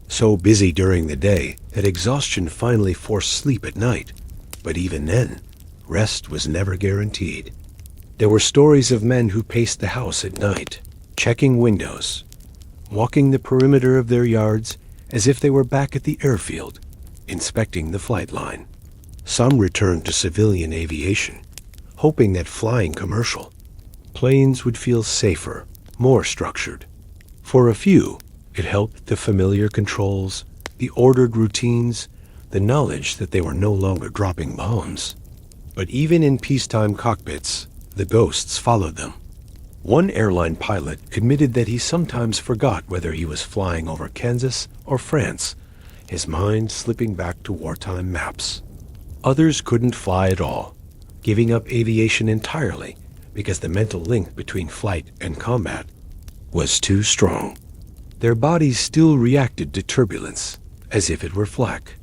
so busy during the day that exhaustion finally forced sleep at night. But even then, rest was never guaranteed. There were stories of men who paced the house at night, checking windows, walking the perimeter of their yards as if they were back at the airfield, inspecting the flight line. Some returned to civilian aviation, hoping that flying commercial planes would feel safer, more structured. For a few, it helped the familiar controls, the ordered routines, the knowledge that they were no longer dropping bombs. But even in peacetime cockpits, the ghosts followed them. One airline pilot admitted that he sometimes forgot whether he was flying over Kansas or France, his mind slipping back to wartime maps. Others couldn't fly at all, giving up aviation entirely because the mental link between flight and combat was too strong. Their bodies still reacted to turbulence as if it were flak.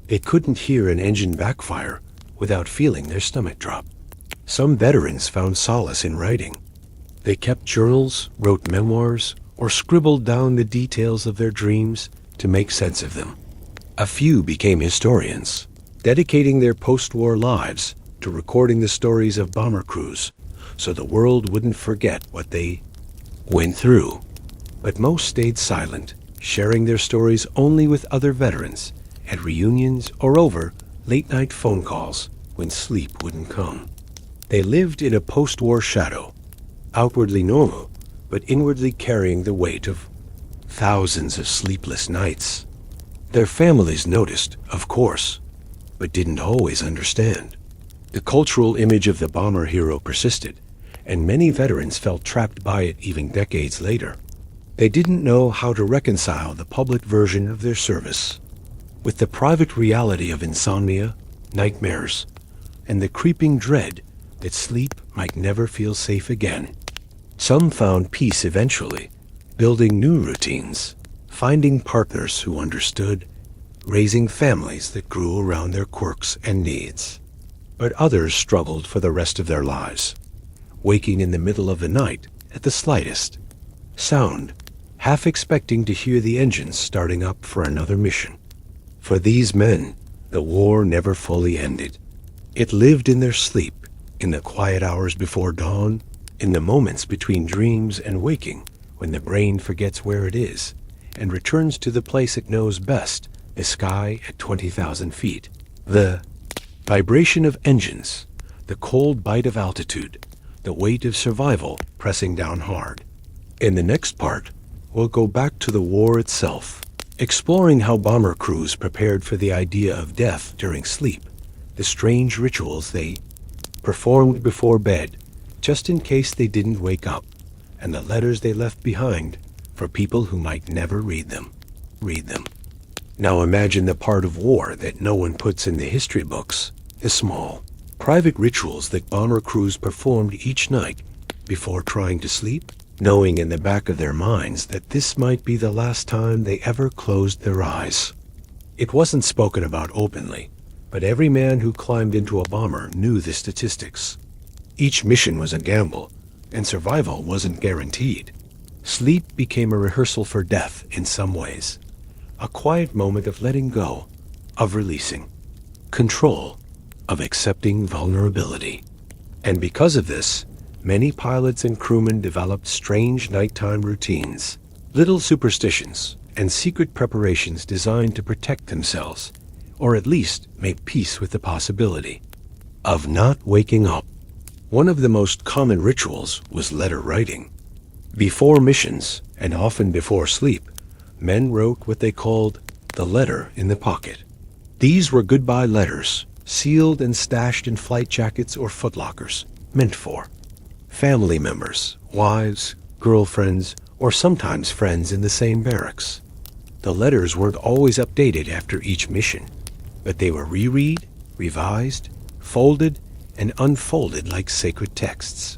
They couldn't hear an engine backfire without feeling their stomach drop. Some veterans found solace in writing. They kept journals, wrote memoirs, or scribbled down the details of their dreams to make sense of them. A few became historians, dedicating their post-war lives to recording the stories of bomber crews so the world wouldn't forget what they went through. But most stayed silent, sharing their stories only with other veterans at reunions or over late-night phone calls when sleep wouldn't come. They lived in a post-war shadow, outwardly normal, but inwardly carrying the weight of thousands of sleepless nights. Their families noticed, of course, but didn't always understand. The cultural image of the bomber hero persisted, and many veterans felt trapped by it even decades later. They didn't know how to reconcile the public version of their service with the private reality of insomnia, nightmares, and the creeping dread that sleep might never feel safe again. Some found peace eventually, building new routines, finding partners who understood, raising families that grew around their quirks and needs. But others struggled for the rest of their lives, waking in the middle of the night at the slightest sound, half expecting to hear the engines starting up for another mission. For these men, the war never fully ended. It lived in their sleep, in the quiet hours before dawn, in the moments between dreams and waking, when the brain forgets where it is and returns to the place it knows best, the sky at 20,000 feet. The vibration of engines, the cold bite of altitude, the weight of survival pressing down hard. In the next part, we'll go back to the war itself, exploring how bomber crews prepared for the idea of death during sleep, the strange rituals they performed before bed, just in case they didn't wake up, and the letters they left behind for people who might never read them. Now imagine the part of war that no one puts in the history books, the small, private rituals that bomber crews performed each night before trying to sleep, knowing in the back of their minds that this might be the last time they ever closed their eyes. It wasn't spoken about openly, but every man who climbed into a bomber knew the statistics. Each mission was a gamble, and survival wasn't guaranteed. Sleep became a rehearsal for death in some ways, a quiet moment of letting go, of releasing control, of accepting vulnerability. And because of this, many pilots and crewmen developed strange nighttime routines, little superstitions, and secret preparations designed to protect themselves, or at least make peace with the possibility of not waking up. One of the most common rituals was letter writing. Before missions, and often before sleep, men wrote what they called the letter in the pocket. These were goodbye letters, sealed and stashed in flight jackets or footlockers, meant for family members, wives, girlfriends, or sometimes friends in the same barracks. The letters weren't always updated after each mission, but they were reread, revised, folded, and unfolded like sacred texts.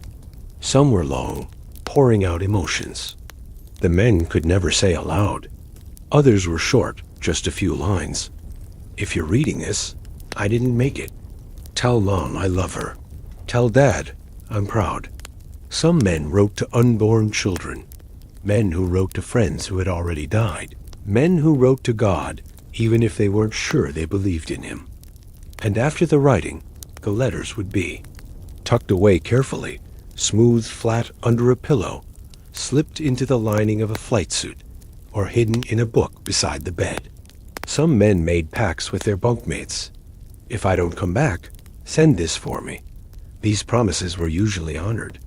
Some were long, pouring out emotions. The men could never say aloud. Others were short, just a few lines. If you're reading this, I didn't make it. Tell Mom I love her. Tell Dad I'm proud. Some men wrote to unborn children, men who wrote to friends who had already died, men who wrote to God even if they weren't sure they believed in him. And after the writing, the letters would be tucked away carefully, smoothed flat under a pillow, slipped into the lining of a flight suit, or hidden in a book beside the bed. Some men made pacts with their bunkmates. If I don't come back, send this for me. These promises were usually honored.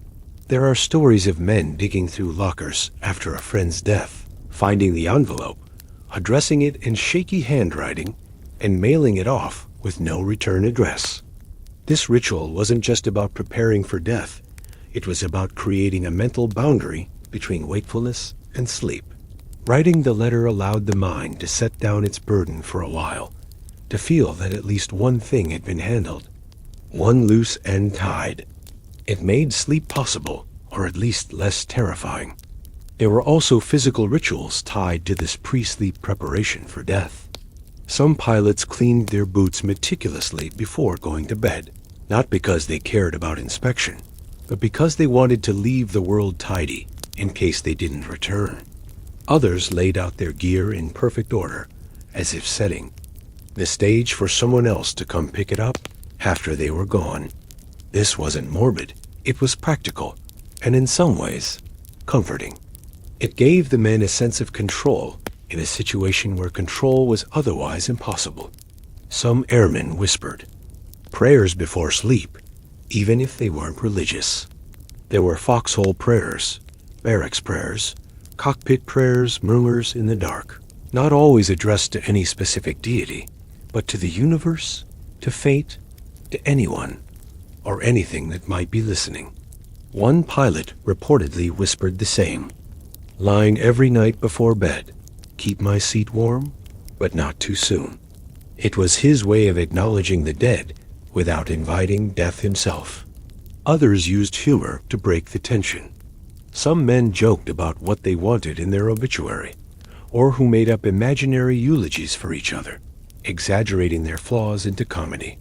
There are stories of men digging through lockers after a friend's death, finding the envelope, addressing it in shaky handwriting, and mailing it off with no return address. This ritual wasn't just about preparing for death. It was about creating a mental boundary between wakefulness and sleep. Writing the letter allowed the mind to set down its burden for a while, to feel that at least one thing had been handled, one loose end tied. It made sleep possible, or at least less terrifying. There were also physical rituals tied to this pre-sleep preparation for death. Some pilots cleaned their boots meticulously before going to bed, not because they cared about inspection, but because they wanted to leave the world tidy in case they didn't return. Others laid out their gear in perfect order, as if setting the stage for someone else to come pick it up after they were gone. This wasn't morbid, it was practical, and in some ways, comforting. It gave the men a sense of control in a situation where control was otherwise impossible. Some airmen whispered prayers before sleep, even if they weren't religious. There were foxhole prayers, barracks prayers, cockpit prayers, murmurs in the dark, not always addressed to any specific deity, but to the universe, to fate, to anyone, or anything that might be listening. One pilot reportedly whispered the same, lying every night before bed, keep my seat warm, but not too soon. It was his way of acknowledging the dead without inviting death himself. Others used humor to break the tension. Some men joked about what they wanted in their obituary, or who made up imaginary eulogies for each other, exaggerating their flaws into comedy.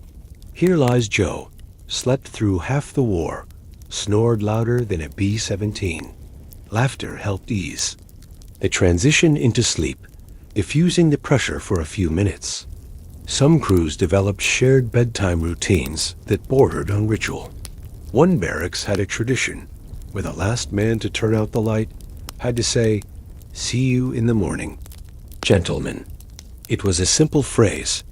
Here lies Joe, slept through half the war, snored louder than a B-17. Laughter helped ease the transition into sleep, diffusing the pressure for a few minutes. Some crews developed shared bedtime routines that bordered on ritual. One barracks had a tradition where the last man to turn out the light had to say, "See you in the morning, gentlemen." It was a simple phrase,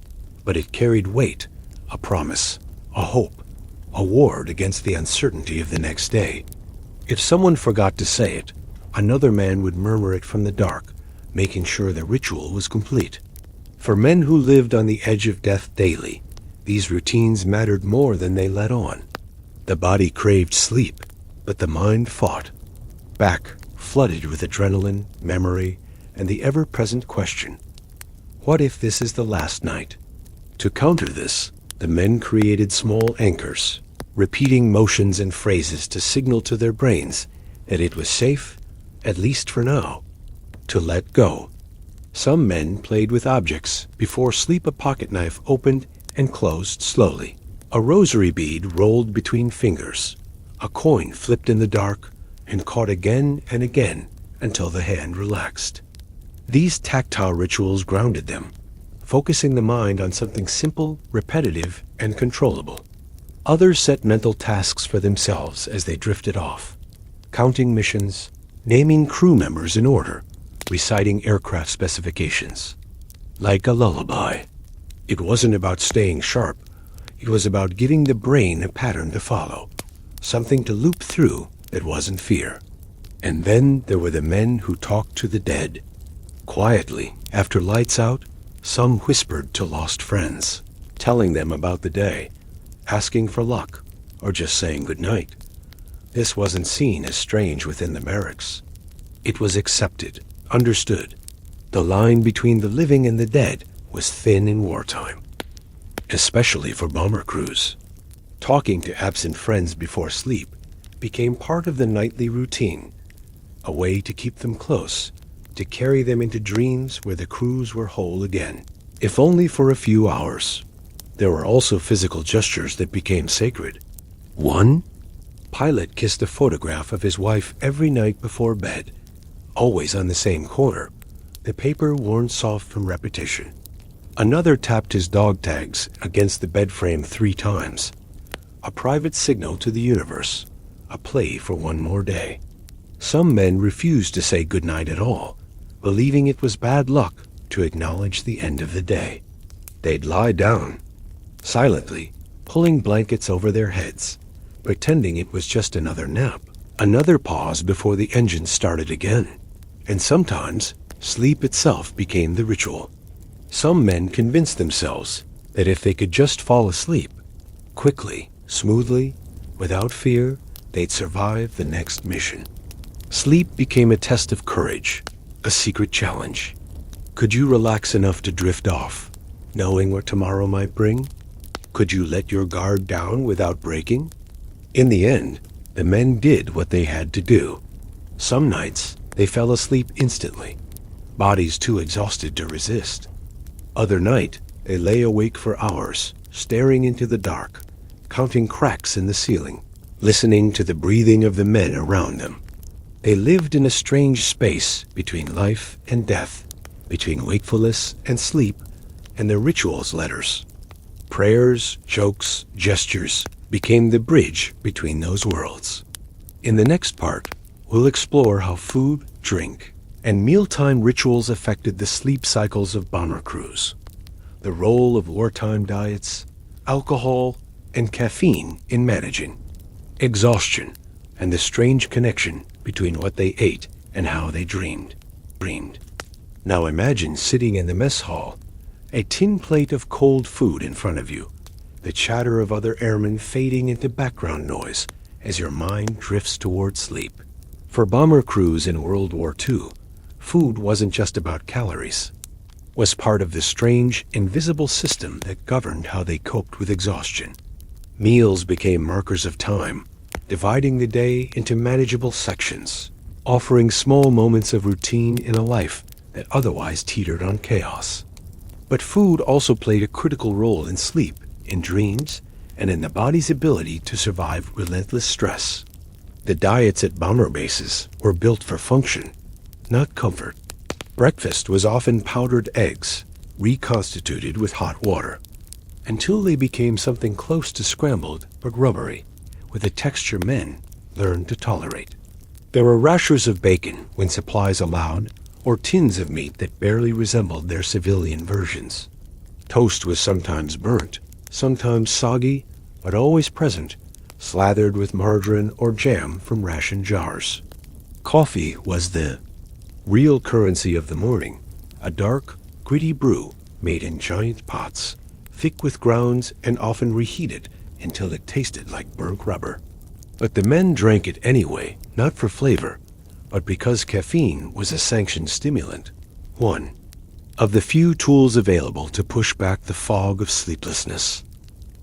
but it carried weight, a promise, a hope, a ward against the uncertainty of the next day. If someone forgot to say it, another man would murmur it from the dark, making sure the ritual was complete. For men who lived on the edge of death daily, these routines mattered more than they let on. The body craved sleep, but the mind fought. Back flooded with adrenaline, memory, and the ever-present question, what if this is the last night? To counter this, the men created small anchors, repeating motions and phrases to signal to their brains that it was safe, at least for now, to let go. Some men played with objects before sleep. A pocket knife opened and closed slowly. A rosary bead rolled between fingers. A coin flipped in the dark and caught again and again until the hand relaxed. These tactile rituals grounded them, focusing the mind on something simple, repetitive, and controllable. Others set mental tasks for themselves as they drifted off, counting missions, naming crew members in order, reciting aircraft specifications. Like a lullaby. It wasn't about staying sharp. It was about giving the brain a pattern to follow, something to loop through that wasn't fear. And then there were the men who talked to the dead. Quietly, after lights out, some whispered to lost friends, telling them about the day, asking for luck, or just saying goodnight. This wasn't seen as strange within the barracks. It was accepted, understood. The line between the living and the dead was thin in wartime, especially for bomber crews. Talking to absent friends before sleep became part of the nightly routine, a way to keep them close, to carry them into dreams where the crews were whole again, if only for a few hours. There were also physical gestures that became sacred. One, pilot kissed a photograph of his wife every night before bed, always on the same corner, the paper worn soft from repetition. Another tapped his dog tags against the bed frame 3 times, a private signal to the universe, a play for one more day. Some men refused to say goodnight at all, believing it was bad luck to acknowledge the end of the day. They'd lie down, silently, pulling blankets over their heads, pretending it was just another nap, another pause before the engine started again. And sometimes, sleep itself became the ritual. Some men convinced themselves that if they could just fall asleep, quickly, smoothly, without fear, they'd survive the next mission. Sleep became a test of courage, a secret challenge. Could you relax enough to drift off, knowing what tomorrow might bring? Could you let your guard down without breaking? In the end, the men did what they had to do. Some nights, they fell asleep instantly, bodies too exhausted to resist. Other night, they lay awake for hours, staring into the dark, counting cracks in the ceiling, listening to the breathing of the men around them. They lived in a strange space between life and death, between wakefulness and sleep, and the rituals letters. Prayers, jokes, gestures became the bridge between those worlds. In the next part, we'll explore how food, drink, and mealtime rituals affected the sleep cycles of bomber crews, the role of wartime diets, alcohol, and caffeine in managing exhaustion, and the strange connection between what they ate and how they dreamed. Now imagine sitting in the mess hall, a tin plate of cold food in front of you, the chatter of other airmen fading into background noise as your mind drifts toward sleep. For bomber crews in World War II, food wasn't just about calories, was part of the strange, invisible system that governed how they coped with exhaustion. Meals became markers of time, dividing the day into manageable sections, offering small moments of routine in a life that otherwise teetered on chaos. But food also played a critical role in sleep, in dreams, and in the body's ability to survive relentless stress. The diets at bomber bases were built for function, not comfort. Breakfast was often powdered eggs, reconstituted with hot water, until they became something close to scrambled but rubbery, with a texture men learned to tolerate. There were rashers of bacon when supplies allowed, or tins of meat that barely resembled their civilian versions. Toast was sometimes burnt, sometimes soggy, but always present, slathered with margarine or jam from ration jars. Coffee was the Real currency of the morning, a dark, gritty brew made in giant pots, thick with grounds and often reheated until it tasted like burnt rubber. But the men drank it anyway, not for flavor, but because caffeine was a sanctioned stimulant. 1. Of the few tools available to push back the fog of sleeplessness.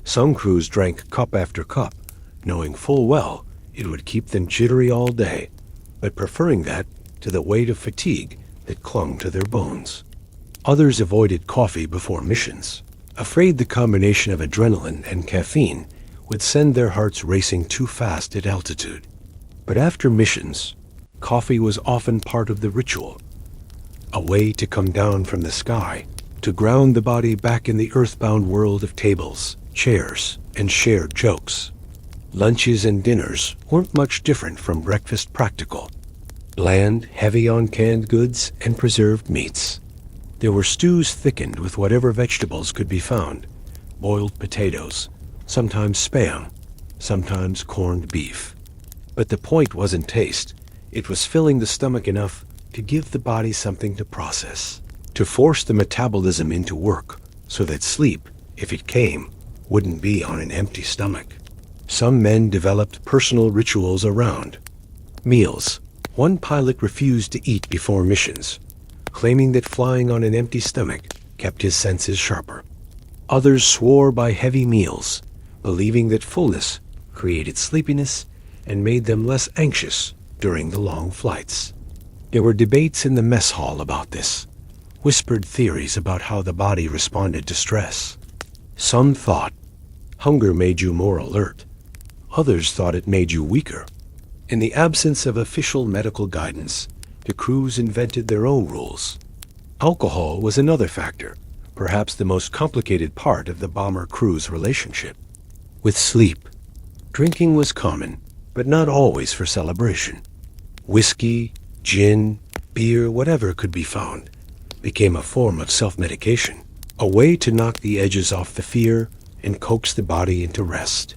Some crews drank cup after cup, knowing full well it would keep them jittery all day, but preferring that to the weight of fatigue that clung to their bones. Others avoided coffee before missions, afraid the combination of adrenaline and caffeine would send their hearts racing too fast at altitude. But after missions, coffee was often part of the ritual, a way to come down from the sky, to ground the body back in the earthbound world of tables, chairs, and shared jokes. Lunches and dinners weren't much different from breakfast practical. Bland, heavy on canned goods and preserved meats. There were stews thickened with whatever vegetables could be found, boiled potatoes, sometimes spam, sometimes corned beef. But the point wasn't taste. It was filling the stomach enough to give the body something to process, to force the metabolism into work so that sleep, if it came, wouldn't be on an empty stomach. Some men developed personal rituals around meals. One pilot refused to eat before missions, claiming that flying on an empty stomach kept his senses sharper. Others swore by heavy meals, believing that fullness created sleepiness and made them less anxious during the long flights. There were debates in the mess hall about this, whispered theories about how the body responded to stress. Some thought hunger made you more alert. Others thought it made you weaker. In the absence of official medical guidance, the crews invented their own rules. Alcohol was another factor, perhaps the most complicated part of the bomber-crew's relationship. With sleep, drinking was common, but not always for celebration. Whiskey, gin, beer, whatever could be found, became a form of self-medication, a way to knock the edges off the fear and coax the body into rest.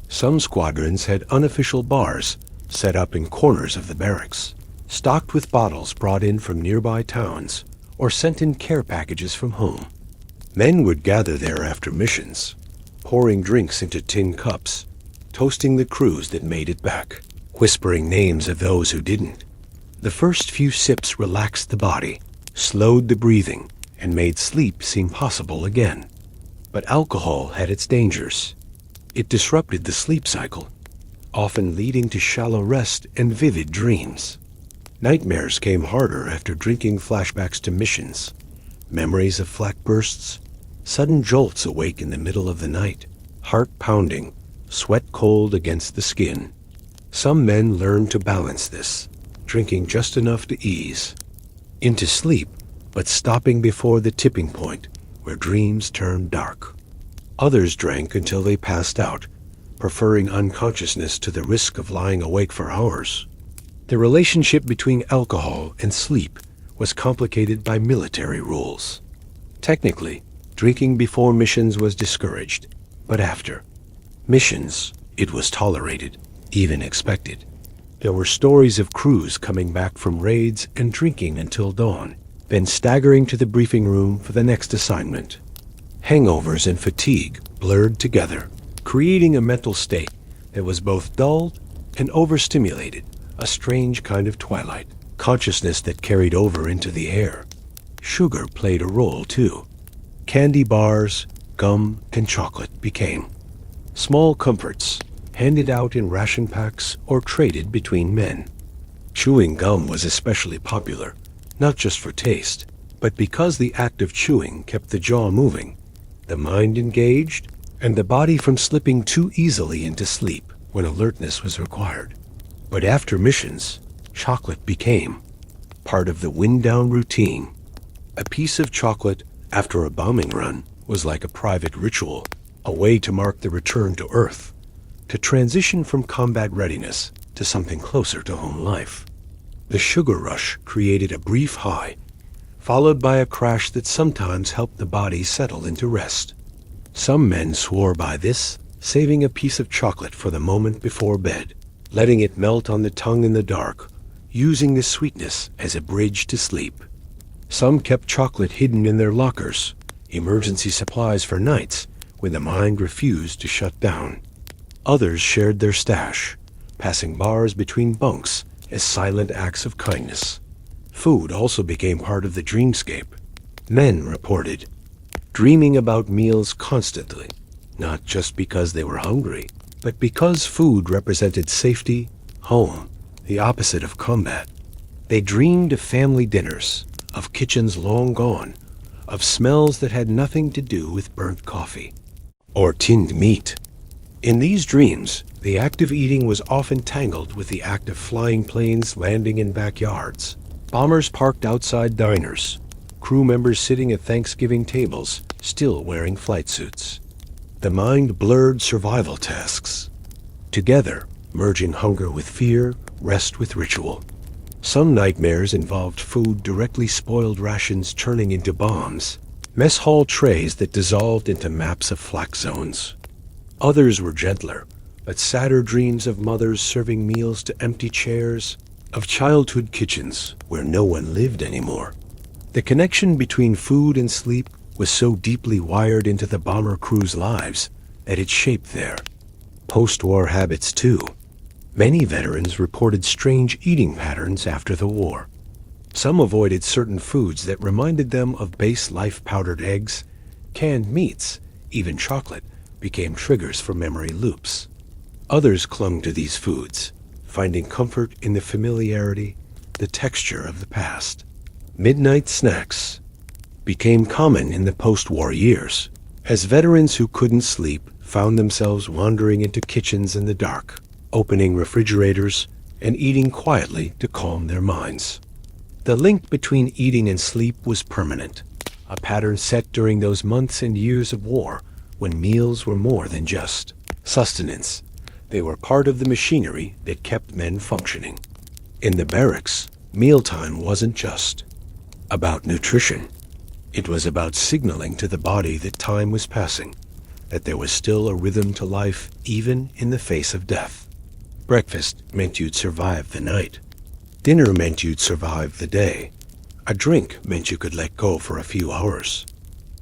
Some squadrons had unofficial bars set up in corners of the barracks, stocked with bottles brought in from nearby towns or sent in care packages from home. Men would gather there after missions, pouring drinks into tin cups, toasting the crews that made it back, whispering names of those who didn't. The first few sips relaxed the body, slowed the breathing, and made sleep seem possible again. But alcohol had its dangers. It disrupted the sleep cycle, often leading to shallow rest and vivid dreams. Nightmares came harder after drinking flashbacks to missions, memories of flak bursts, sudden jolts awake in the middle of the night, heart pounding, sweat cold against the skin. Some men learned to balance this, drinking just enough to ease into sleep, but stopping before the tipping point where dreams turned dark. Others drank until they passed out, preferring unconsciousness to the risk of lying awake for hours. The relationship between alcohol and sleep was complicated by military rules. Technically, drinking before missions was discouraged, but after missions, it was tolerated, even expected. There were stories of crews coming back from raids and drinking until dawn, then staggering to the briefing room for the next assignment. Hangovers and fatigue blurred together, creating a mental state that was both dulled and overstimulated, a strange kind of twilight, consciousness that carried over into the air. Sugar played a role, too. Candy bars, gum, and chocolate became small comforts, handed out in ration packs or traded between men. Chewing gum was especially popular, not just for taste, but because the act of chewing kept the jaw moving, the mind engaged, and the body from slipping too easily into sleep when alertness was required. But after missions, chocolate became part of the wind-down routine. A piece of chocolate after a bombing run was like a private ritual, a way to mark the return to Earth, to transition from combat readiness to something closer to home life. The sugar rush created a brief high, followed by a crash that sometimes helped the body settle into rest. Some men swore by this, saving a piece of chocolate for the moment before bed, letting it melt on the tongue in the dark, using this sweetness as a bridge to sleep. Some kept chocolate hidden in their lockers, emergency supplies for nights when the mind refused to shut down. Others shared their stash, passing bars between bunks as silent acts of kindness. Food also became part of the dreamscape. Men reported dreaming about meals constantly, not just because they were hungry, but because food represented safety, home, the opposite of combat. They dreamed of family dinners, of kitchens long gone, of smells that had nothing to do with burnt coffee or tinned meat. In these dreams, the act of eating was often tangled with the act of flying planes landing in backyards, bombers parked outside diners, crew members sitting at Thanksgiving tables, still wearing flight suits. The mind blurred survival tasks, together merging hunger with fear, rest with ritual. Some nightmares involved food directly spoiled rations turning into bombs, mess hall trays that dissolved into maps of flak zones. Others were gentler, but sadder dreams of mothers serving meals to empty chairs, of childhood kitchens where no one lived anymore. The connection between food and sleep was so deeply wired into the bomber crew's lives that it shaped their post-war habits too. Many veterans reported strange eating patterns after the war. Some avoided certain foods that reminded them of base life. Powdered eggs, canned meats, even chocolate became triggers for memory loops. Others clung to these foods, finding comfort in the familiarity, the texture of the past. Midnight snacks became common in the post-war years, as veterans who couldn't sleep found themselves wandering into kitchens in the dark, opening refrigerators and eating quietly to calm their minds. The link between eating and sleep was permanent, a pattern set during those months and years of war when meals were more than just sustenance. They were part of the machinery that kept men functioning. In the barracks, mealtime wasn't just about nutrition. It was about signaling to the body that time was passing, that there was still a rhythm to life even in the face of death. Breakfast meant you'd survive the night. Dinner meant you'd survive the day. A drink meant you could let go for a few hours.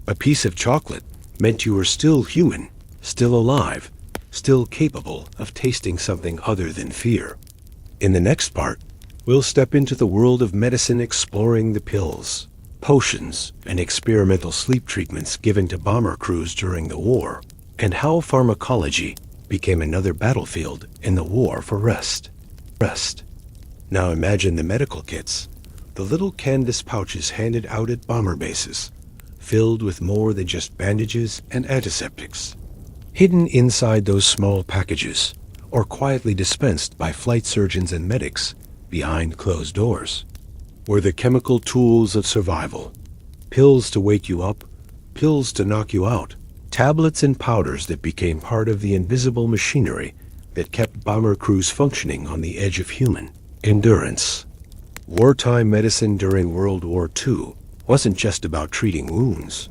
A piece of chocolate meant you were still human, still alive, still capable of tasting something other than fear. In the next part, we'll step into the world of medicine, exploring the pills, potions, and experimental sleep treatments given to bomber crews during the war, and how pharmacology became another battlefield in the war for rest. Now imagine the medical kits, the little canvas pouches handed out at bomber bases, filled with more than just bandages and antiseptics. Hidden inside those small packages, or quietly dispensed by flight surgeons and medics behind closed doors, were the chemical tools of survival. Pills to wake you up, pills to knock you out, tablets and powders that became part of the invisible machinery that kept bomber crews functioning on the edge of human endurance. Wartime medicine during World War II wasn't just about treating wounds.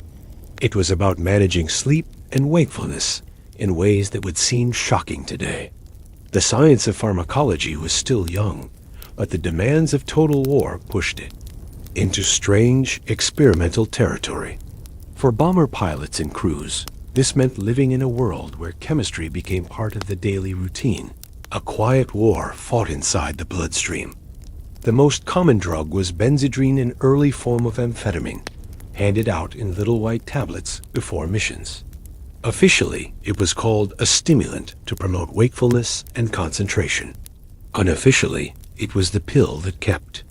It was about managing sleep and wakefulness in ways that would seem shocking today. The science of pharmacology was still young, but the demands of total war pushed it into strange, experimental territory. For bomber pilots and crews, this meant living in a world where chemistry became part of the daily routine. A quiet war fought inside the bloodstream. The most common drug was benzedrine, an early form of amphetamine, handed out in little white tablets before missions. Officially, it was called a stimulant to promote wakefulness and concentration. Unofficially, it was the pill that kept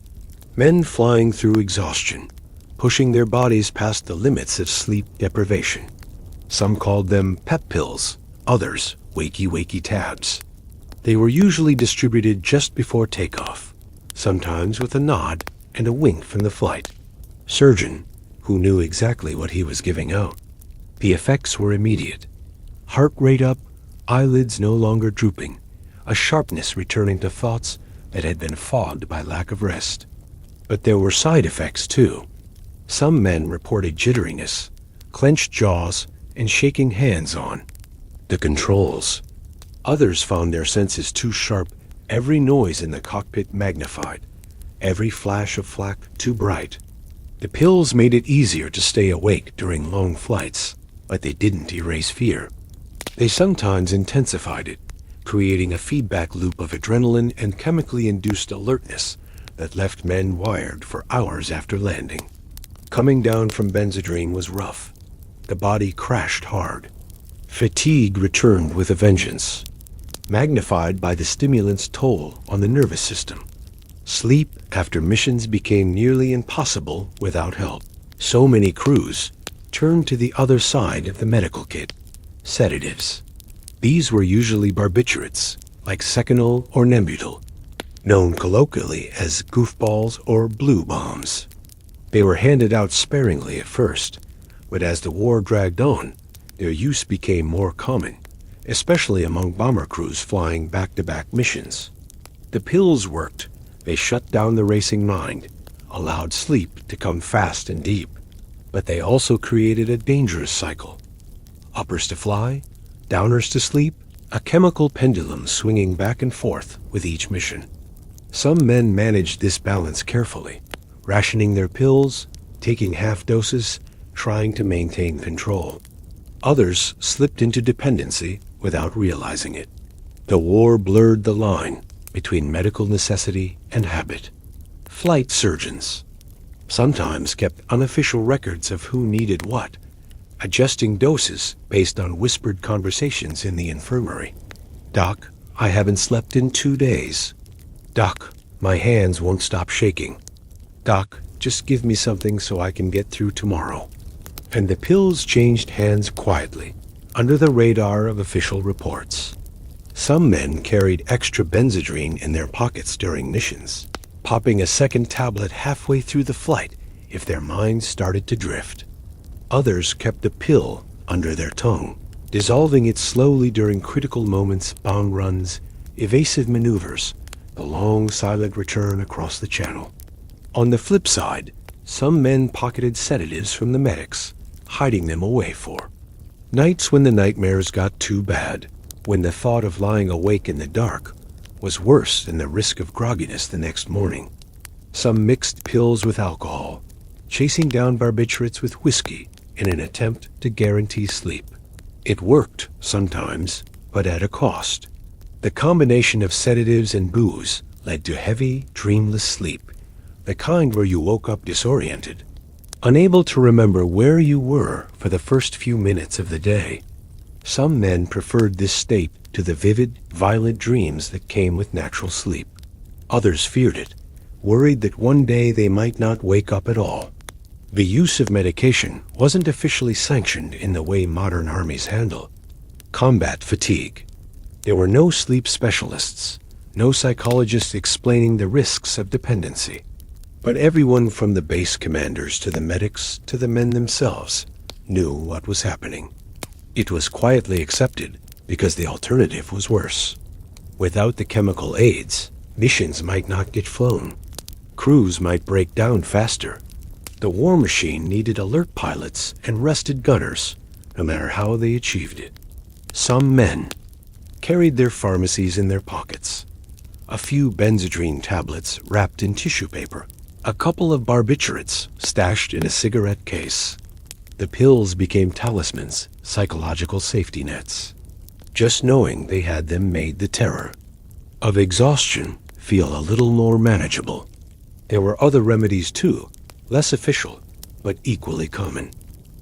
men flying through exhaustion, pushing their bodies past the limits of sleep deprivation. Some called them pep pills, others wakey tabs. They were usually distributed just before takeoff, sometimes with a nod and a wink from the flight surgeon, who knew exactly what he was giving out. The effects were immediate. Heart rate up, eyelids no longer drooping, a sharpness returning to thoughts that had been fogged by lack of rest. But there were side effects too. Some men reported jitteriness, clenched jaws, and shaking hands on the controls. Others found their senses too sharp, every noise in the cockpit magnified, every flash of flak too bright. The pills made it easier to stay awake during long flights, but they didn't erase fear. They sometimes intensified it, creating a feedback loop of adrenaline and chemically induced alertness that left men wired for hours after landing. Coming down from Benzedrine was rough. The body crashed hard. Fatigue returned with a vengeance, magnified by the stimulant's toll on the nervous system. Sleep after missions became nearly impossible without help. So many crews turned to the other side of the medical kit: sedatives. These were usually barbiturates, like Seconal or Nembutal, known colloquially as goofballs or blue bombs. They were handed out sparingly at first, but as the war dragged on, their use became more common, especially among bomber crews flying back-to-back missions. The pills worked. They shut down the racing mind, allowed sleep to come fast and deep, but they also created a dangerous cycle. Uppers to fly, downers to sleep, a chemical pendulum swinging back and forth with each mission. Some men managed this balance carefully, rationing their pills, taking half doses, trying to maintain control. Others slipped into dependency without realizing it. The war blurred the line between medical necessity and habit. Flight surgeons sometimes kept unofficial records of who needed what, adjusting doses based on whispered conversations in the infirmary. "Doc, I haven't slept in 2 days. Doc, my hands won't stop shaking. Doc, just give me something so I can get through tomorrow." And the pills changed hands quietly, under the radar of official reports. Some men carried extra Benzedrine in their pockets during missions, popping a second tablet halfway through the flight if their minds started to drift. Others kept the pill under their tongue, dissolving it slowly during critical moments, bound runs, evasive maneuvers, the long silent return across the channel. On the flip side, some men pocketed sedatives from the medics, hiding them away for nights when the nightmares got too bad, when the thought of lying awake in the dark was worse than the risk of grogginess the next morning. Some mixed pills with alcohol, chasing down barbiturates with whiskey in an attempt to guarantee sleep. It worked sometimes, but at a cost. The combination of sedatives and booze led to heavy, dreamless sleep, the kind where you woke up disoriented, unable to remember where you were for the first few minutes of the day. Some men preferred this state to the vivid, violent dreams that came with natural sleep. Others feared it, worried that one day they might not wake up at all. The use of medication wasn't officially sanctioned in the way modern armies handle combat fatigue. There were no sleep specialists, no psychologists explaining the risks of dependency. But everyone from the base commanders to the medics to the men themselves knew what was happening. It was quietly accepted because the alternative was worse. Without the chemical aids, missions might not get flown. Crews might break down faster. The war machine needed alert pilots and rested gunners, no matter how they achieved it. Some men carried their pharmacies in their pockets. A few Benzedrine tablets wrapped in tissue paper. A couple of barbiturates stashed in a cigarette case. The pills became talismans, psychological safety nets. Just knowing they had them made the terror of exhaustion feel a little more manageable. There were other remedies too, less official, but equally common.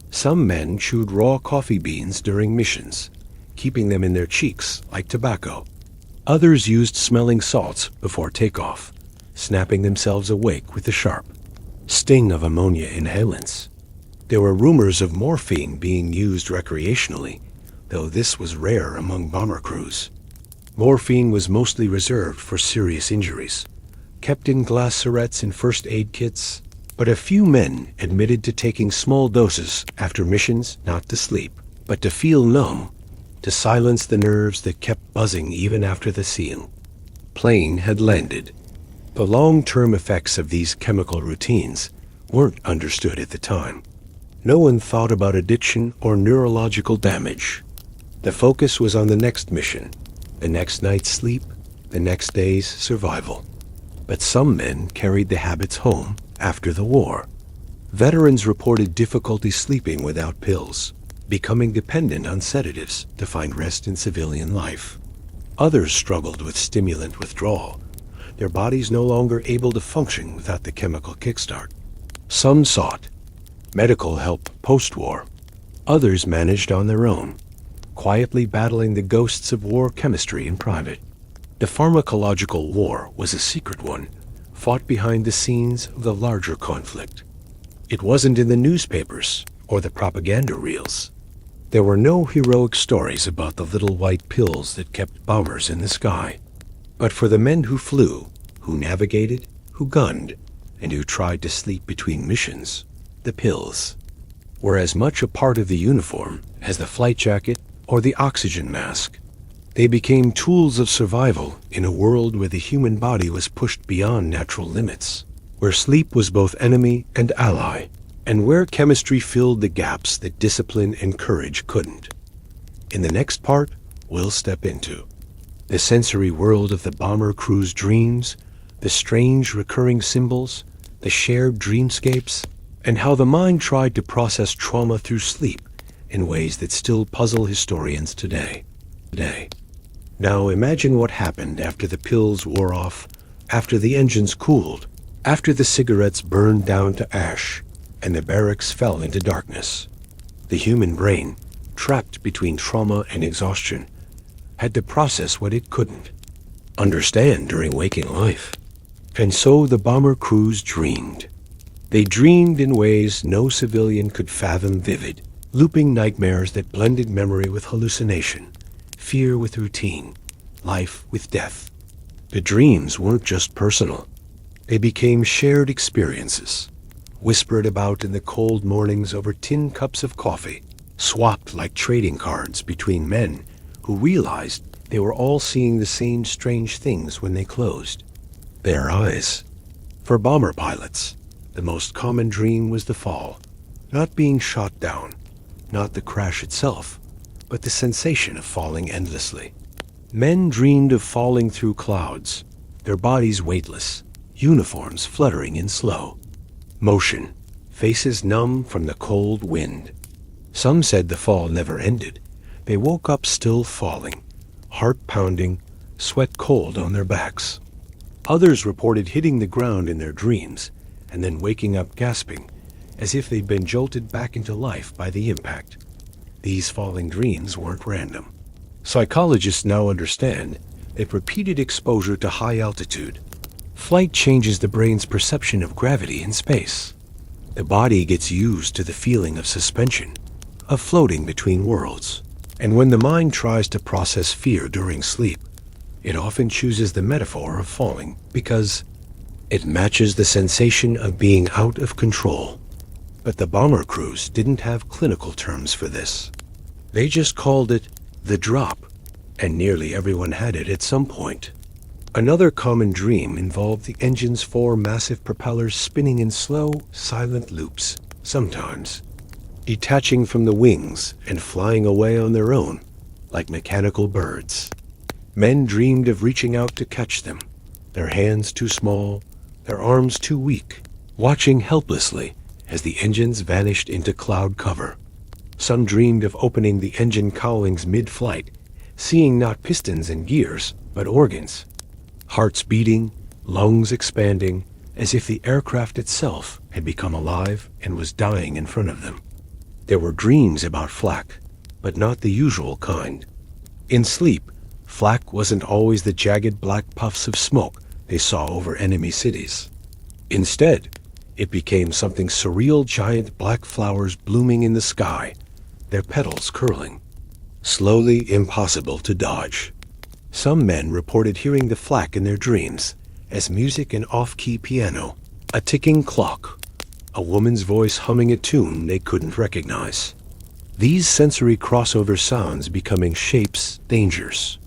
Some men chewed raw coffee beans during missions, keeping them in their cheeks like tobacco. Others used smelling salts before takeoff, snapping themselves awake with the sharp sting of ammonia inhalants. There were rumors of morphine being used recreationally, though this was rare among bomber crews. Morphine was mostly reserved for serious injuries, kept in glass syrettes and first aid kits, but a few men admitted to taking small doses after missions, not to sleep, but to feel numb, to silence the nerves that kept buzzing even after the plane had landed. The long-term effects of these chemical routines weren't understood at the time. No one thought about addiction or neurological damage. The focus was on the next mission, the next night's sleep, the next day's survival. But some men carried the habits home after the war. Veterans reported difficulty sleeping without pills, becoming dependent on sedatives to find rest in civilian life. Others struggled with stimulant withdrawal, their bodies no longer able to function without the chemical kickstart. Some sought medical help post-war. Others managed on their own, quietly battling the ghosts of war chemistry in private. The pharmacological war was a secret one, fought behind the scenes of the larger conflict. It wasn't in the newspapers or the propaganda reels. There were no heroic stories about the little white pills that kept bombers in the sky. But for the men who flew, who navigated, who gunned, and who tried to sleep between missions, the pills were as much a part of the uniform as the flight jacket or the oxygen mask. They became tools of survival in a world where the human body was pushed beyond natural limits, where sleep was both enemy and ally, and where chemistry filled the gaps that discipline and courage couldn't. In the next part, we'll step into the sensory world of the bomber crew's dreams, the strange recurring symbols, the shared dreamscapes, and how the mind tried to process trauma through sleep in ways that still puzzle historians today. Now imagine what happened after the pills wore off, after the engines cooled, after the cigarettes burned down to ash, and the barracks fell into darkness. The human brain, trapped between trauma and exhaustion, had to process what it couldn't understand during waking life. And so the bomber crews dreamed. They dreamed in ways no civilian could fathom, vivid, looping nightmares that blended memory with hallucination, fear with routine, life with death. The dreams weren't just personal. They became shared experiences, whispered about in the cold mornings over tin cups of coffee, swapped like trading cards between men who realized they were all seeing the same strange things when they closed their eyes. For bomber pilots, the most common dream was the fall, not being shot down, not the crash itself, but the sensation of falling endlessly. Men dreamed of falling through clouds, their bodies weightless, uniforms fluttering in slow motion, faces numb from the cold wind. Some said the fall never ended. They woke up still falling, heart pounding, sweat cold on their backs. Others reported hitting the ground in their dreams and then waking up gasping, as if they'd been jolted back into life by the impact. These falling dreams weren't random. Psychologists now understand that repeated exposure to high altitude flight changes the brain's perception of gravity in space. The body gets used to the feeling of suspension, of floating between worlds. And when the mind tries to process fear during sleep, it often chooses the metaphor of falling because it matches the sensation of being out of control. But the bomber crews didn't have clinical terms for this. They just called it the drop, and nearly everyone had it at some point. Another common dream involved the engine's 4 massive propellers spinning in slow, silent loops, sometimes detaching from the wings and flying away on their own, like mechanical birds. Men dreamed of reaching out to catch them, their hands too small, their arms too weak, watching helplessly as the engines vanished into cloud cover. Some dreamed of opening the engine cowlings mid-flight, seeing not pistons and gears, but organs. Hearts beating, lungs expanding, as if the aircraft itself had become alive and was dying in front of them. There were dreams about flak, but not the usual kind. In sleep, flak wasn't always the jagged black puffs of smoke they saw over enemy cities. Instead, it became something surreal, giant black flowers blooming in the sky, their petals curling, slowly impossible to dodge. Some men reported hearing the flak in their dreams as music and off-key piano, a ticking clock, a woman's voice humming a tune they couldn't recognize. These sensory crossover sounds becoming shapes, dangers,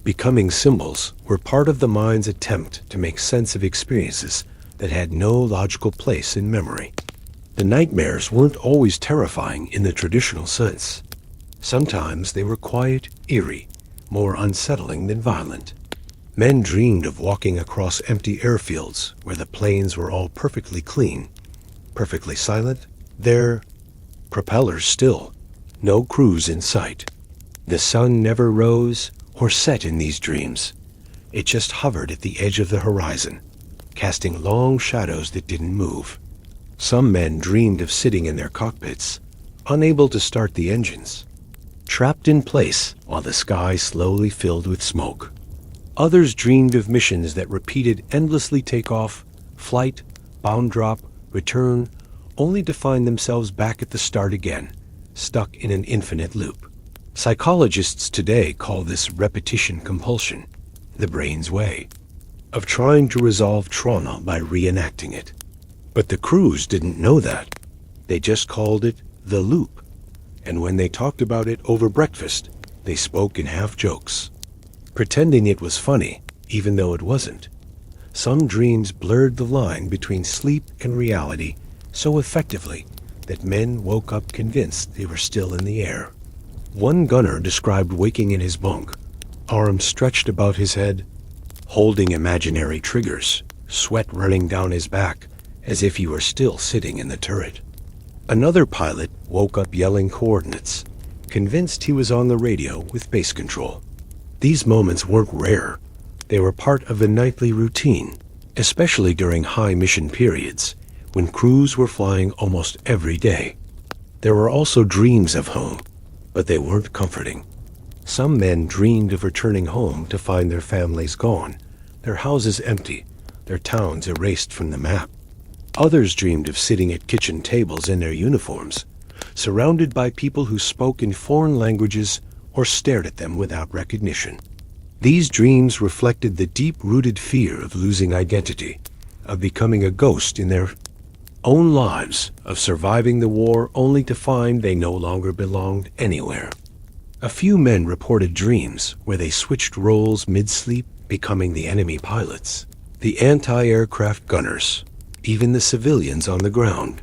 becoming symbols were part of the mind's attempt to make sense of experiences that had no logical place in memory. The nightmares weren't always terrifying in the traditional sense. Sometimes they were quiet, eerie, more unsettling than violent. Men dreamed of walking across empty airfields where the planes were all perfectly clean, perfectly silent, their propellers still, no crews in sight. The sun never rose or set in these dreams. It just hovered at the edge of the horizon, casting long shadows that didn't move. Some men dreamed of sitting in their cockpits, unable to start the engines, trapped in place while the sky slowly filled with smoke. Others dreamed of missions that repeated endlessly takeoff, flight, bound drop, return, only to find themselves back at the start again, stuck in an infinite loop. Psychologists today call this repetition compulsion, the brain's way of trying to resolve trauma by reenacting it. But the crews didn't know that. They just called it the loop. And when they talked about it over breakfast, they spoke in half jokes, pretending it was funny, even though it wasn't. Some dreams blurred the line between sleep and reality so effectively that men woke up convinced they were still in the air. One gunner described waking in his bunk, arms stretched about his head, holding imaginary triggers, sweat running down his back, as if he were still sitting in the turret. Another pilot woke up yelling coordinates, convinced he was on the radio with base control. These moments weren't rare. They were part of the nightly routine, especially during high mission periods, when crews were flying almost every day. There were also dreams of home, but they weren't comforting. Some men dreamed of returning home to find their families gone, their houses empty, their towns erased from the map. Others dreamed of sitting at kitchen tables in their uniforms, surrounded by people who spoke in foreign languages or stared at them without recognition. These dreams reflected the deep-rooted fear of losing identity, of becoming a ghost in their own lives, of surviving the war only to find they no longer belonged anywhere. A few men reported dreams where they switched roles mid-sleep, becoming the enemy pilots, the anti-aircraft gunners, even the civilians on the ground.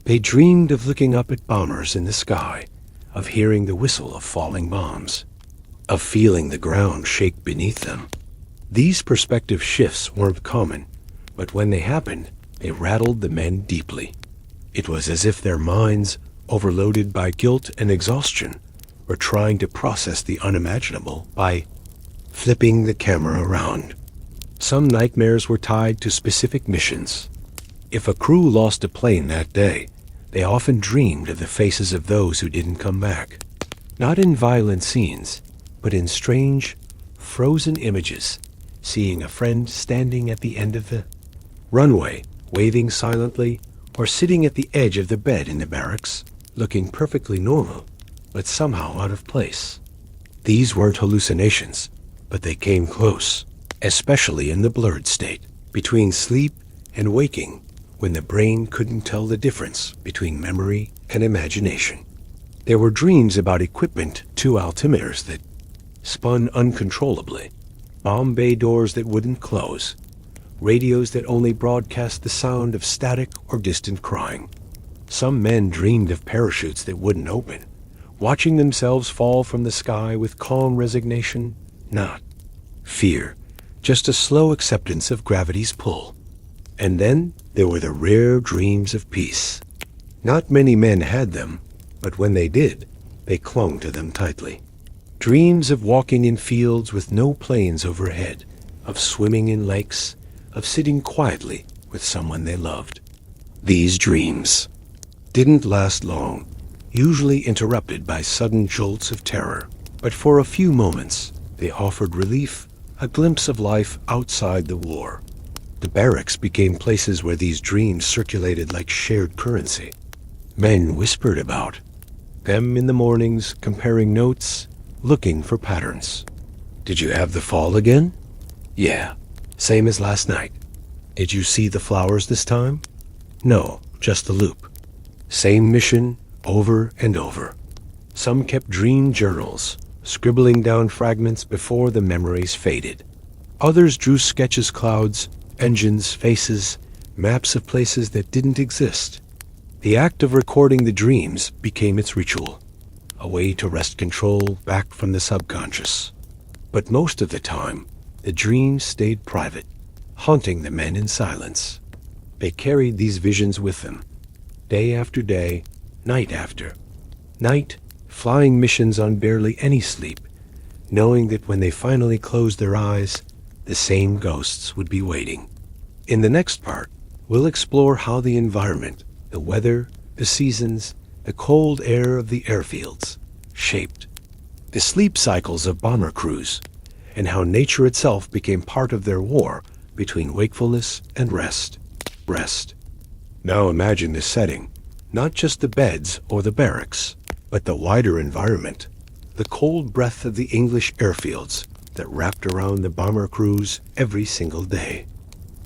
They dreamed of looking up at bombers in the sky, of hearing the whistle of falling bombs, of feeling the ground shake beneath them. These perspective shifts weren't common, but when they happened, they rattled the men deeply. It was as if their minds, overloaded by guilt and exhaustion, were trying to process the unimaginable by flipping the camera around. Some nightmares were tied to specific missions. If a crew lost a plane that day, they often dreamed of the faces of those who didn't come back. Not in violent scenes, but in strange, frozen images, seeing a friend standing at the end of the runway, waving silently, or sitting at the edge of the bed in the barracks, looking perfectly normal, but somehow out of place. These weren't hallucinations, but they came close, especially in the blurred state, between sleep and waking, when the brain couldn't tell the difference between memory and imagination. There were dreams about equipment, two altimeters that spun uncontrollably, bomb bay doors that wouldn't close, radios that only broadcast the sound of static or distant crying. Some men dreamed of parachutes that wouldn't open, watching themselves fall from the sky with calm resignation, not fear, just a slow acceptance of gravity's pull. And then there were the rare dreams of peace. Not many men had them, but when they did, they clung to them tightly. Dreams of walking in fields with no planes overhead, of swimming in lakes, of sitting quietly with someone they loved. These dreams didn't last long, usually interrupted by sudden jolts of terror, but for a few moments they offered relief, a glimpse of life outside the war. The barracks became places where these dreams circulated like shared currency. Men whispered about them in the mornings, comparing notes, looking for patterns. Did you have the fall again? Yeah, same as last night. Did you see the flowers this time? No, just the loop. Same mission, over and over. Some kept dream journals, scribbling down fragments before the memories faded. Others drew sketches, clouds, engines, faces, maps of places that didn't exist. The act of recording the dreams became its ritual, a way to wrest control back from the subconscious. But most of the time, The dreams stayed private, haunting the men in silence. They carried these visions with them, day after day, night after night, flying missions on barely any sleep, knowing that when they finally closed their eyes, the same ghosts would be waiting. In the next part, we'll explore how the environment, the weather, the seasons, the cold air of the airfields shaped the sleep cycles of bomber crews, and how nature itself became part of their war between wakefulness and rest. Now imagine this setting, not just the beds or the barracks, but the wider environment, the cold breath of the English airfields that wrapped around the bomber crews every single day.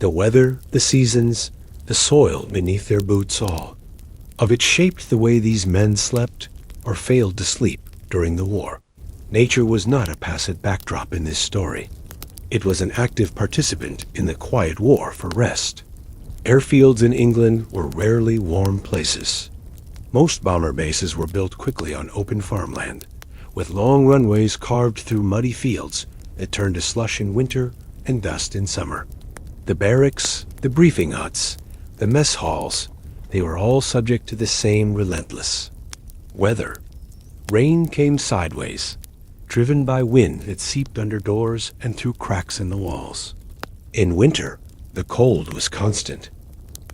The weather, the seasons, the soil beneath their boots, all of it shaped the way these men slept or failed to sleep during the war. Nature was not a passive backdrop in this story. It was an active participant in the quiet war for rest. Airfields in England were rarely warm places. Most bomber bases were built quickly on open farmland, with long runways carved through muddy fields that turned to slush in winter and dust in summer. The barracks, the briefing huts, the mess halls, they were all subject to the same relentless weather. Rain came sideways, driven by wind that seeped under doors and through cracks in the walls. In winter, the cold was constant.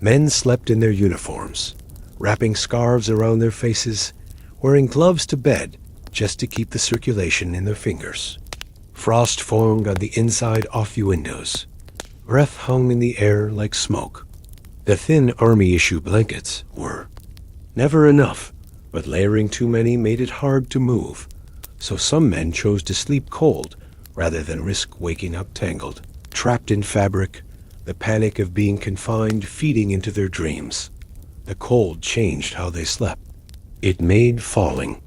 Men slept in their uniforms, wrapping scarves around their faces, wearing gloves to bed just to keep the circulation in their fingers. Frost formed on the inside off-view windows. Breath hung in the air like smoke. The thin army-issue blankets were never enough, but layering too many made it hard to move, so some men chose to sleep cold rather than risk waking up tangled, trapped in fabric, the panic of being confined feeding into their dreams. The cold changed how they slept. It made falling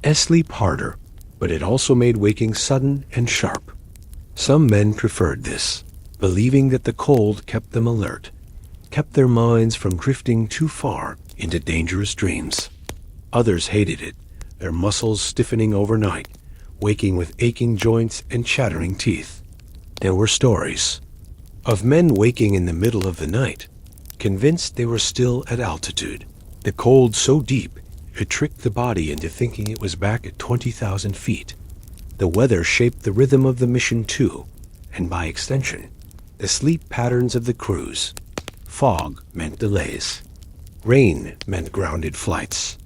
asleep harder, but it also made waking sudden and sharp. Some men preferred this, believing that the cold kept them alert, kept their minds from drifting too far into dangerous dreams. Others hated it, their muscles stiffening overnight, waking with aching joints and chattering teeth. There were stories of men waking in the middle of the night, convinced they were still at altitude. The cold so deep, it tricked the body into thinking it was back at 20,000 feet. The weather shaped the rhythm of the mission too, and by extension, the sleep patterns of the crews. Fog meant delays. Rain meant grounded flights.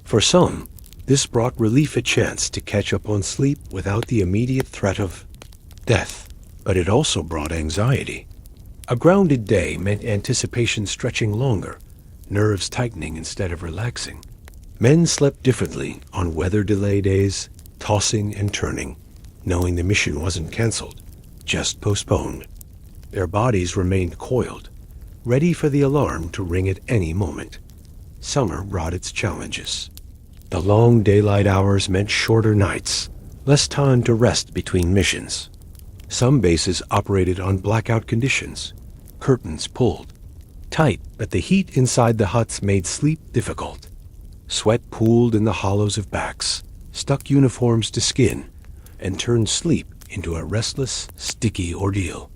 For some, this brought relief a chance to catch up on sleep without the immediate threat of death, but it also brought anxiety. A grounded day meant anticipation stretching longer, nerves tightening instead of relaxing. Men slept differently on weather delay days, tossing and turning, knowing the mission wasn't canceled, just postponed. Their bodies remained coiled, ready for the alarm to ring at any moment. Summer brought its challenges. The long daylight hours meant shorter nights, less time to rest between missions. Some bases operated on blackout conditions, curtains pulled tight, but the heat inside the huts made sleep difficult. Sweat pooled in the hollows of backs, stuck uniforms to skin, and turned sleep into a restless, sticky ordeal.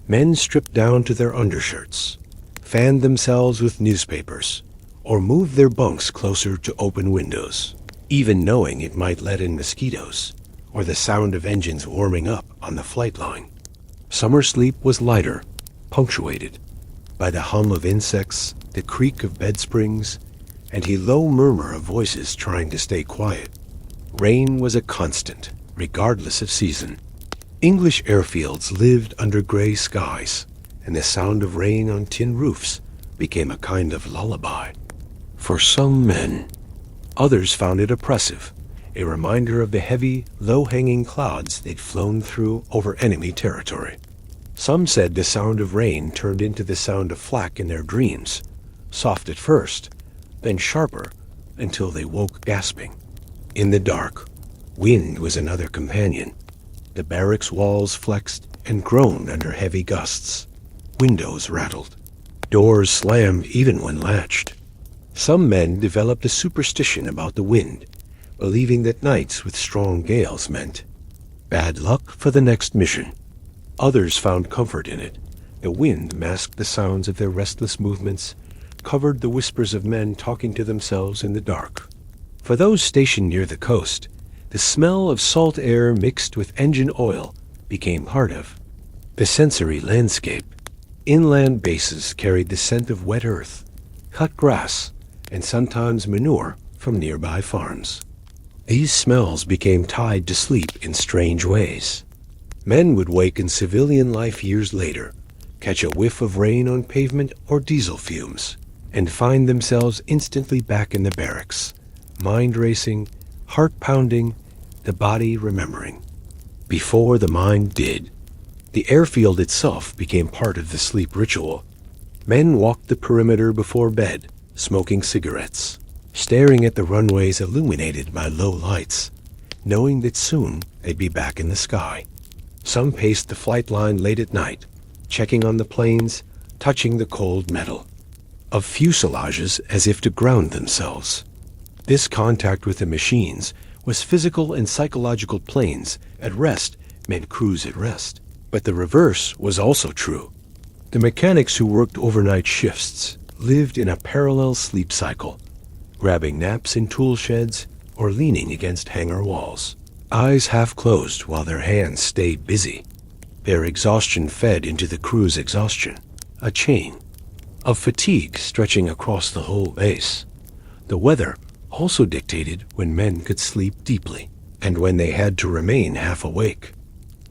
Men stripped down to their undershirts, fanned themselves with newspapers, or moved their bunks closer to open windows, even knowing it might let in mosquitoes or the sound of engines warming up on the flight line. Summer sleep was lighter, punctuated by the hum of insects, the creak of bed springs, and a low murmur of voices trying to stay quiet. Rain was a constant, regardless of season. English airfields lived under gray skies, and the sound of rain on tin roofs became a kind of lullaby. For some men, others found it oppressive, a reminder of the heavy, low-hanging clouds they'd flown through over enemy territory. Some said the sound of rain turned into the sound of flak in their dreams, soft at first, then sharper until they woke gasping. In the dark, wind was another companion. The barracks walls flexed and groaned under heavy gusts. Windows rattled. Doors slammed even when latched. Some men developed a superstition about the wind, believing that nights with strong gales meant bad luck for the next mission. Others found comfort in it. The wind masked the sounds of their restless movements, covered the whispers of men talking to themselves in the dark. For those stationed near the coast, the smell of salt air mixed with engine oil became part of the sensory landscape. Inland bases carried the scent of wet earth, cut grass, and sometimes manure from nearby farms. These smells became tied to sleep in strange ways. Men would wake in civilian life years later, catch a whiff of rain on pavement or diesel fumes, and find themselves instantly back in the barracks, mind racing, heart pounding, the body remembering. Before the mind did, the airfield itself became part of the sleep ritual. Men walked the perimeter before bed, smoking cigarettes, staring at the runways illuminated by low lights, knowing that soon they'd be back in the sky. Some paced the flight line late at night, checking on the planes, touching the cold metal of fuselages as if to ground themselves. This contact with the machines was physical and psychological. Planes at rest meant crews at rest. But the reverse was also true. The mechanics who worked overnight shifts lived in a parallel sleep cycle, grabbing naps in tool sheds or leaning against hangar walls, eyes half closed while their hands stayed busy. Their exhaustion fed into the crew's exhaustion, a chain of fatigue stretching across the whole base. The weather also dictated when men could sleep deeply and when they had to remain half awake.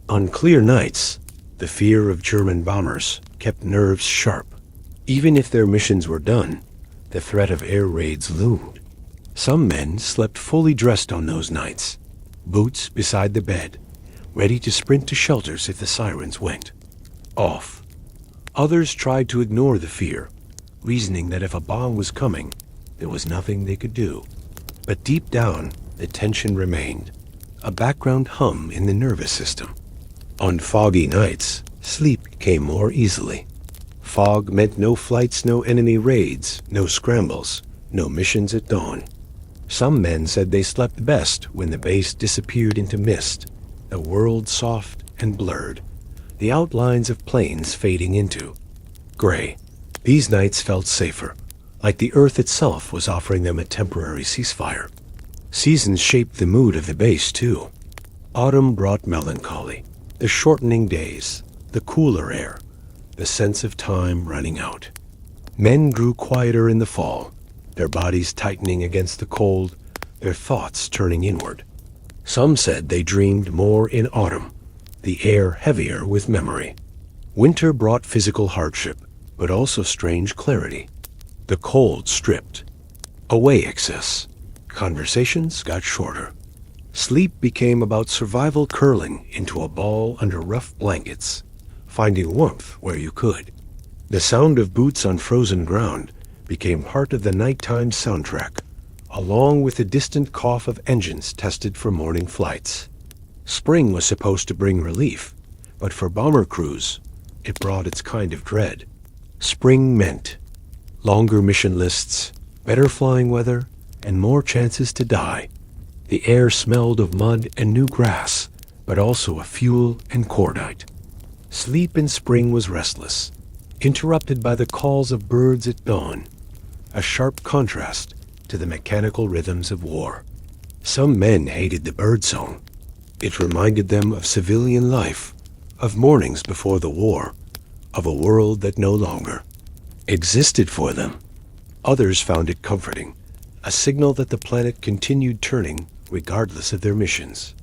On clear nights, the fear of German bombers kept nerves sharp. Even if their missions were done, the threat of air raids loomed. Some men slept fully dressed on those nights, boots beside the bed, ready to sprint to shelters if the sirens went off. Others tried to ignore the fear, reasoning that if a bomb was coming, there was nothing they could do. But deep down, the tension remained, a background hum in the nervous system. On foggy nights, sleep came more easily. Fog meant no flights, no enemy raids, no scrambles, no missions at dawn. Some men said they slept best when the base disappeared into mist, the world soft and blurred, the outlines of planes fading into gray. These nights felt safer, like the earth itself was offering them a temporary ceasefire. Seasons shaped the mood of the base, too. Autumn brought melancholy, the shortening days, the cooler air, the sense of time running out. Men grew quieter in the fall, their bodies tightening against the cold, their thoughts turning inward. Some said they dreamed more in autumn, the air heavier with memory. Winter brought physical hardship, but also strange clarity. The cold stripped away excess. Conversations got shorter. Sleep became about survival, curling into a ball under rough blankets, finding warmth where you could. The sound of boots on frozen ground became part of the nighttime soundtrack, along with the distant cough of engines tested for morning flights. Spring was supposed to bring relief, but for bomber crews, it brought its kind of dread. Spring meant longer mission lists, better flying weather, and more chances to die. The air smelled of mud and new grass, but also of fuel and cordite. Sleep in spring was restless, interrupted by the calls of birds at dawn, a sharp contrast to the mechanical rhythms of war. Some men hated the birdsong. It reminded them of civilian life, of mornings before the war, of a world that no longer existed for them. Others found it comforting, a signal that the planet continued turning regardless of their missions.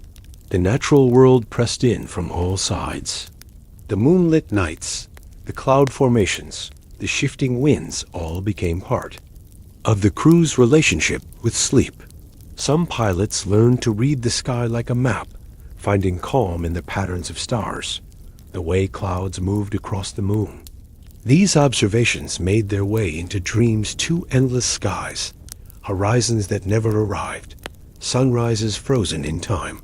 The natural world pressed in from all sides. The moonlit nights, the cloud formations, the shifting winds all became part of the crew's relationship with sleep. Some pilots learned to read the sky like a map, finding calm in the patterns of stars, the way clouds moved across the moon. These observations made their way into dreams, two endless skies, horizons that never arrived, sunrises frozen in time.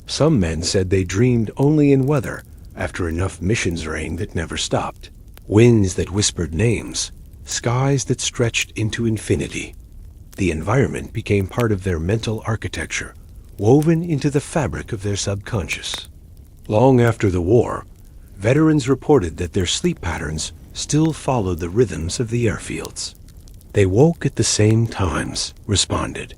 Some men said they dreamed only in weather after enough missions rain that never stopped, winds that whispered names, skies that stretched into infinity. The environment became part of their mental architecture, woven into the fabric of their subconscious. Long after the war, Veterans reported that their sleep patterns still followed the rhythms of the airfields. They woke at the same times, responded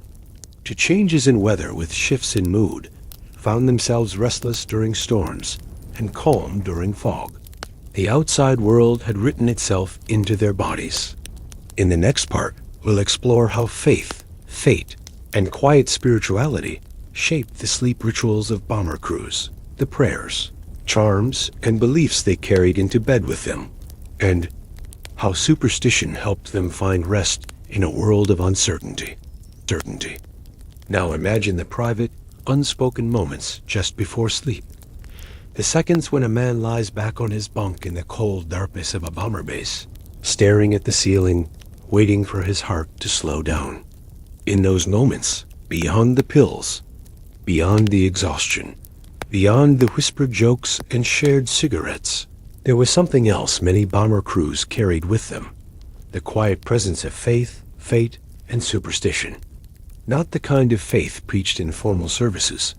to changes in weather with shifts in mood, found themselves restless during storms, and calm during fog. The outside world had written itself into their bodies. In the next part, we'll explore how faith, fate, and quiet spirituality shaped the sleep rituals of bomber crews, the prayers, charms, and beliefs they carried into bed with them, and how superstition helped them find rest in a world of uncertainty. Now imagine the private, unspoken moments just before sleep. The seconds when a man lies back on his bunk in the cold darkness of a bomber base, staring at the ceiling, waiting for his heart to slow down. In those moments, beyond the pills, beyond the exhaustion, beyond the whispered jokes and shared cigarettes, there was something else many bomber crews carried with them. The quiet presence of faith, fate, and superstition. Not the kind of faith preached in formal services,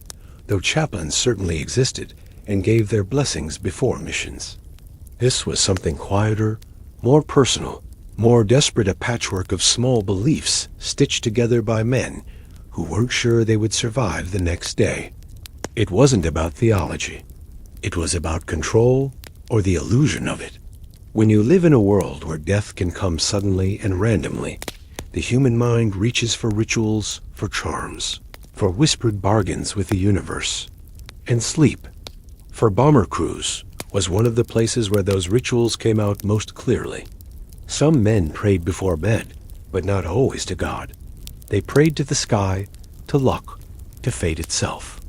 though chaplains certainly existed and gave their blessings before missions. This was something quieter, more personal, more desperate, a patchwork of small beliefs stitched together by men who weren't sure they would survive the next day. It wasn't about theology. It was about control, or the illusion of it. When you live in a world where death can come suddenly and randomly, the human mind reaches for rituals, for charms, for whispered bargains with the universe. And sleep, for bomber crews, was one of the places where those rituals came out most clearly. Some men prayed before bed, but not always to God. They prayed to the sky, to luck, to fate itself.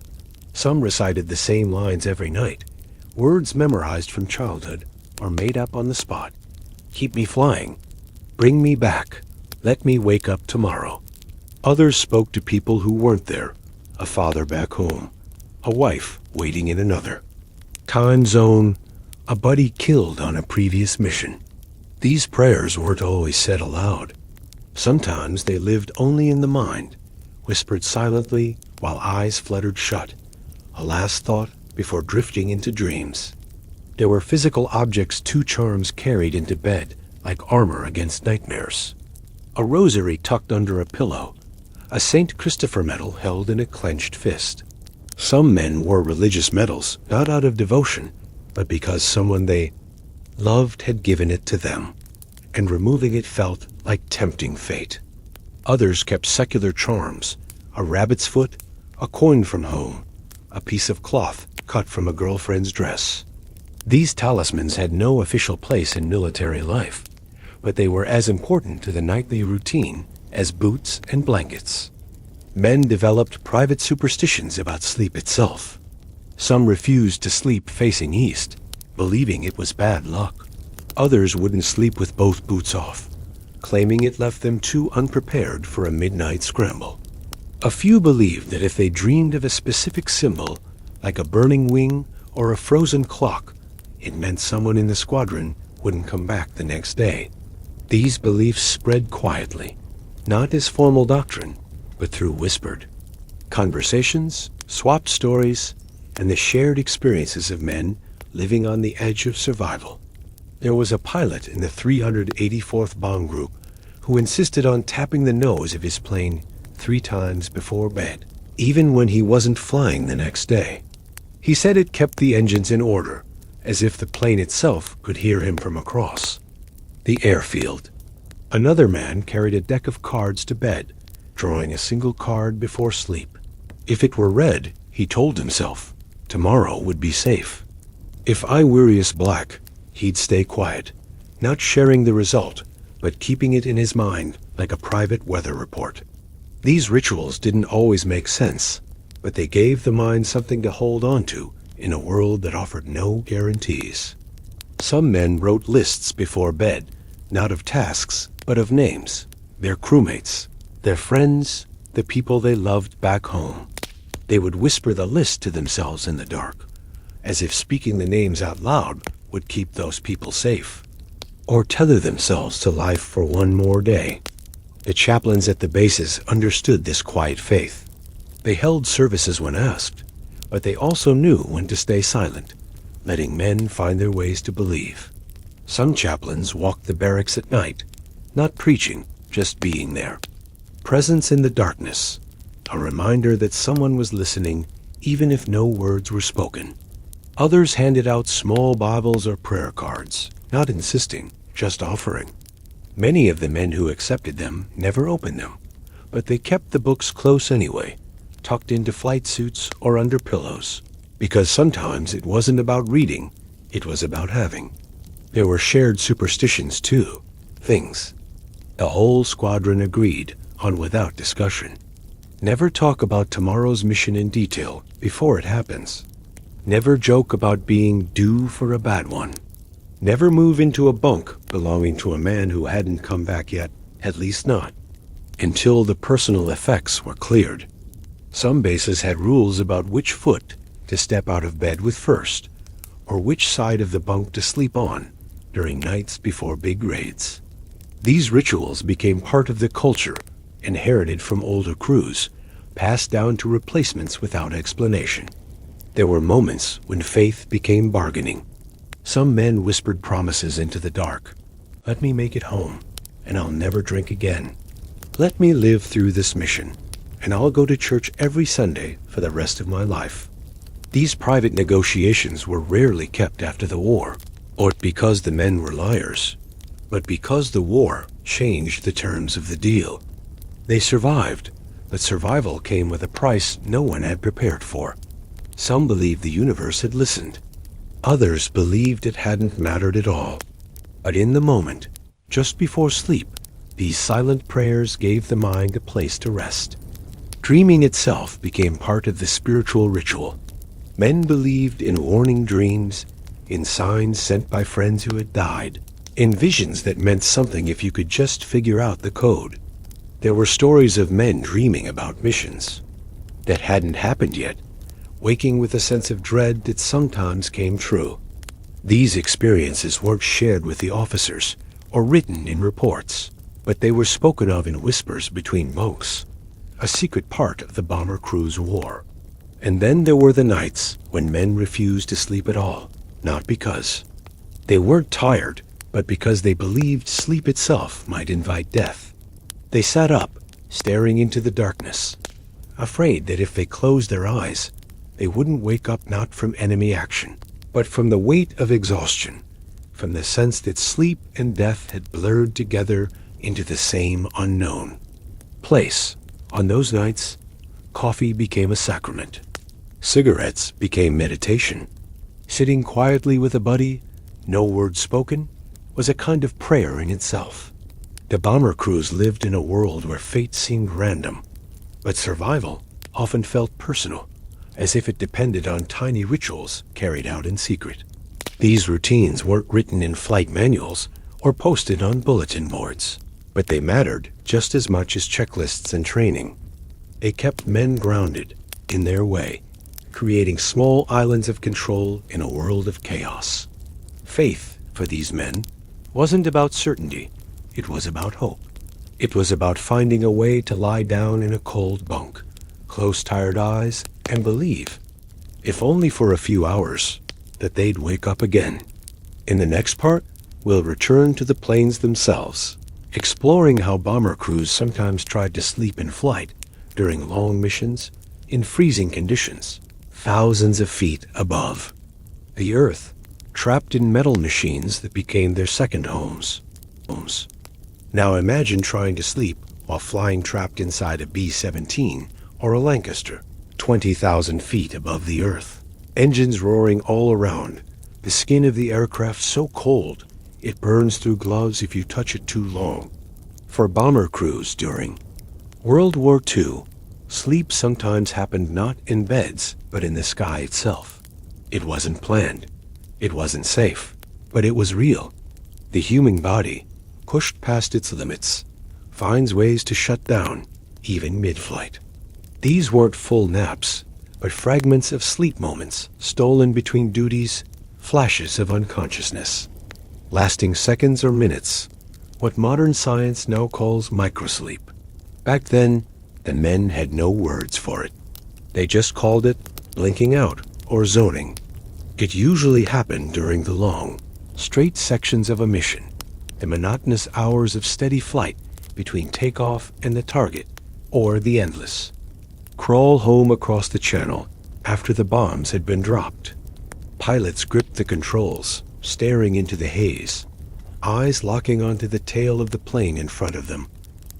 Some recited the same lines every night, words memorized from childhood or made up on the spot. Keep me flying. Bring me back. Let me wake up tomorrow. Others spoke to people who weren't there, a father back home, a wife waiting in another time zone, a buddy killed on a previous mission. These prayers weren't always said aloud. Sometimes they lived only in the mind, whispered silently while eyes fluttered shut, a last thought before drifting into dreams. There were physical objects two charms carried into bed, like armor against nightmares. A rosary tucked under a pillow, a St. Christopher medal held in a clenched fist. Some men wore religious medals, not out of devotion, but because someone they loved had given it to them, and removing it felt like tempting fate. Others kept secular charms, a rabbit's foot, a coin from home, a piece of cloth cut from a girlfriend's dress. These talismans had no official place in military life, but they were as important to the nightly routine as boots and blankets. Men developed private superstitions about sleep itself. Some refused to sleep facing east, believing it was bad luck. Others wouldn't sleep with both boots off, claiming it left them too unprepared for a midnight scramble. A few believed that if they dreamed of a specific symbol, like a burning wing or a frozen clock, it meant someone in the squadron wouldn't come back the next day. These beliefs spread quietly, not as formal doctrine, but through whispered conversations, swapped stories, and the shared experiences of men living on the edge of survival. There was a pilot in the 384th Bomb Group who insisted on tapping the nose of his plane 3 times before bed, even when he wasn't flying the next day. He said it kept the engines in order, as if the plane itself could hear him from across the airfield. Another man carried a deck of cards to bed, drawing a single card before sleep. If it were read, he told himself, tomorrow would be safe. If Iwirius Black, he'd stay quiet, not sharing the result, but keeping it in his mind like a private weather report. These rituals didn't always make sense, but they gave the mind something to hold on to in a world that offered no guarantees. Some men wrote lists before bed, not of tasks, but of names, their crewmates, their friends, the people they loved back home. They would whisper the list to themselves in the dark, as if speaking the names out loud would keep those people safe, or tether themselves to life for one more day. The chaplains at the bases understood this quiet faith. They held services when asked, but they also knew when to stay silent, letting men find their ways to believe. Some chaplains walked the barracks at night, not preaching, just being there. Presence in the darkness, a reminder that someone was listening even if no words were spoken. Others handed out small Bibles or prayer cards, not insisting, just offering. Many of the men who accepted them never opened them, but they kept the books close anyway, tucked into flight suits or under pillows, because sometimes it wasn't about reading, it was about having. There were shared superstitions too, things. The whole squadron agreed on without discussion. Never talk about tomorrow's mission in detail before it happens. Never joke about being due for a bad one. Never move into a bunk belonging to a man who hadn't come back yet, at least not, until the personal effects were cleared. Some bases had rules about which foot to step out of bed with first, or which side of the bunk to sleep on during nights before big raids. These rituals became part of the culture, inherited from older crews, passed down to replacements without explanation. There were moments when faith became bargaining. Some men whispered promises into the dark. Let me make it home, and I'll never drink again. Let me live through this mission, and I'll go to church every Sunday for the rest of my life. These private negotiations were rarely kept after the war, or because the men were liars, but because the war changed the terms of the deal. They survived, but survival came with a price no one had prepared for. Some believed the universe had listened. Others believed it hadn't mattered at all. But in the moment, just before sleep, these silent prayers gave the mind a place to rest. Dreaming itself became part of the spiritual ritual. Men believed in warning dreams, in signs sent by friends who had died, in visions that meant something if you could just figure out the code. There were stories of men dreaming about missions that hadn't happened yet, waking with a sense of dread that sometimes came true. These experiences weren't shared with the officers or written in reports, but they were spoken of in whispers between bunks, a secret part of the bomber crew's war. And then there were the nights when men refused to sleep at all, not because they weren't tired, but because they believed sleep itself might invite death. They sat up, staring into the darkness, afraid that if they closed their eyes, they wouldn't wake up not from enemy action, but from the weight of exhaustion, from the sense that sleep and death had blurred together into the same unknown place. On those nights, coffee became a sacrament. Cigarettes became meditation. Sitting quietly with a buddy, no word spoken, was a kind of prayer in itself. The bomber crews lived in a world where fate seemed random, but survival often felt personal, as if it depended on tiny rituals carried out in secret. These routines weren't written in flight manuals or posted on bulletin boards, but they mattered just as much as checklists and training. They kept men grounded in their way, creating small islands of control in a world of chaos. Faith, for these men, wasn't about certainty. It was about hope. It was about finding a way to lie down in a cold bunk, close tired eyes, and believe, if only for a few hours, that they'd wake up again. In the next part, we'll return to the planes themselves, exploring how bomber crews sometimes tried to sleep in flight during long missions in freezing conditions, thousands of feet above. The Earth, trapped in metal machines that became their second homes. Now imagine trying to sleep while flying trapped inside a B-17 or a Lancaster, 20,000 feet above the Earth. Engines roaring all around, the skin of the aircraft so cold it burns through gloves if you touch it too long. For bomber crews during World War II, sleep sometimes happened not in beds, but in the sky itself. It wasn't planned. It wasn't safe, but it was real. The human body, pushed past its limits, finds ways to shut down, even mid-flight. These weren't full naps, but fragments of sleep moments stolen between duties, flashes of unconsciousness, lasting seconds or minutes, what modern science now calls microsleep. Back then, the men had no words for it. They just called it blinking out or zoning. It usually happened during the long, straight sections of a mission, the monotonous hours of steady flight between takeoff and the target, or the endless crawl home across the channel after the bombs had been dropped. Pilots gripped the controls, staring into the haze, eyes locking onto the tail of the plane in front of them,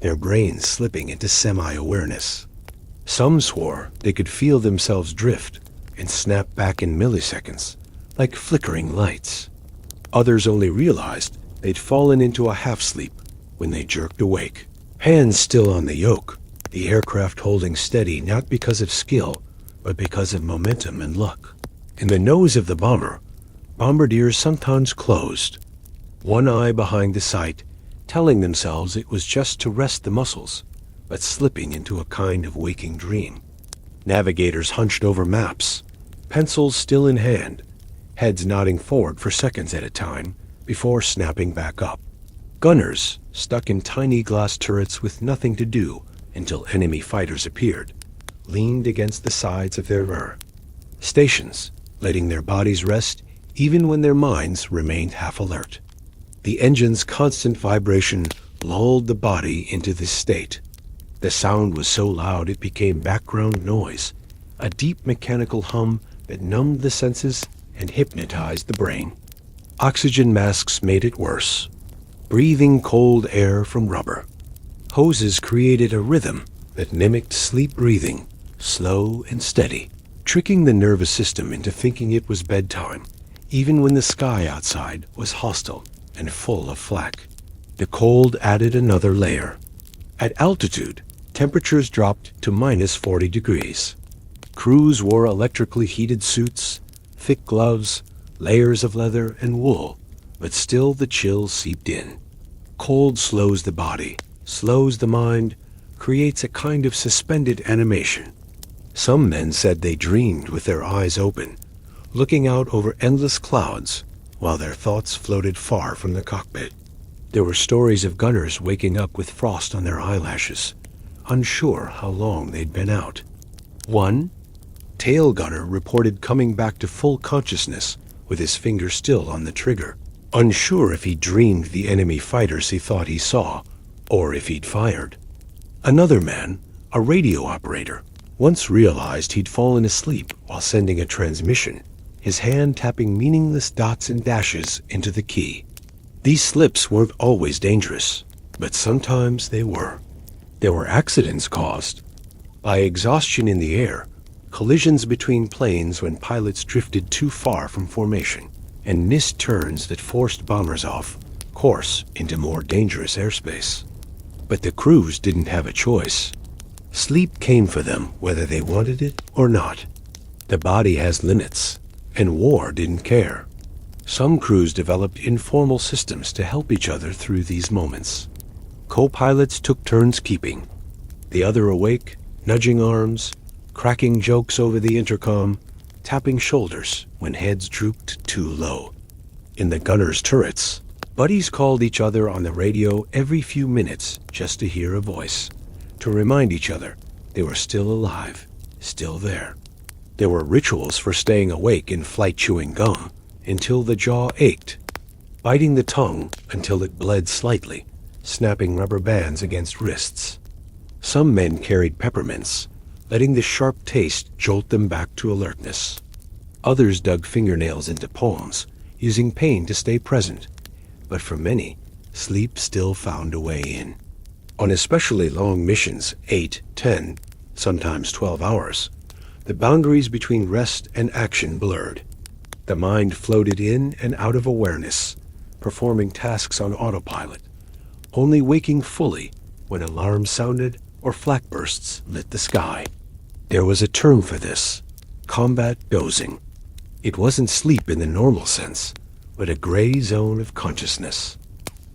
their brains slipping into semi-awareness. Some swore they could feel themselves drift and snap back in milliseconds, like flickering lights. Others only realized they'd fallen into a half-sleep when they jerked awake, hands still on the yoke, the aircraft holding steady not because of skill, but because of momentum and luck. In the nose of the bomber, bombardiers sometimes closed, one eye behind the sight, telling themselves it was just to rest the muscles, but slipping into a kind of waking dream. Navigators hunched over maps, pencils still in hand, heads nodding forward for seconds at a time before snapping back up. Gunners, stuck in tiny glass turrets with nothing to do until enemy fighters appeared, leaned against the sides of their stations, letting their bodies rest even when their minds remained half alert. The engine's constant vibration lulled the body into this state. The sound was so loud it became background noise, a deep mechanical hum that numbed the senses and hypnotized the brain. Oxygen masks made it worse. Breathing cold air from rubber. Hoses created a rhythm that mimicked sleep breathing, slow and steady, tricking the nervous system into thinking it was bedtime, even when the sky outside was hostile and full of flak. The cold added another layer. At altitude, temperatures dropped to minus 40 degrees. Crews wore electrically heated suits, thick gloves, layers of leather and wool, but still the chill seeped in. Cold slows the body, slows the mind, creates a kind of suspended animation. Some men said they dreamed with their eyes open, looking out over endless clouds while their thoughts floated far from the cockpit. There were stories of gunners waking up with frost on their eyelashes, unsure how long they'd been out. One tail gunner reported coming back to full consciousness with his finger still on the trigger, unsure if he dreamed the enemy fighters he thought he saw, or if he'd fired. Another man, a radio operator, once realized he'd fallen asleep while sending a transmission, his hand tapping meaningless dots and dashes into the key. These slips weren't always dangerous, but sometimes they were. There were accidents caused by exhaustion in the air, collisions between planes when pilots drifted too far from formation, and missed turns that forced bombers off course into more dangerous airspace. But the crews didn't have a choice. Sleep came for them whether they wanted it or not. The body has limits, and war didn't care. Some crews developed informal systems to help each other through these moments. Co-pilots took turns keeping, the other awake, nudging arms, cracking jokes over the intercom, tapping shoulders when heads drooped too low. In the gunners' turrets, buddies called each other on the radio every few minutes just to hear a voice, to remind each other they were still alive, still there. There were rituals for staying awake in flight, chewing gum until the jaw ached, biting the tongue until it bled slightly, snapping rubber bands against wrists. Some men carried peppermints, letting the sharp taste jolt them back to alertness. Others dug fingernails into palms, using pain to stay present. But for many, sleep still found a way in. On especially long missions, 8, 10, sometimes 12 hours, the boundaries between rest and action blurred. The mind floated in and out of awareness, performing tasks on autopilot, only waking fully when alarms sounded or flak bursts lit the sky. There was a term for this: combat dozing. It wasn't sleep in the normal sense, but a gray zone of consciousness,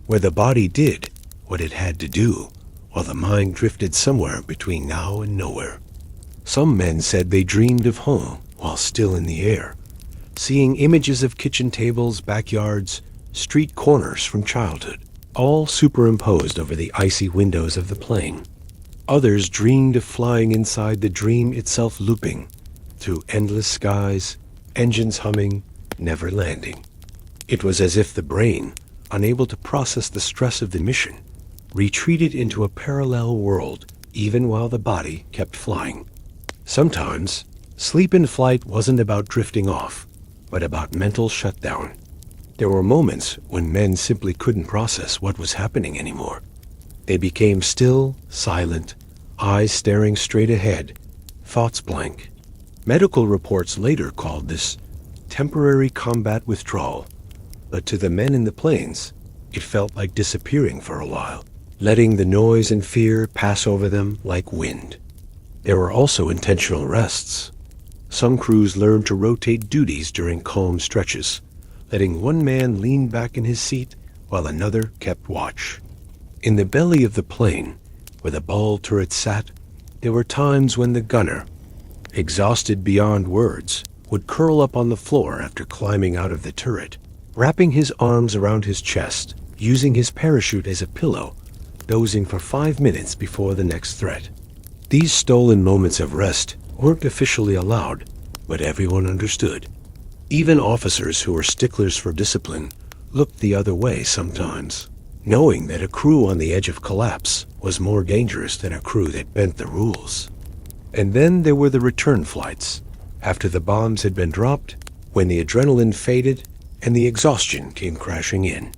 where the body did what it had to do, while the mind drifted somewhere between now and nowhere. Some men said they dreamed of home while still in the air, seeing images of kitchen tables, backyards, street corners from childhood, all superimposed over the icy windows of the plane. Others dreamed of flying inside the dream itself, looping through endless skies, engines humming, never landing. It was as if the brain, unable to process the stress of the mission, retreated into a parallel world even while the body kept flying. Sometimes, sleep in flight wasn't about drifting off, but about mental shutdown. There were moments when men simply couldn't process what was happening anymore. They became still, silent, eyes staring straight ahead, thoughts blank. Medical reports later called this temporary combat withdrawal, but to the men in the planes, it felt like disappearing for a while, letting the noise and fear pass over them like wind. There were also intentional rests. Some crews learned to rotate duties during calm stretches, letting one man lean back in his seat while another kept watch. In the belly of the plane, where the ball turret sat, there were times when the gunner, exhausted beyond words, would curl up on the floor after climbing out of the turret, wrapping his arms around his chest, using his parachute as a pillow, dozing for 5 minutes before the next threat. These stolen moments of rest weren't officially allowed, but everyone understood. Even officers who were sticklers for discipline looked the other way sometimes, knowing that a crew on the edge of collapse was more dangerous than a crew that bent the rules. And then there were the return flights, after the bombs had been dropped, when the adrenaline faded and the exhaustion came crashing in.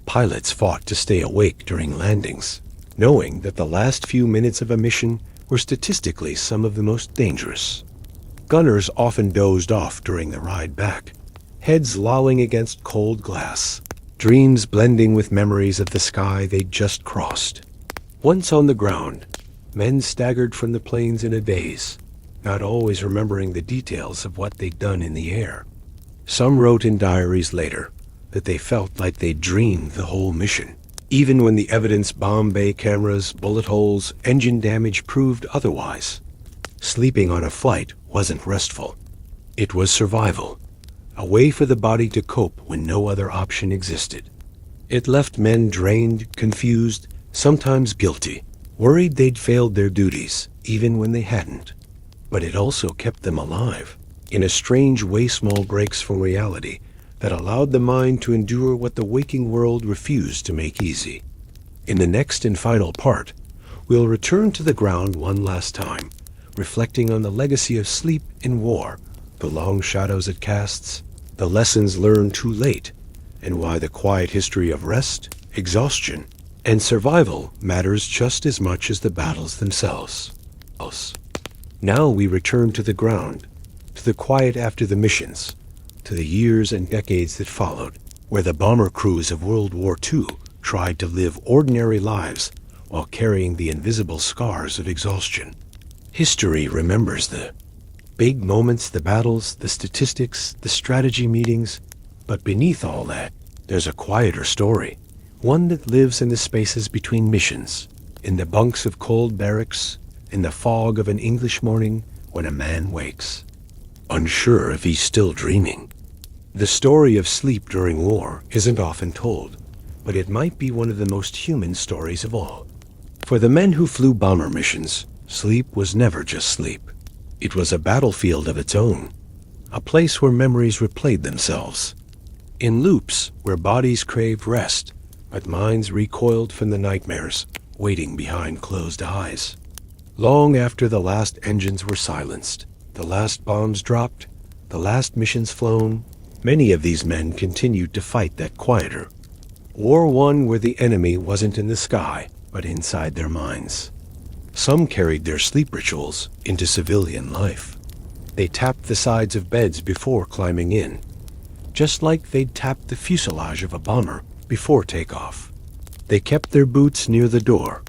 Pilots fought to stay awake during landings, knowing that the last few minutes of a mission were statistically some of the most dangerous. Gunners often dozed off during the ride back, heads lolling against cold glass, dreams blending with memories of the sky they'd just crossed. Once on the ground, men staggered from the planes in a daze, not always remembering the details of what they'd done in the air. Some wrote in diaries later that they felt like they'd dreamed the whole mission, even when the evidence, bomb bay cameras, bullet holes, engine damage proved otherwise. Sleeping on a flight wasn't restful. It was survival, a way for the body to cope when no other option existed. It left men drained, confused, sometimes guilty, worried they'd failed their duties, even when they hadn't. But it also kept them alive, in a strange way, small breaks from reality that allowed the mind to endure what the waking world refused to make easy. In the next and final part, we'll return to the ground one last time, reflecting on the legacy of sleep in war, the long shadows it casts, the lessons learned too late, and why the quiet history of rest, exhaustion, and survival matters just as much as the battles themselves. Now we return to the ground, to the quiet after the missions, to the years and decades that followed, where the bomber crews of World War II tried to live ordinary lives while carrying the invisible scars of exhaustion. History remembers the big moments, the battles, the statistics, the strategy meetings, but beneath all that, there's a quieter story, one that lives in the spaces between missions, in the bunks of cold barracks, in the fog of an English morning when a man wakes, unsure if he's still dreaming. The story of sleep during war isn't often told, but it might be one of the most human stories of all. For the men who flew bomber missions, sleep was never just sleep. It was a battlefield of its own, a place where memories replayed themselves, in loops where bodies craved rest, but minds recoiled from the nightmares waiting behind closed eyes. Long after the last engines were silenced, the last bombs dropped, the last missions flown, many of these men continued to fight that quieter war, one where the enemy wasn't in the sky, but inside their minds. Some carried their sleep rituals into civilian life. They tapped the sides of beds before climbing in, just like they'd tap the fuselage of a bomber before takeoff. They kept their boots near the door,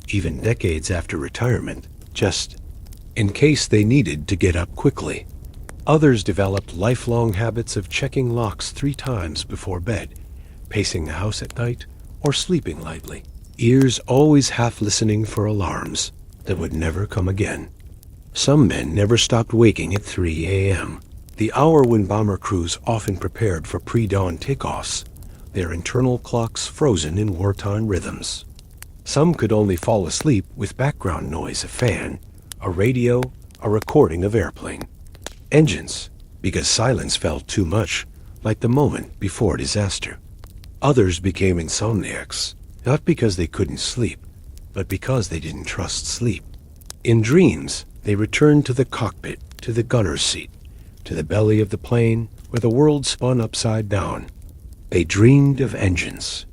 even decades after retirement, just in case they needed to get up quickly. Others developed lifelong habits of checking locks 3 times before bed, pacing the house at night, or sleeping lightly, ears always half listening for alarms that would never come again. Some men never stopped waking at 3 a.m., the hour when bomber crews often prepared for pre-dawn takeoffs, their internal clocks frozen in wartime rhythms. Some could only fall asleep with background noise, a fan, a radio, a recording of airplane. Engines, because silence felt too much, like the moment before disaster. Others became insomniacs, not because they couldn't sleep, but because they didn't trust sleep. In dreams, they returned to the cockpit, to the gunner's seat, to the belly of the plane where the world spun upside down. They dreamed of engines,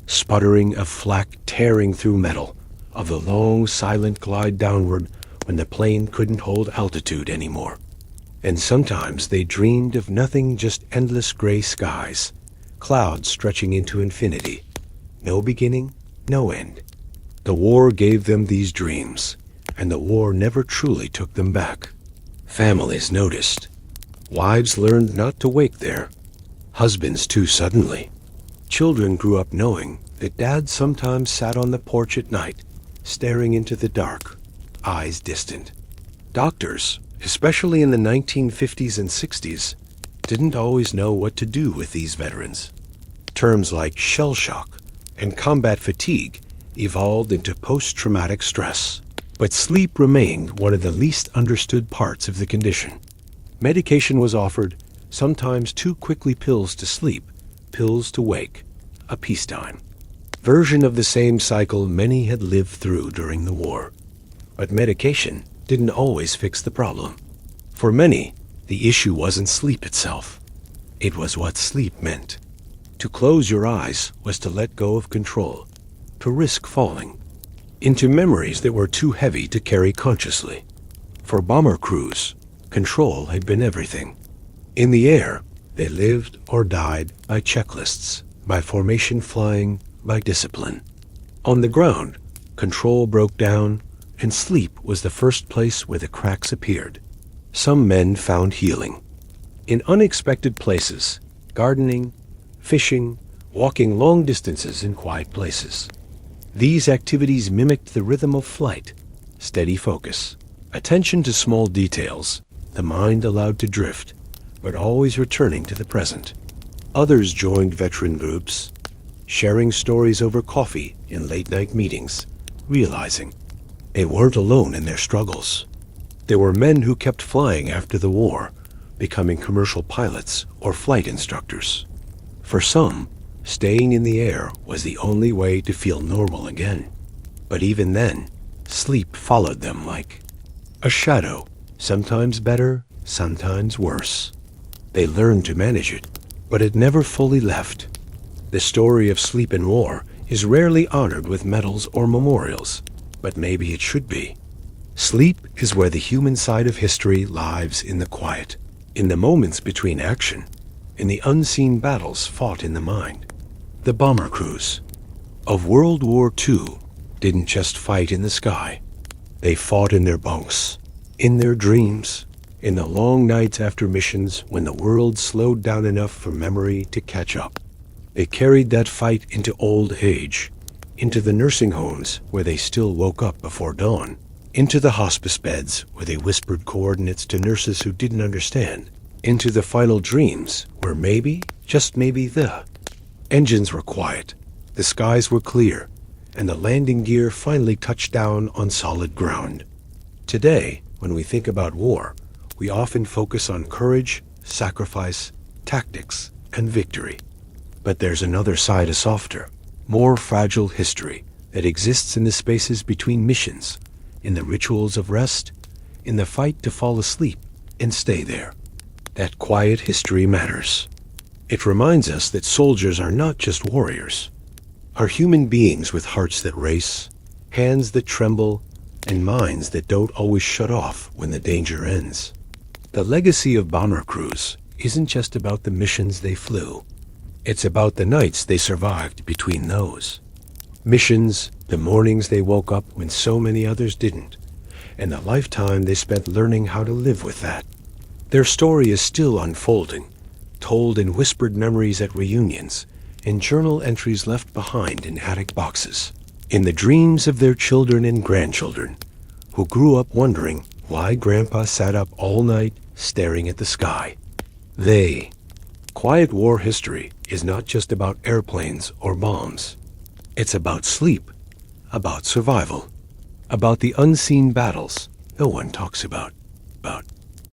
sputtering of flak tearing through metal, of the long, silent glide downward when the plane couldn't hold altitude anymore. And sometimes they dreamed of nothing, just endless gray skies, clouds stretching into infinity. No beginning, no end. The war gave them these dreams, and the war never truly took them back. Families noticed. Wives learned not to wake there. Husbands too suddenly. Children grew up knowing that Dad sometimes sat on the porch at night, staring into the dark, eyes distant. Doctors, especially in the 1950s and 60s, didn't always know what to do with these veterans. Terms like shell shock and combat fatigue evolved into post-traumatic stress. But sleep remained one of the least understood parts of the condition. Medication was offered, sometimes too quickly: pills to sleep, pills to wake, a peacetime version of the same cycle many had lived through during the war. But medication didn't always fix the problem. For many, the issue wasn't sleep itself. It was what sleep meant. To close your eyes was to let go of control, to risk falling into memories that were too heavy to carry consciously. For bomber crews, control had been everything. In the air, they lived or died by checklists, by formation flying, by discipline. On the ground, control broke down, and sleep was the first place where the cracks appeared. Some men found healing in unexpected places: gardening, fishing, walking long distances in quiet places. These activities mimicked the rhythm of flight: steady focus, attention to small details, the mind allowed to drift, but always returning to the present. Others joined veteran groups, sharing stories over coffee in late-night meetings, realizing they weren't alone in their struggles. There were men who kept flying after the war, becoming commercial pilots or flight instructors. For some, staying in the air was the only way to feel normal again. But even then, sleep followed them like a shadow, sometimes better, sometimes worse. They learned to manage it, but it never fully left. The story of sleep in war is rarely honored with medals or memorials, but maybe it should be. Sleep is where the human side of history lives in the quiet, in the moments between action, in the unseen battles fought in the mind. The bomber crews of World War II didn't just fight in the sky. They fought in their bunks, in their dreams, in the long nights after missions when the world slowed down enough for memory to catch up. They carried that fight into old age, into the nursing homes where they still woke up before dawn, into the hospice beds where they whispered coordinates to nurses who didn't understand, into the final dreams where maybe, just maybe, the engines were quiet, the skies were clear, and the landing gear finally touched down on solid ground. Today, when we think about war, we often focus on courage, sacrifice, tactics, and victory. But there's another side, a softer, more fragile history that exists in the spaces between missions, in the rituals of rest, in the fight to fall asleep and stay there. That quiet history matters. It reminds us that soldiers are not just warriors, are human beings with hearts that race, hands that tremble, and minds that don't always shut off when the danger ends. The legacy of bomber crews isn't just about the missions they flew. It's about the nights they survived between those missions, the mornings they woke up when so many others didn't, and the lifetime they spent learning how to live with that. Their story is still unfolding, told in whispered memories at reunions, in journal entries left behind in attic boxes, in the dreams of their children and grandchildren, who grew up wondering why Grandpa sat up all night staring at the sky. Quiet war history is not just about airplanes or bombs. It's about sleep, about survival, about the unseen battles no one talks about.